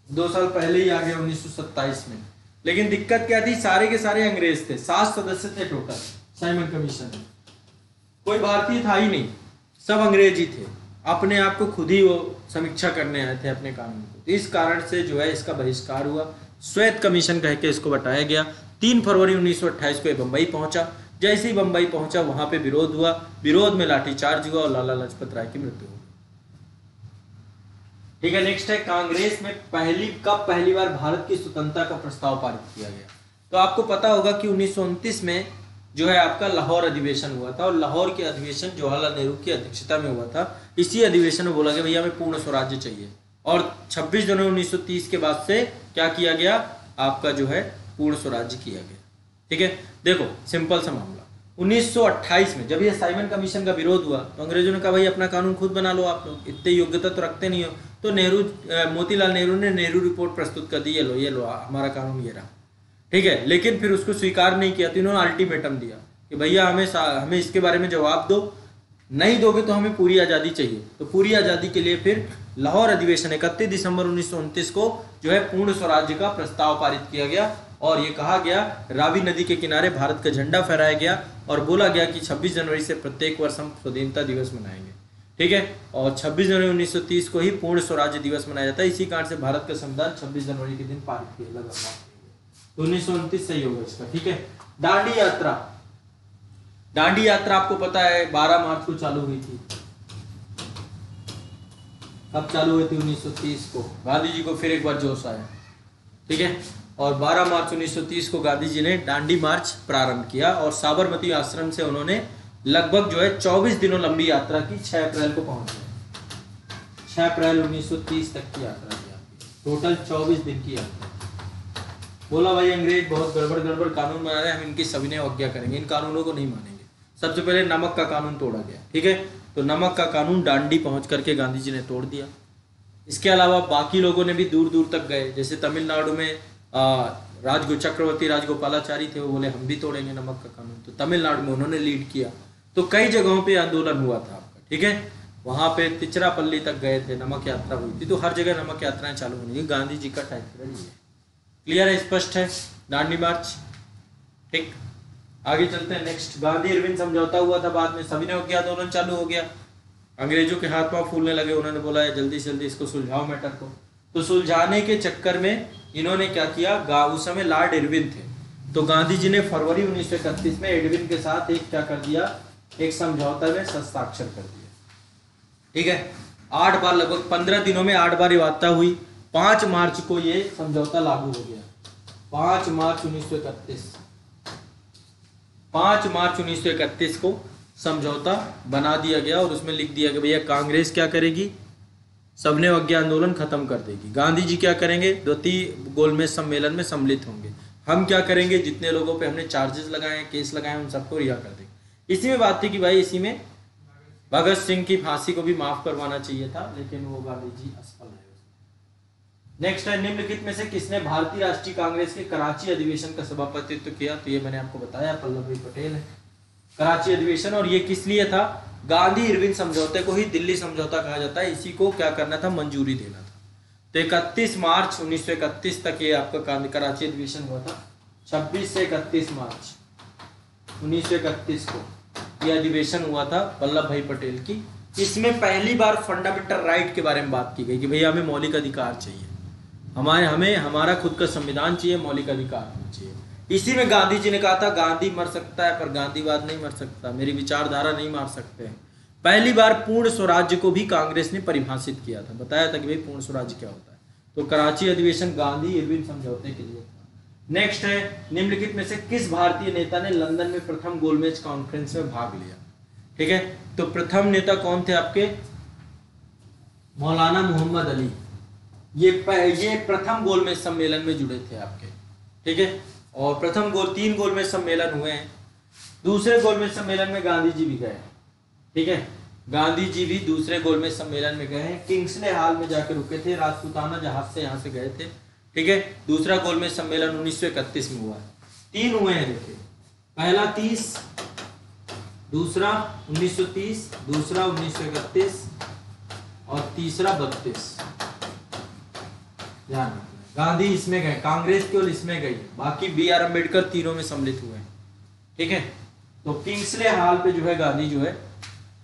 S1: 2 साल पहले ही आ गए 1927 में। लेकिन दिक्कत क्या थी? सारे के सारे अंग्रेज थे, 7 सदस्य थे टोटल साइमन कमीशन में। कोई भारतीय था ही नहीं, सब अंग्रेज ही थे। अपने आप को खुद ही वो समीक्षा करने आए थे अपने कानून को। तो इस कारण से जो है इसका बहिष्कार हुआ, श्वेत कमीशन कह के इसको बताया गया। 3 फरवरी 1928 को बंबई पहुंचा। जैसे ही बंबई पहुंचा वहां पे विरोध हुआ, विरोध में लाठीचार्ज हुआ और लाला लाजपत राय की मृत्यु हो गई, ठीक है। नेक्स्ट है, कांग्रेस में पहली बार भारत की स्वतंत्रता का प्रस्ताव पारित किया गया? तो आपको पता होगा कि 1929 में जो है आपका लाहौर अधिवेशन हुआ था और लाहौर के अधिवेशन जवाहरलाल नेहरू की अध्यक्षता में हुआ था। इसी अधिवेशन में बोला गया भैया हमें पूर्ण स्वराज्य चाहिए। और 26 जनवरी 1930 के बाद से क्या किया गया? आपका जो है पूर्ण स्वराज्य किया गया, ठीक है। देखो सिंपल सा मामला, 1928 में जब ये साइमन कमीशन का विरोध हुआ तो अंग्रेजों ने कहा भाई अपना कानून खुद बना लो, आप लोग इतने योग्यता तो रखते नहीं हो। तो मोतीलाल नेहरू ने नेहरू रिपोर्ट प्रस्तुत कर दी, ये लो हमारा कानून ये रहा, ठीक है। लेकिन फिर उसको स्वीकार नहीं किया तो इन्होंने अल्टीमेटम दिया कि भैया हमें इसके बारे में जवाब दो, नहीं दोगे तो हमें पूरी आज़ादी चाहिए। तो पूरी आज़ादी के लिए फिर लाहौर अधिवेशन 31 दिसंबर 1929 को जो है पूर्ण स्वराज्य का प्रस्ताव पारित किया गया और ये कहा गया, रावी नदी के किनारे भारत का झंडा फहराया गया और बोला गया कि 26 जनवरी से प्रत्येक वर्ष हम स्वतंत्रता दिवस मनाएंगे, ठीक है। और 26 जनवरी 1930 को ही पूर्ण स्वराज्य दिवस मनाया जाता है। इसी कारण से भारत का संविधान 26 जनवरी के दिन पारित किया गया। तो 1929 सही होगा इसका, ठीक है। दांडी यात्रा, दांडी यात्रा आपको पता है 12 मार्च को चालू हुई थी। कब चालू हुई थी? 1930 को। गांधी जी को फिर एक बार जोश आया, ठीक है। और 12 मार्च 1930 को गांधी जी ने दांडी मार्च प्रारंभ किया और साबरमती आश्रम से उन्होंने लगभग जो है 24 दिनों लंबी यात्रा की। 6 अप्रैल को पहुंचे, 6 अप्रैल 1930 तक की यात्रा की, टोटल 24 दिन की यात्रा। बोला भाई अंग्रेज बहुत गड़बड़ कानून बना रहे हैं, हम इनकी सविनय अवज्ञा करेंगे, इन कानूनों को नहीं मानेंगे। सबसे पहले नमक का कानून तोड़ा गया, ठीक है। तो नमक का कानून दांडी पहुंच करके गांधी जी ने तोड़ दिया। इसके अलावा बाकी लोगों ने भी दूर दूर तक गए, जैसे तमिलनाडु में चक्रवर्ती राजगोपालाचारी थे, वो बोले हम भी तोड़ेंगे नमक का कानून। तो तमिलनाडु में उन्होंने लीड किया। तो कई जगहों पे आंदोलन हुआ था आपका, ठीक है। वहां पे तिरुचिरापल्ली तक गए थे, नमक यात्रा हुई थी। तो हर जगह नमक यात्राएं चालू होनी है, गांधी जी का टाइम है। क्लियर है, स्पष्ट है दांडी मार्च, ठीक। आगे चलते हैं नेक्स्ट। गांधी इरविन समझौता हुआ था, बाद में सविनय अवज्ञा आंदोलन चालू हो गया। अंग्रेजों के हाथ पांव फूलने लगे, उन्होंने बोला जल्दी से जल्दी इसको सुलझाओ मैटर को। तो सुलझाने के चक्कर में इन्होंने क्या किया, उस समय लॉर्ड इरविन थे, तो गांधी जी ने फरवरी 1931 में इरविन के साथ एक क्या कर दिया, एक समझौता में हस्ताक्षर कर दिया। ठीक है, 8 बार, लगभग 15 दिनों में 8 बार ये वार्ता हुई। 5 मार्च को ये समझौता लागू हो गया। 5 मार्च 1931, 5 मार्च 1931 को समझौता बना दिया गया और उसमें लिख दिया गया भैया कांग्रेस क्या करेगी, सबने अवज्ञा आंदोलन खत्म कर देगी। गांधी जी क्या करेंगे, द्वितीय गोलमेज सम्मेलन में सम्मिलित होंगे। हम क्या करेंगे, जितने लोगों पे हमने चार्जेस लगाए हैं, केस लगाए हैं, उन सबको रिहा कर देंगे। इसी में बात थी कि भाई इसी में भगत सिंह की फांसी को भी माफ करवाना चाहिए था, लेकिन वो गांधी जी असफल रहे। नेक्स्ट है, निम्नलिखित में से किसने भारतीय राष्ट्रीय कांग्रेस के कराची अधिवेशन का सभापतित्व किया, तो ये मैंने आपको बताया, वल्लभ भाई पटेल है। कराची अधिवेशन, और ये किस लिए था, गांधी इरविन समझौते को ही दिल्ली समझौता कहा जाता है, इसी को क्या करना था, मंजूरी देना था। तो 31 मार्च 1931 तक ये आपका कराची अधिवेशन हुआ था। 26 से 31 मार्च 1931 को यह अधिवेशन हुआ था वल्लभ भाई पटेल की। इसमें पहली बार फंडामेंटल राइट के बारे में बात की गई कि भैया हमें मौलिक अधिकार चाहिए, हमें हमारा खुद का संविधान चाहिए, मौलिक अधिकार चाहिए। इसी में गांधी जी ने कहा था गांधी मर सकता है पर गांधीवाद नहीं मर सकता, मेरी विचारधारा नहीं मार सकते। पहली बार पूर्ण स्वराज्य को भी कांग्रेस ने परिभाषित किया था, बताया था कि भाई पूर्ण स्वराज्य क्या होता है। तो कराची अधिवेशन गांधी इरविन समझौते के लिए था। नेक्स्ट है, निम्नलिखित में से किस भारतीय नेता ने लंदन में प्रथम गोलमेज कॉन्फ्रेंस में भाग लिया। ठीक है, तो प्रथम नेता कौन थे आपके, मौलाना मोहम्मद अली। ये प्रथम गोलमेज सम्मेलन में जुड़े थे आपके। ठीक है, और प्रथम 3 गोलमेज सम्मेलन हुए हैं। दूसरे गोलमेज सम्मेलन में गांधी जी भी गए। ठीक है, गांधी जी भी दूसरे गोलमेज सम्मेलन में गए हैं, किंग्सले हॉल में जाकर रुके थे, राजपूताना जहाज से यहाँ से गए थे। ठीक है, दूसरा गोलमेज सम्मेलन 1931 में हुआ है। 3 हुए हैं, देखिए, पहला 30, दूसरा 1930, दूसरा 1931 और तीसरा 32। ध्यान रखना, गांधी इसमें गए, कांग्रेस केवल इसमें गई, बाकी BR अम्बेडकर तीनों में सम्मिलित हुए हैं। ठीक है, तो किंग्सले हॉल पे जो है गांधी जो है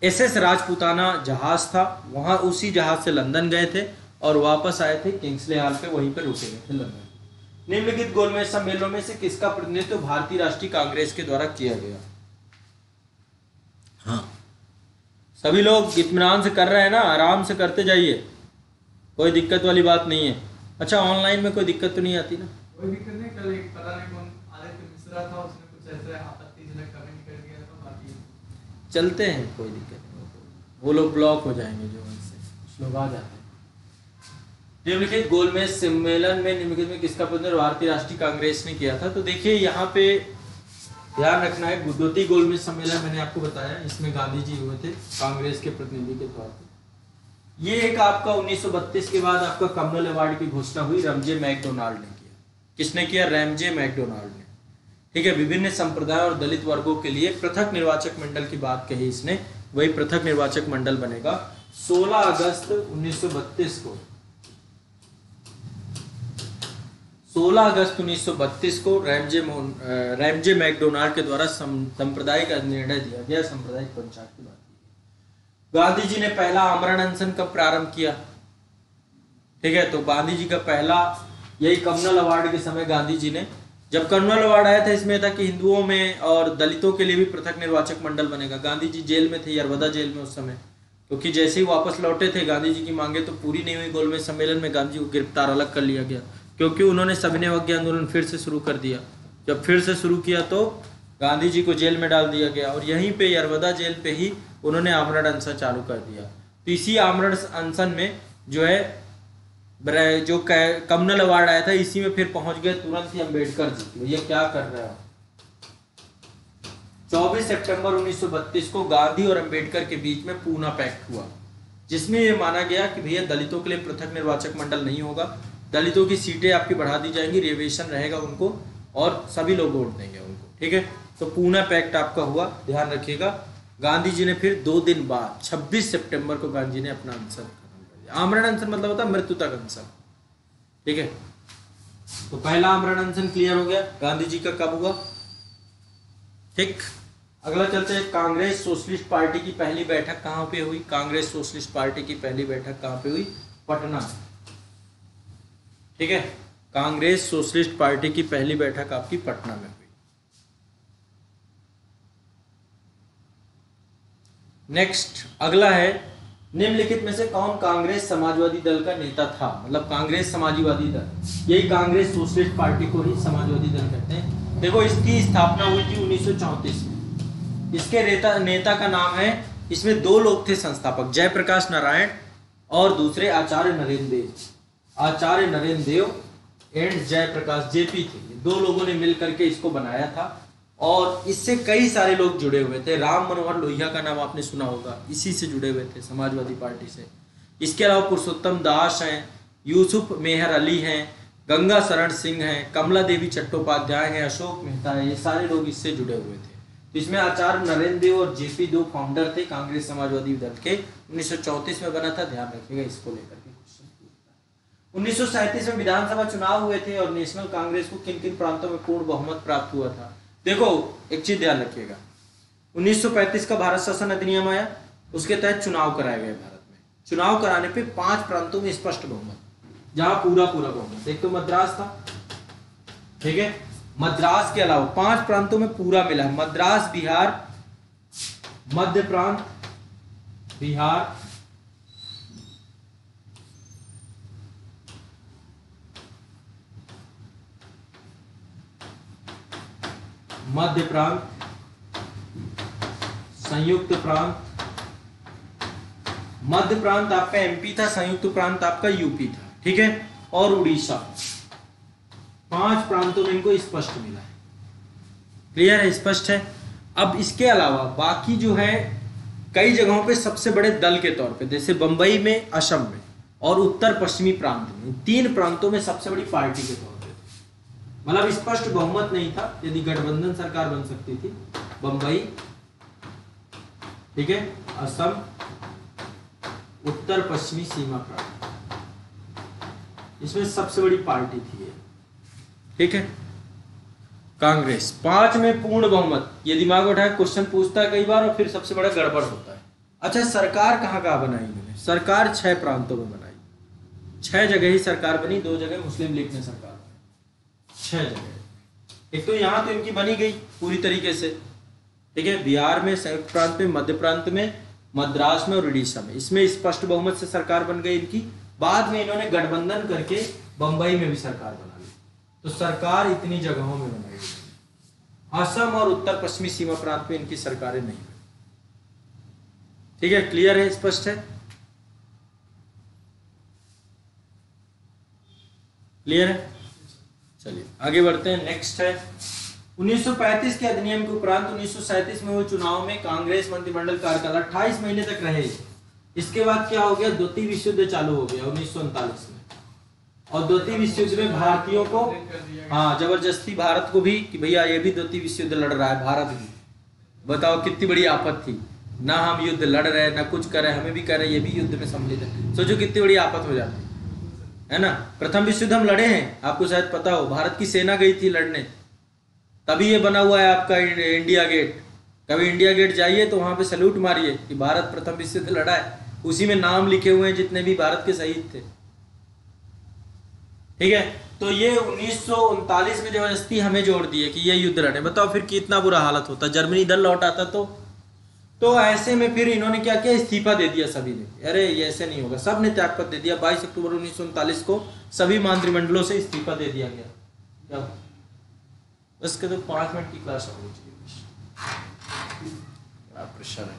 S1: SS राजपूताना जहाज था, वहां उसी जहाज से लंदन गए थे और वापस आए थे किंग्सले हॉल पे, वहीं पे रुके गए थे लंदन। निम्नलिखित गोलमेज सम्मेलनों में से किसका प्रतिनिधित्व भारतीय राष्ट्रीय कांग्रेस के द्वारा किया गया। हाँ, सभी लोग इत्मीनान से कर रहे हैं ना, आराम से करते जाइए, कोई दिक्कत वाली बात नहीं है। अच्छा, ऑनलाइन में कोई दिक्कत तो नहीं आती ना?
S2: कोई दिक्कत नहीं। कल एक पता नहीं कौन आदित्य मिश्रा था, उसने कुछ ऐसे आपत्तिजनक कमेंट कर दिया था, बाकी
S1: चलते हैं, कोई दिक्कत नहीं, वो लोग ब्लॉक हो जाएंगे जो उनसे, कुछ लोग आ जाते हैं। निम्नलिखित गोलमेज सम्मेलन में निम्नलिखित में किसका प्रतिनिधित्व भारतीय राष्ट्रीय कांग्रेस ने किया था। तो देखिए यहाँ पे ध्यान रखना है, द्वितीय गोलमेज सम्मेलन मैंने आपको बताया, इसमें गांधी जी हुए थे कांग्रेस के प्रतिनिधि के तौर पर। ये एक आपका 1932 के बाद आपका कम्युनल अवार्ड की घोषणा हुई, रैमजे मैकडोनाल्ड ने किया। किसने किया? रैमजे मैकडोनाल्ड ने। ठीक है, विभिन्न संप्रदाय और दलित वर्गों के लिए पृथक निर्वाचक मंडल की बात कही इसने, वही पृथक निर्वाचक मंडल बनेगा। 16 अगस्त 1932 को 16 अगस्त 1932 को रैमजे मैकडोनाल्ड के द्वारा सांप्रदायिक निर्णय दिया गया, सांप्रदायिक पंचायत की बात। गांधी जी ने पहला आमरण अनशन कब प्रारंभ किया? ठीक है, तो गांधी जी का पहला यही कम्युनल अवार्ड के समय गांधी जी ने, जब कम्युनल अवार्ड आया था इसमें था कि हिंदुओं में और दलितों के लिए भी पृथक निर्वाचक मंडल बनेगा। गांधी जी जेल में थे, यरवदा जेल में उस समय, क्योंकि जैसे ही वापस लौटे थे गांधी जी की मांगे तो पूरी नहीं हुई। गोलमेज सम्मेलन में गांधी जी को गिरफ्तार अलग कर लिया गया, क्योंकि उन्होंने सविनय अवज्ञा आंदोलन फिर से शुरू कर दिया। जब फिर से शुरू किया तो गांधी जी को जेल में डाल दिया गया और यहीं पे यरवदा जेल पे ही उन्होंने आमरण अनशन चालू कर दिया। तो इसी आमरण अनशन में जो है जो कम्युनल अवार्ड आया था, इसी में फिर पहुंच गए तुरंत ही अम्बेडकर जी। भैया क्या कर रहे हो? 24 सितंबर 1932 को गांधी और अम्बेडकर के बीच में पूना पैक्ट हुआ, जिसमें यह माना गया कि भैया दलितों के लिए पृथक निर्वाचक मंडल नहीं होगा, दलितों की सीटें आपकी बढ़ा दी जाएंगी, रिजर्वेशन रहेगा उनको और सभी लोग वोट देंगे उनको। ठीक है, तो पूना पैक्ट आपका हुआ, ध्यान रखिएगा। गांधी जी ने फिर 2 दिन बाद 26 सितंबर को गांधी जी ने अपना अनशन खत्म कर दिया। आमरण अनशन मतलब होता है मृत्यु तक अनशन। ठीक है, तो पहला आमरण अनशन क्लियर हो गया। गांधी जी का कब हुआ? ठीक, अगला चलते हैं। कांग्रेस सोशलिस्ट पार्टी की पहली बैठक कहां पे हुई? कांग्रेस सोशलिस्ट पार्टी की पहली बैठक कहां पे हुई? पटना। ठीक है, कांग्रेस सोशलिस्ट पार्टी की पहली बैठक आपकी पटना में हुई। नेक्स्ट अगला है, निम्नलिखित में से कौन कांग्रेस समाजवादी दल का नेता था? मतलब कांग्रेस समाजवादी दल, यही कांग्रेस सोशलिस्ट पार्टी को ही समाजवादी दल कहते हैं। देखो इसकी स्थापना हुई थी 1934 में। इसके नेता का नाम है, इसमें दो लोग थे संस्थापक, जयप्रकाश नारायण और दूसरे आचार्य नरेंद्र देव। आचार्य नरेंद्र देव एंड जयप्रकाश जेपी थे, दो लोगों ने मिलकर के इसको बनाया था और इससे कई सारे लोग जुड़े हुए थे। राम मनोहर लोहिया का नाम आपने सुना होगा, इसी से जुड़े हुए थे समाजवादी पार्टी से। इसके अलावा पुरुषोत्तम दास हैं, यूसुफ मेहर अली हैं, गंगा शरण सिंह हैं, कमला देवी चट्टोपाध्याय हैं, अशोक मेहता है, ये सारे लोग इससे जुड़े हुए थे। तो इसमें आचार्य नरेंद्र देव और जेपी दो फाउंडर थे कांग्रेस समाजवादी दल के। 1934 में बना था, ध्यान रखिएगा इसको लेकर के क्वेश्चन पूछता है। 1937 में विधानसभा चुनाव हुए थे और नेशनल कांग्रेस को किन किन प्रांतों में पूर्ण बहुमत प्राप्त हुआ था? देखो एक चीज ध्यान रखिएगा, 1935 का भारत शासन अधिनियम आया, उसके तहत चुनाव कराए गए भारत में। चुनाव कराने पे 5 प्रांतों में स्पष्ट बहुमत, जहां पूरा बहुमत। एक तो मद्रास था, ठीक है, मद्रास के अलावा 5 प्रांतों में पूरा मिला है। मद्रास, बिहार, मध्य प्रांत, बिहार, मध्य प्रांत, संयुक्त प्रांत। मध्य प्रांत आपका एमपी था, संयुक्त प्रांत आपका यूपी था, ठीक है, और उड़ीसा। 5 प्रांतों में इनको स्पष्ट मिला है। क्लियर है, स्पष्ट है। अब इसके अलावा बाकी जो है कई जगहों पे सबसे बड़े दल के तौर पे, जैसे बंबई में, असम में और उत्तर पश्चिमी प्रांत में, 3 प्रांतों में सबसे बड़ी पार्टी के तौर पे, मतलब स्पष्ट बहुमत नहीं था। यदि गठबंधन सरकार बन सकती थी, बंबई, ठीक है, असम, उत्तर पश्चिमी सीमा प्रांत, इसमें सबसे बड़ी पार्टी थी ये, ठीक है, कांग्रेस। 5 में पूर्ण बहुमत, ये दिमाग उठाए, क्वेश्चन पूछता है कई बार और फिर सबसे बड़ा गड़बड़ होता है। अच्छा, सरकार कहाँ कहाँ बनाई इन्होंने? सरकार 6 प्रांतों में बनाई, 6 जगह ही सरकार बनी, 2 जगह मुस्लिम लीग ने सरकार बनाई, 6 जगह। एक तो यहाँ तो इनकी बनी गई पूरी तरीके से, ठीक है, बिहार में, संयुक्त प्रांत में, मध्य प्रांत में, मद्रास में और उड़ीसा में, इसमें स्पष्ट बहुमत से सरकार बन गई इनकी। बाद में इन्होंने गठबंधन करके बंबई में भी सरकार बना ली। तो सरकार इतनी जगहों में बनाई गई। असम और उत्तर पश्चिमी सीमा प्रांत में इनकी सरकारें नहीं बनी। ठीक है, क्लियर है, स्पष्ट है, क्लियर है। चलिए आगे बढ़ते हैं। नेक्स्ट है 1935 के अधिनियम के उपरांत 1937 में हुए चुनाव में कांग्रेस मंत्रिमंडल कार्यकाल 28 महीने तक रहे। इसके बाद क्या हो गया, द्वितीय विश्व युद्ध चालू हो गया 1939 में, और द्वितीय विश्व युद्ध में भारतीयों को जबरदस्ती भारत को भी कि भैया ये भी द्वितीय विश्व युद्ध लड़ रहा है, भारत भी। बताओ कितनी बड़ी आफत थी, ना हम युद्ध लड़ रहे हैं ना कुछ कर रहे हैं, हमें भी कर रहे हैं, ये भी युद्ध में सम्मिलित है। सोचो कितनी बड़ी आफत हो जाती है ना। प्रथम विश्व युद्ध हम लड़े हैं, आपको शायद पता हो, भारत की सेना गई थी लड़ने, तभी ये बना हुआ है आपका इंडिया गेट। कभी इंडिया गेट जाइए तो वहां पे सैल्यूट मारिए कि भारत प्रथम विश्व युद्ध लड़ा है, उसी में नाम लिखे हुए हैं जितने भी भारत के शहीद थे। ठीक है, तो ये 1939 में जबरदस्ती हमें जोड़ दिए कि ये युद्ध लड़े। बताओ फिर कितना बुरा हालत होता, जर्मनी इधर लौट आता तो ऐसे में फिर इन्होंने क्या किया, इस्तीफा दे दिया सभी ने। अरे ये ऐसे नहीं होगा, सब ने त्यागपत्र दे दिया। 22 अक्टूबर 1939 को सभी मंत्रिमंडलों से इस्तीफा दे दिया गया। क्या उसके तो 5 मिनट की क्लास होनी चाहिए, प्रेशर है,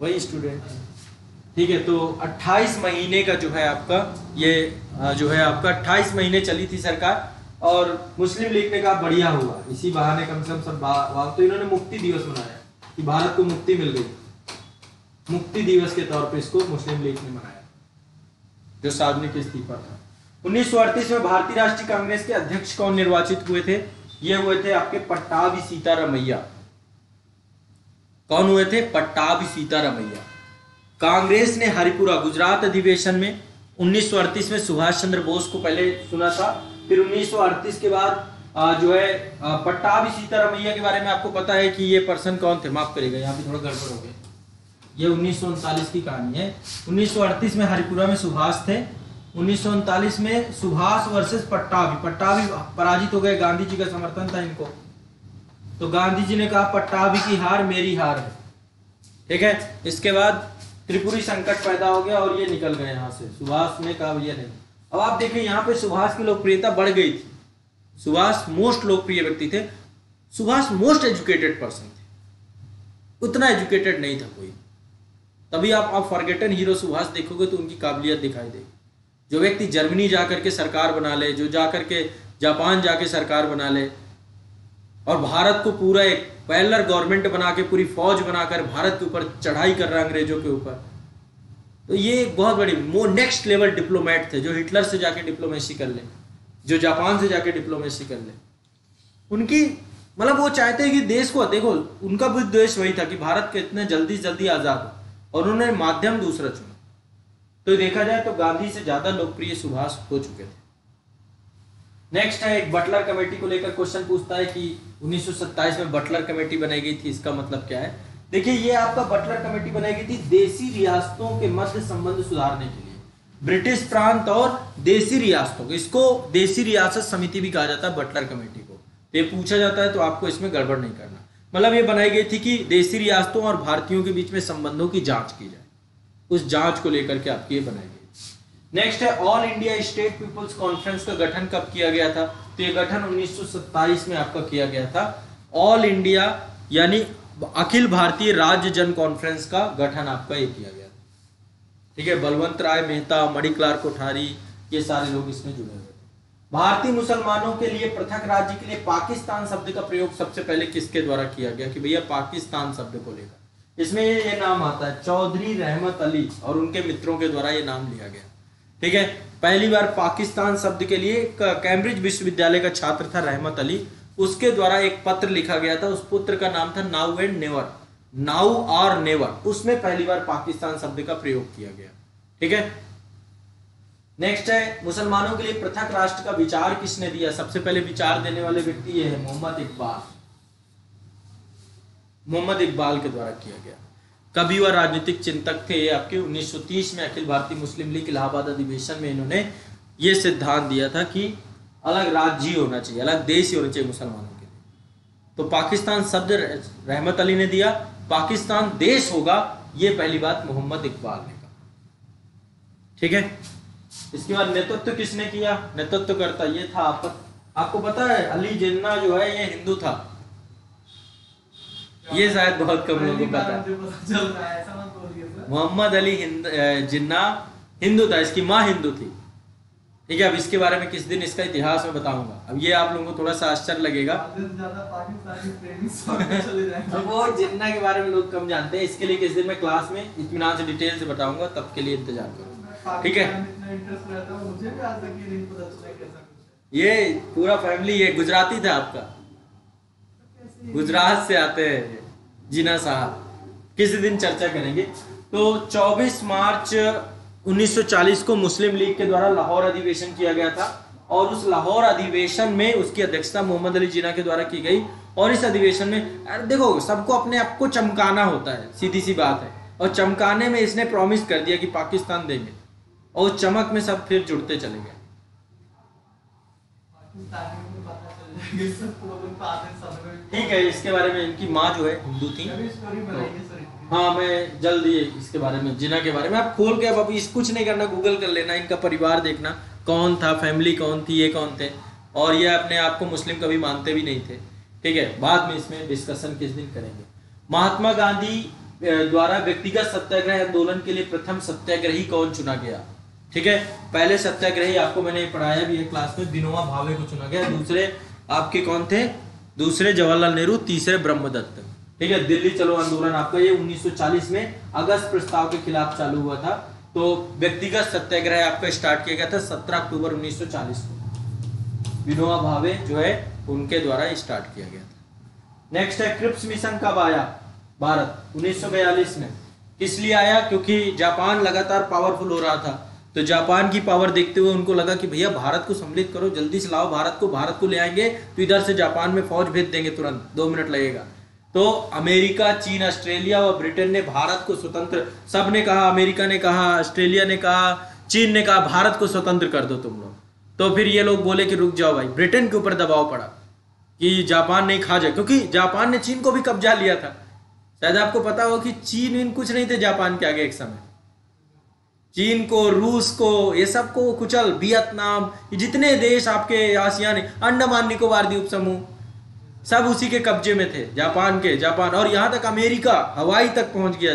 S1: वही स्टूडेंट है। ठीक है, तो 28 महीने का जो है आपका ये जो है आपका 28 महीने चली थी सरकार, और मुस्लिम लीग ने कहा बढ़िया हुआ, इसी बहाने कम से कम सब तो इन्होंने मुक्ति दिवस मनाया कि भारत को मुक्ति मिल गई। मुक्ति दिवस के तौर पे इसको मुस्लिम लीग ने मनाया, जो सार्वजनिक इस्तीफा था। 1938 में भारतीय राष्ट्रीय कांग्रेस के अध्यक्ष कौन निर्वाचित हुए थे? ये हुए थे आपके पट्टाभी सीतारामैया। कौन हुए थे? पट्टाभी सीतारामैया। कांग्रेस ने हरिपुरा गुजरात अधिवेशन में 1938 में सुभाष चंद्र बोस को पहले चुना था, फिर 1938 के बाद जो है पट्टाभी सीतारामैया के बारे में आपको पता है कि ये पर्सन कौन थे, माफ करिएगा यहाँ पे थोड़ा गड़बड़ हो गया। ये 1939 की कहानी है। 1938 में हरिपुरा में सुभाष थे, 1939 में सुभाष वर्सेस पट्टाभी, पट्टाभी पराजित हो गए, गांधी जी का समर्थन था इनको, तो गांधी जी ने कहा पट्टाभी की हार मेरी हार है, ठीक है। इसके बाद त्रिपुरी संकट पैदा हो गया और ये निकल गए यहाँ से, सुभाष ने कहा भैया नहीं। अब आप देखिए यहाँ पे सुभाष की लोकप्रियता बढ़ गई थी, सुभाष मोस्ट लोकप्रिय व्यक्ति थे, सुभाष मोस्ट एजुकेटेड पर्सन थे, उतना एजुकेटेड नहीं था कोई। तभी आप फॉरगेटन हीरो सुभाष देखोगे तो उनकी काबिलियत दिखाई देगी। जो व्यक्ति जर्मनी जाकर के सरकार बना ले, जो जाकर के जापान जाके सरकार बना ले और भारत को पूरा एक पैरेलल गवर्नमेंट बना के पूरी फौज बनाकर भारत के ऊपर चढ़ाई कर रहा है अंग्रेजों के ऊपर, तो ये एक बहुत बड़ी नेक्स्ट लेवल डिप्लोमेट थे, जो हिटलर से जाके डिप्लोमेसी कर ले, जो जापान से जाके डिप्लोमेसी कर ले। उनकी मतलब वो चाहते हैं कि देश को, देखो उनका भी उद्देश्य वही था कि भारत के इतने जल्दी से जल्दी आजाद हो, और उन्होंने माध्यम दूसरा चुना। तो देखा जाए तो गांधी से ज्यादा लोकप्रिय सुभाष हो चुके थे। नेक्स्ट है, एक बटलर कमेटी को लेकर क्वेश्चन पूछता है कि 1927 में बटलर कमेटी बनाई गई थी, इसका मतलब क्या है। देखिए ये आपका बटलर कमेटी बनाई गई थी देसी रियासतों के मध्य संबंध सुधारने के लिए, ब्रिटिश प्रांत और देसी रियासतों को, इसको देसी रियासत समिति भी कहा जाता है बटलर कमेटी को। ये पूछा जाता है तो आपको इसमें गड़बड़ नहीं करना। मतलब ये बनाई गई थी कि देसी रियासतों और भारतीयों के बीच में संबंधों की जांच की जाए, उस जांच को लेकर के आपकी ये बनाई गई। नेक्स्ट है, all India state people's conference का गठन कब किया गया था। तो ये गठन 1927 में आपका किया गया था। ऑल इंडिया यानी अखिल भारतीय राज्य जन कॉन्फ्रेंस का गठन आपका ये किया गया था, ठीक है। बलवंत राय मेहता, मणिलाल कोठारी, ये सारे लोग इसमें जुड़े हुए थे। भारतीय मुसलमानों के लिए पृथक राज्य के लिए पाकिस्तान शब्द का प्रयोग सबसे पहले किसके द्वारा किया गया कि भैया पाकिस्तान शब्द को लेकर, इसमें ये नाम आता है चौधरी रहमत अली और उनके मित्रों के द्वारा ये नाम लिया गया, ठीक है। पहली बार पाकिस्तान शब्द के लिए कैम्ब्रिज विश्वविद्यालय का छात्र था रहमत अली, उसके द्वारा एक पत्र लिखा गया था, उस पत्र का नाम था नाउ एंड नेवर, नाउ और नेवर, उसमें पहली बार पाकिस्तान शब्द का प्रयोग किया गया, ठीक है। नेक्स्ट है, मुसलमानों के लिए पृथक राष्ट्र का विचार किसने दिया। सबसे पहले विचार देने वाले व्यक्ति ये है मोहम्मद इकबाल, मोहम्मद इकबाल के द्वारा किया गया। कवि व राजनीतिक चिंतक थे ये आपके। 1930 में अखिल भारतीय मुस्लिम लीग इलाहाबाद अधिवेशन में इन्होंने ये सिद्धांत दिया था कि अलग राज्य होना चाहिए, अलग देश ही होना चाहिए मुसलमानों के लिए। तो पाकिस्तान शब्द रहमत अली ने दिया, पाकिस्तान देश होगा ये पहली बात मोहम्मद इकबाल ने कहा, ठीक है। इसके बाद नेतृत्व किसने किया, नेतृत्व करता ये था आपको पता है अली जिन्ना जो है ये हिंदू था, ये शायद बहुत कम लोगों को पता है। मोहम्मद अली जिन्ना हिंदू था, इसकी माँ हिंदू थी, ठीक है। अब इसके बारे में किस दिन इसका इतिहास में बताऊंगा। अब ये आप लोगों को थोड़ा सा आश्चर्य लगेगा, वो जिन्ना के बारे में लोग कम जानते हैं, इसके लिए किस दिन मैं क्लास में इत्मीनान से डिटेल से बताऊंगा, तब के लिए इंतजार करो, ठीक है। ये पूरा फैमिली ये गुजराती था आपका, गुजरात से आते हैं जिन्ना साहब, किसी दिन चर्चा करेंगे। तो 24 मार्च 1940 को मुस्लिम लीग के द्वारा लाहौर अधिवेशन किया गया था, और उस लाहौर अधिवेशन में उसकी अध्यक्षता मोहम्मद अली जिन्ना के द्वारा की गई। और इस अधिवेशन में देखो सबको अपने आप को चमकाना होता है, सीधी सी बात है, और चमकाने में इसने प्रॉमिस कर दिया कि पाकिस्तान देंगे, और चमक में सब फिर जुड़ते चले गए। ठीक है, इसके बारे में इनकी माँ जो है हिंदू थी, तो हाँ मैं जल्दी इसके बारे में जिन्ना के बारे में आप खोल के अब अभी कुछ नहीं करना, गूगल कर लेना, इनका परिवार देखना कौन था, फैमिली कौन थी, ये कौन थे, और ये अपने आप को मुस्लिम कभी मानते भी नहीं थे, ठीक है। बाद में इसमें डिस्कशन किस दिन करेंगे। महात्मा गांधी द्वारा व्यक्तिगत सत्याग्रह आंदोलन के लिए प्रथम सत्याग्रही कौन चुना गया, ठीक है। पहले सत्याग्रही आपको मैंने पढ़ाया भी है क्लास में, विनोबा भावे को चुना गया। दूसरे आपके कौन थे, दूसरे जवाहरलाल नेहरू, तीसरे ब्रह्मदत्त, ठीक है। दिल्ली चलो आंदोलन आपका ये 1940 में अगस्त प्रस्ताव के खिलाफ चालू हुआ था। तो व्यक्तिगत सत्याग्रह आपका स्टार्ट किया गया था 17 अक्टूबर 1940 को, विनोबा भावे जो है उनके द्वारा स्टार्ट किया गया था। नेक्स्ट है, क्रिप्स मिशन कब आया भारत, 1942 में। किस लिए आया, क्योंकि जापान लगातार पावरफुल हो रहा था, तो जापान की पावर देखते हुए उनको लगा कि भैया भारत को सम्मिलित करो, जल्दी से लाओ भारत को ले आएंगे तो इधर से जापान में फौज भेज देंगे तुरंत, 2 मिनट लगेगा। तो अमेरिका, चीन, ऑस्ट्रेलिया और ब्रिटेन ने भारत को स्वतंत्र, सब ने कहा, अमेरिका ने कहा, ऑस्ट्रेलिया ने कहा, चीन ने कहा भारत को स्वतंत्र कर दो तुम लोग, तो फिर ये लोग बोले कि रुक जाओ भाई, ब्रिटेन के ऊपर दबाव पड़ा कि जापान नहीं खा जाए, क्योंकि जापान ने चीन को भी कब्जा लिया था। शायद आपको पता हो कि चीन कुछ नहीं थे जापान के आगे एक समय। चीन को, रूस को, ये सब को कुचल, वियतनाम, ये जितने देश आपके आसियान, अंडमान निकोबार द्वीप समूह, सब उसी के कब्जे में थे, जापान। और यहां तक अमेरिका, हवाई तक पहुंच गया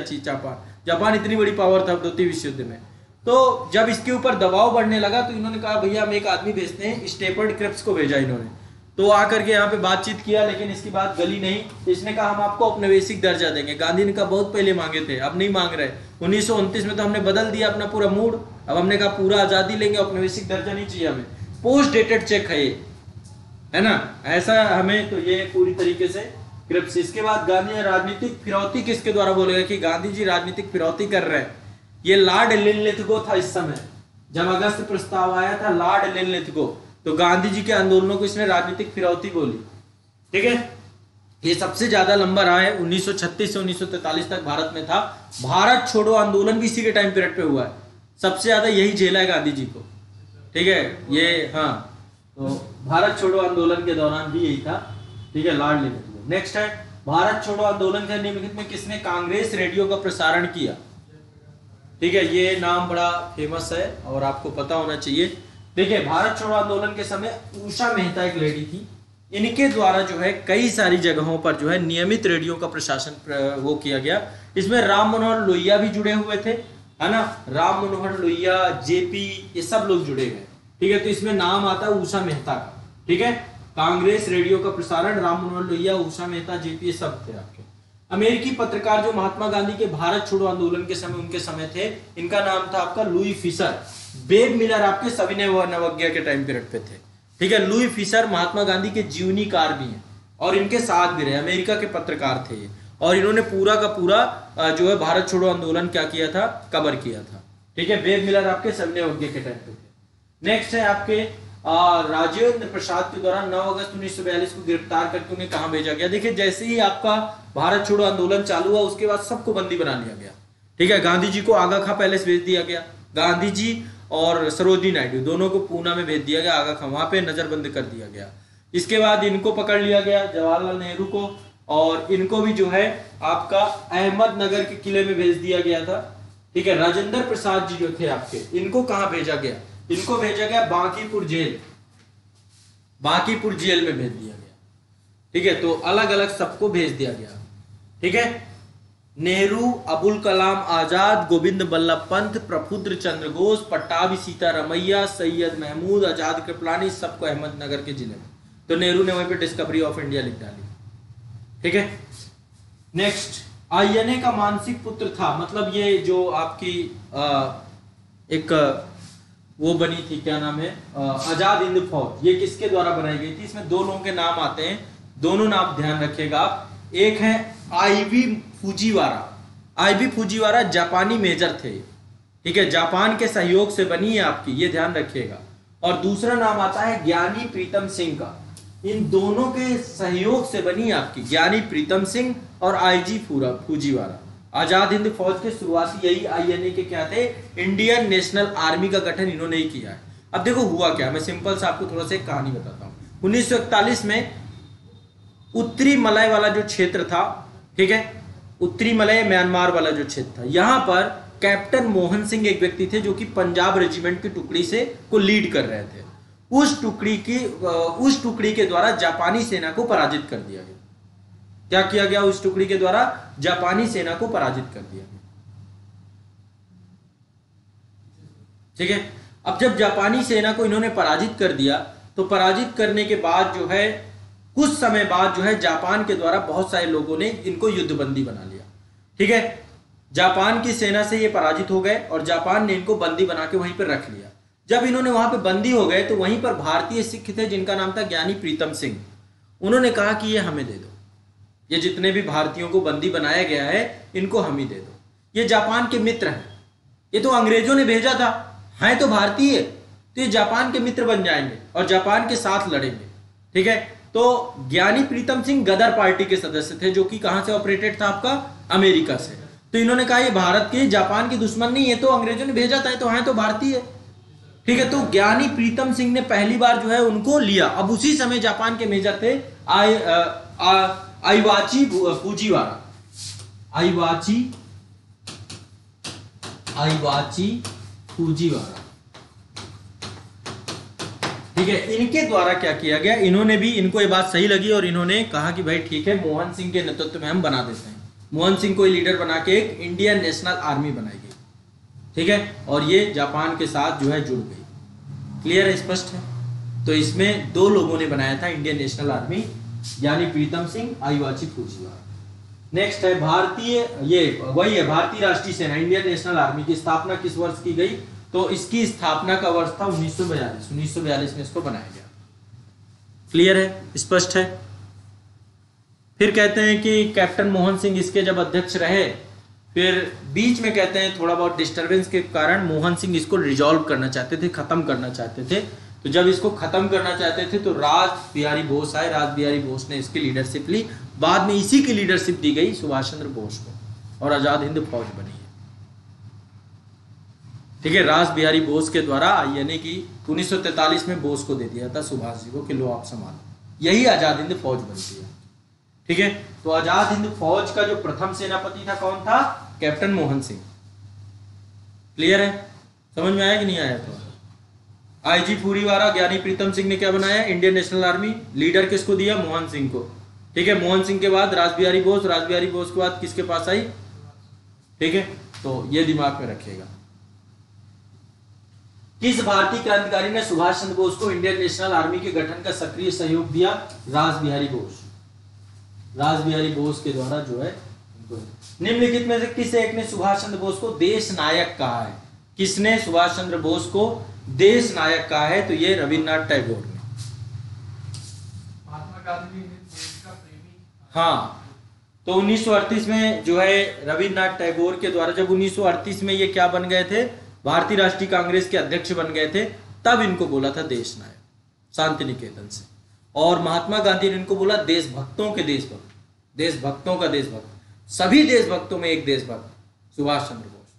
S1: जापान इतनी बड़ी पावर था द्वितीय विश्व युद्ध में। तो जब इसके ऊपर दबाव बढ़ने लगा तो इन्होंने कहा भैया हम एक आदमी भेजते हैं, स्टेपर्ड क्रिप्स को भेजा इन्होंने। तो आकर के यहाँ पे बातचीत किया, लेकिन इसकी बात गली नहीं। इसने कहा हम आपको औपनिवेशिक दर्जा देंगे। गांधी ने कहा बहुत पहले मांगे थे, अब नहीं मांग रहे। 1929 में तो हमने बदल दिया अपना पूरा मूड, अब हमने कहा पूरा आजादी लेंगे, औपनिवेशिक दर्जा नहीं चाहिए हमें। पोस्ट डेटेड चेक है ये, है ना, ऐसा हमें। तो ये पूरी तरीके से क्रिप्स। इसके बाद गांधी ने राजनीतिक फिरौती किसके द्वारा बोलेगा कि गांधी जी राजनीतिक फिरौती कर रहे हैं। ये लॉर्ड लिनलिथगो था इस समय, जब अगस्त प्रस्ताव आया था, लॉर्ड लिनलिथगो। तो गांधी जी के आंदोलनों को इसने राजनीतिक फिरौती बोली। ठीक है, ये सबसे ज्यादा लंबा रहा है, 1936 से 1943 तक भारत में था। भारत छोड़ो आंदोलन भी इसी के टाइम पीरियड पे हुआ है, सबसे ज्यादा यही झेला है गांधी जी को। ठीक है, ये हाँ, तो भारत छोड़ो आंदोलन के दौरान भी यही था। ठीक है, लॉर्ड लिनलिथगो। नेक्स्ट है, भारत छोड़ो आंदोलन के निमित्त में किसने कांग्रेस रेडियो का प्रसारण किया। ठीक है, ये नाम बड़ा फेमस है और आपको पता होना चाहिए। देखिए, भारत छोड़ो आंदोलन के समय उषा मेहता एक लेडी थी, इनके द्वारा जो है कई सारी जगहों पर जो है नियमित रेडियो का प्रशासन वो किया गया। इसमें राम मनोहर लोहिया भी जुड़े हुए थे, है ना, राम मनोहर लोहिया, जेपी, ये सब लोग जुड़े हुए। ठीक है, तो इसमें नाम आता है उषा मेहता का। ठीक है, कांग्रेस रेडियो का प्रसारण, राम मनोहर लोहिया, उषा मेहता, जेपी, ये सब थे आपके। अमेरिकी पत्रकार जो महात्मा गांधी के भारत छोड़ो आंदोलन के समय उनके समय थे, इनका नाम था आपका लुई फिशर। बेब मिलर आपके सविनय नवज्ञा के टाइम पीरियड पे थे। ठीक है, लुई फिशर महात्मा गांधी के जीवनीकार भी हैं और इनके साथ भी रहे, अमेरिका के पत्रकार थे ये। और इन्होंने पूरा का पूरा जो है भारत छोड़ो आंदोलन क्या किया था, कवर किया था। ठीक है, बेब मिलर आपके सविनय नवज्ञा के टाइम पे थे। नेक्स्ट है आपके राजेंद्र प्रसाद के द्वारा 9 अगस्त 1942 को गिरफ्तार करके उन्हें कहां भेजा गया। देखिए, जैसे ही आपका भारत छोड़ो आंदोलन चालू हुआ उसके बाद सबको बंदी बना लिया गया। ठीक है, गांधी जी को आगा खां पैलेस भेज दिया गया, गांधी जी और सरोजिनी नायडू दोनों को पूना में भेज दिया गया, आगा खां वहां पे नजरबंद कर दिया गया। इसके बाद इनको पकड़ लिया गया, जवाहरलाल नेहरू को, और इनको भी जो है आपका अहमदनगर के किले में भेज दिया गया था। ठीक है, राजेंद्र प्रसाद जी जो थे आपके, इनको कहां भेजा गया, इनको भेजा गया बांकीपुर जेल, बांकीपुर जेल में भेज दिया गया। ठीक है, तो अलग अलग सबको भेज दिया गया। ठीक है, नेहरू, अबुल कलाम आजाद, गोविंद बल्लभ पंत, प्रफुल्ल चंद्र घोष, पट्टाभी सीतारमैया, सैयद महमूद, आजाद कृपलानी, सबको अहमदनगर के जिले में। तो नेहरू ने वहीं पे डिस्कवरी ऑफ इंडिया लिख डाली। ठीक है, नेक्स्ट, आईएनए का मानसिक पुत्र था, मतलब ये जो आपकी एक वो बनी थी, क्या नाम है, आजाद हिंद फौज, ये किसके द्वारा बनाई गई थी। इसमें दो लोगों के नाम आते हैं, दोनों नाम ध्यान रखिएगा आप। एक है आईवी फुजीवारा। आईवी फुजीवारा जापानी मेजर थे। ठीक है, जापान के सहयोग से बनी है आपकी, ये ध्यान रखिएगा। और दूसरा नाम आता है ज्ञानी प्रीतम सिंह का। इन दोनों के सहयोग से बनी है आपकी ज्ञानी प्रीतम सिंह और आईजी फुजीवारा। आजाद हिंद फौज के शुरुआती यही आईएनए के क्या थे, इंडियन नेशनल आर्मी का गठन इन्होंने ही किया है। अब देखो हुआ क्या, मैं सिंपल से आपको थोड़ा सा एक कहानी बताता हूँ। 1941 में उत्तरी मलय वाला जो क्षेत्र था, ठीक है, उत्तरी मलय म्यांमार वाला जो क्षेत्र था, यहां पर कैप्टन मोहन सिंह एक व्यक्ति थे जो कि पंजाब रेजिमेंट की टुकड़ी से को लीड कर रहे थे। उस टुकड़ी के द्वारा जापानी सेना को पराजित कर दिया गया। क्या किया गया, उस टुकड़ी के द्वारा जापानी सेना को पराजित कर दिया गया। ठीक है, अब जब जापानी सेना को इन्होंने पराजित कर दिया, तो पराजित करने के बाद जो है कुछ समय बाद जो है जापान के द्वारा बहुत सारे लोगों ने इनको युद्धबंदी बना लिया। ठीक है, जापान की सेना से ये पराजित हो गए और जापान ने इनको बंदी बना के वहीं पर रख लिया। जब इन्होंने वहां पे बंदी हो गए तो वहीं पर भारतीय सिख थे जिनका नाम था ज्ञानी प्रीतम सिंह। उन्होंने कहा कि ये हमें दे दो, ये जितने भी भारतीयों को बंदी बनाया गया है इनको हम ही दे दो, ये जापान के मित्र हैं, ये तो अंग्रेजों ने भेजा था, हैं तो भारतीय, तो ये जापान के मित्र बन जाएंगे और जापान के साथ लड़ेंगे। ठीक है, तो ज्ञानी प्रीतम सिंह गदर पार्टी के सदस्य थे जो कि कहां से ऑपरेटेड था, आपका अमेरिका से। तो इन्होंने कहा ये भारत के जापान के दुश्मन नहीं, ये तो अंग्रेजों ने भेजा था, तो है तो भारतीय है। ठीक है, तो ज्ञानी प्रीतम सिंह ने पहली बार जो है उनको लिया। अब उसी समय जापान के मेजर थे आइवाची फुजीवारा, आइवाची फुजीवारा। ठीक है, इनके द्वारा क्या किया गया, इन्होंने भी, इनको ये बात सही लगी और इन्होंने कहा कि भाई ठीक है, मोहन सिंह के नेतृत्व में हम बना देते हैं। मोहन सिंह को लीडर बना के एक इंडियन नेशनल आर्मी बनाई गई। ठीक है, और ये जापान के साथ जो है जुड़ गई। क्लियर है, स्पष्ट है। तो इसमें दो लोगों ने बनाया था इंडियन नेशनल आर्मी, यानी प्रीतम सिंह, आइवाची फुजीवारा। नेक्स्ट है भारतीय, ये वही है भारतीय राष्ट्रीय सेना, इंडियन नेशनल आर्मी की स्थापना किस वर्ष की गई, तो इसकी स्थापना का वर्ष था 1942 में इसको बनाया गया। क्लियर है, स्पष्ट है। फिर कहते हैं कि कैप्टन मोहन सिंह इसके जब अध्यक्ष रहे, फिर बीच में कहते हैं थोड़ा बहुत डिस्टरबेंस के कारण मोहन सिंह इसको रिजॉल्व करना चाहते थे, खत्म करना चाहते थे। तो जब इसको खत्म करना चाहते थे तो राज बिहारी बोस आए, राज बिहारी बोस ने इसकी लीडरशिप ली। बाद में इसी की लीडरशिप दी गई सुभाष चंद्र बोस को और आजाद हिंद फौज बनी है। ठीक है, राज बिहारी बोस के द्वारा, यानी कि 1943 में बोस को दे दिया था सुभाष जी को कि लो आप संभालो, यही आजाद हिंद फौज बनती है। ठीक है, तो आजाद हिंद फौज का जो प्रथम सेनापति था कौन था, कैप्टन मोहन सिंह। क्लियर है, समझ में आया कि नहीं आया। तो आईजी फुजीवारा, ज्ञानी प्रीतम सिंह ने क्या बनाया, इंडियन नेशनल आर्मी। लीडर किसको दिया, मोहन सिंह को। ठीक है, मोहन सिंह के बाद राज बिहारी बोस, राज बिहारी बोस के बाद किसके पास आई। ठीक है, तो ये दिमाग में रखिएगा। किस भारतीय क्रांतिकारी ने सुभाष चंद्र बोस को इंडियन नेशनल आर्मी के गठन का सक्रिय सहयोग दिया, राज बिहारी बोस। राज बिहारी बोस के द्वारा जो है, निम्नलिखित में से किस एक ने सुभाष चंद्र बोस को देश नायक कहा है। किसने सुभाष चंद्र बोस को देश नायक कहा है, तो ये रविन्द्रनाथ टैगोर ने।
S2: महात्मा गांधी ने देश का प्रेमी।
S1: हाँ, तो 1938 में जो है रविन्द्रनाथ टैगोर के द्वारा, जब 1938 में ये क्या बन गए थे, भारतीय राष्ट्रीय कांग्रेस के अध्यक्ष बन गए थे, तब इनको बोला था देश नायक, शांति निकेतन से। और महात्मा गांधी ने इनको बोला देशभक्तों के देशभक्त, देशभक्तों का देशभक्त, सभी देशभक्तों में एक देशभक्त सुभाष चंद्र बोस।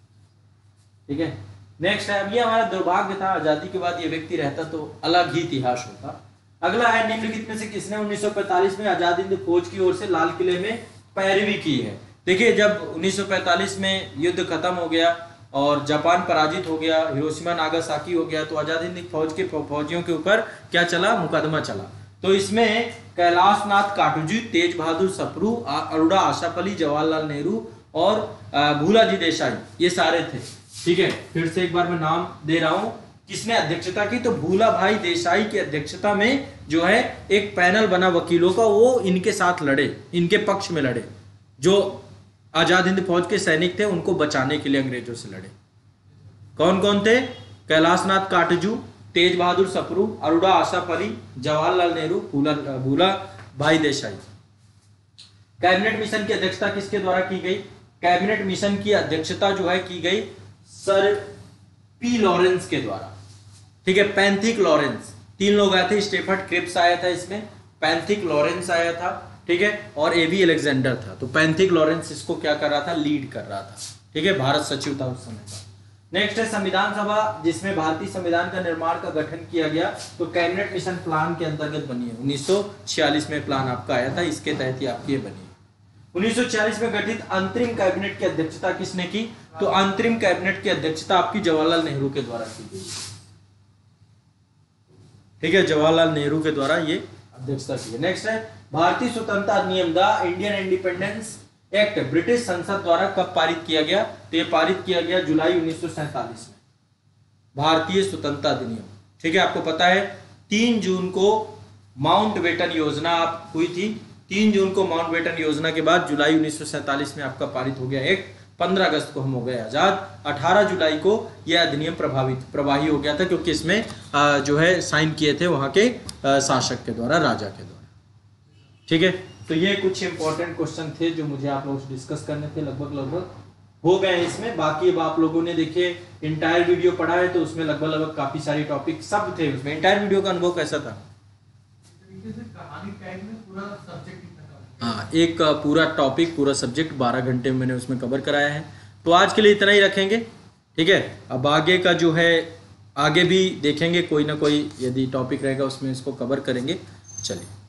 S1: ठीक है, नेक्स्ट है, अब ये हमारा दुर्भाग्य था, आजादी के बाद ये व्यक्ति रहता तो अलग ही इतिहास होता। अगला है, निम्नलिखित में से किसने 1945 में आजाद हिंद फौज की ओर से लाल किले में पैरवी की है। देखिए, जब 1945 में युद्ध खत्म हो गया और जापान पराजित हो गया, हिरोशिमा नागासाकी हो गया, तो आजाद हिंद फौज के फौजियों के ऊपर क्या चला, मुकदमा चला। तो इसमें कैलाश नाथ काटोजू, तेज बहादुर सप्रू, अरोड़ा आशराफ अली, जवाहरलाल नेहरू और भूलाजी देसाई, ये सारे थे। ठीक है, फिर से एक बार मैं नाम दे रहा हूं, किसने अध्यक्षता की, तो भूला भाई देसाई की अध्यक्षता में जो है एक पैनल बना वकीलों का, वो इनके साथ लड़े, इनके पक्ष में लड़े। जो आजाद हिंद फौज के सैनिक थे उनको बचाने के लिए अंग्रेजों से लड़े। कौन कौन थे, कैलाश नाथ काटजू, तेज बहादुर सप्रू, अरोड़ा आशराफ अली, जवाहरलाल नेहरू, भूला भाई देसाई। कैबिनेट मिशन की अध्यक्षता किसके द्वारा की गई, कैबिनेट मिशन की अध्यक्षता जो है की गई सर पी लॉरेंस के द्वारा। ठीक है, पैंथिक लॉरेंस, 3 लोग आए थे, स्टेफर्ड क्रिप्स आया था इसमें, पैंथिक लॉरेंस आया था, ठीक है, और एबी अलेक्जेंडर था। तो पैंथिक लॉरेंस इसको क्या कर रहा था, लीड कर रहा था। ठीक है, भारत सचिव था उस समय का। नेक्स्ट है संविधान सभा, जिसमें भारतीय संविधान का निर्माण का गठन किया गया, तो कैबिनेट मिशन प्लान के अंतर्गत बनी है। 1946 में प्लान आपका आया था, इसके तहत ही आपकी ये बनी है। 1946 में गठित अंतरिम कैबिनेट की अध्यक्षता किसने की, तो अंतरिम कैबिनेट की अध्यक्षता आपकी जवाहरलाल नेहरू के द्वारा की गई। ठीक है, जवाहरलाल नेहरू के द्वारा ये अध्यक्षता की है। नेक्स्ट है भारतीय स्वतंत्रता अधिनियम, the Indian independence act, British संसद द्वारा कब पारित किया गया, तो ये पारित किया गया जुलाई 1947 में, भारतीय स्वतंत्रता अधिनियम। ठीक है, आपको पता है 3 जून को माउंटबेटन योजना आप हुई थी, 3 जून को माउंटबेटन योजना के बाद जुलाई 1947 में आपका पारित हो गया एक्ट, 15 अगस्त को हम हो गए आजाद, 18 जुलाई को यह अधिनियम प्रभावी हो गया था, क्योंकि इसमें जो है साइन किए थे वहां के शासक के द्वारा, राजा के द्वारा। ठीक है, तो ये कुछ इंपॉर्टेंट क्वेश्चन थे जो मुझे आप लोगों से डिस्कस करने थे, लगभग हो गए इसमें। बाकी अब आप लोगों ने देखिए इंटायर वीडियो पढ़ा है, तो उसमें लगभग काफी सारे टॉपिक सब थे उसमें। इंटायर वीडियो का अनुभव कैसा था?
S2: कहानी टाइप में पूरा सब्जेक्ट
S1: हाँ, एक पूरा टॉपिक, पूरा सब्जेक्ट 12 घंटे में मैंने उसमें कवर कराया है। तो आज के लिए इतना ही रखेंगे, ठीक है। अब आगे का जो है आगे भी देखेंगे, कोई ना कोई यदि टॉपिक रहेगा उसमें इसको कवर करेंगे। चलिए।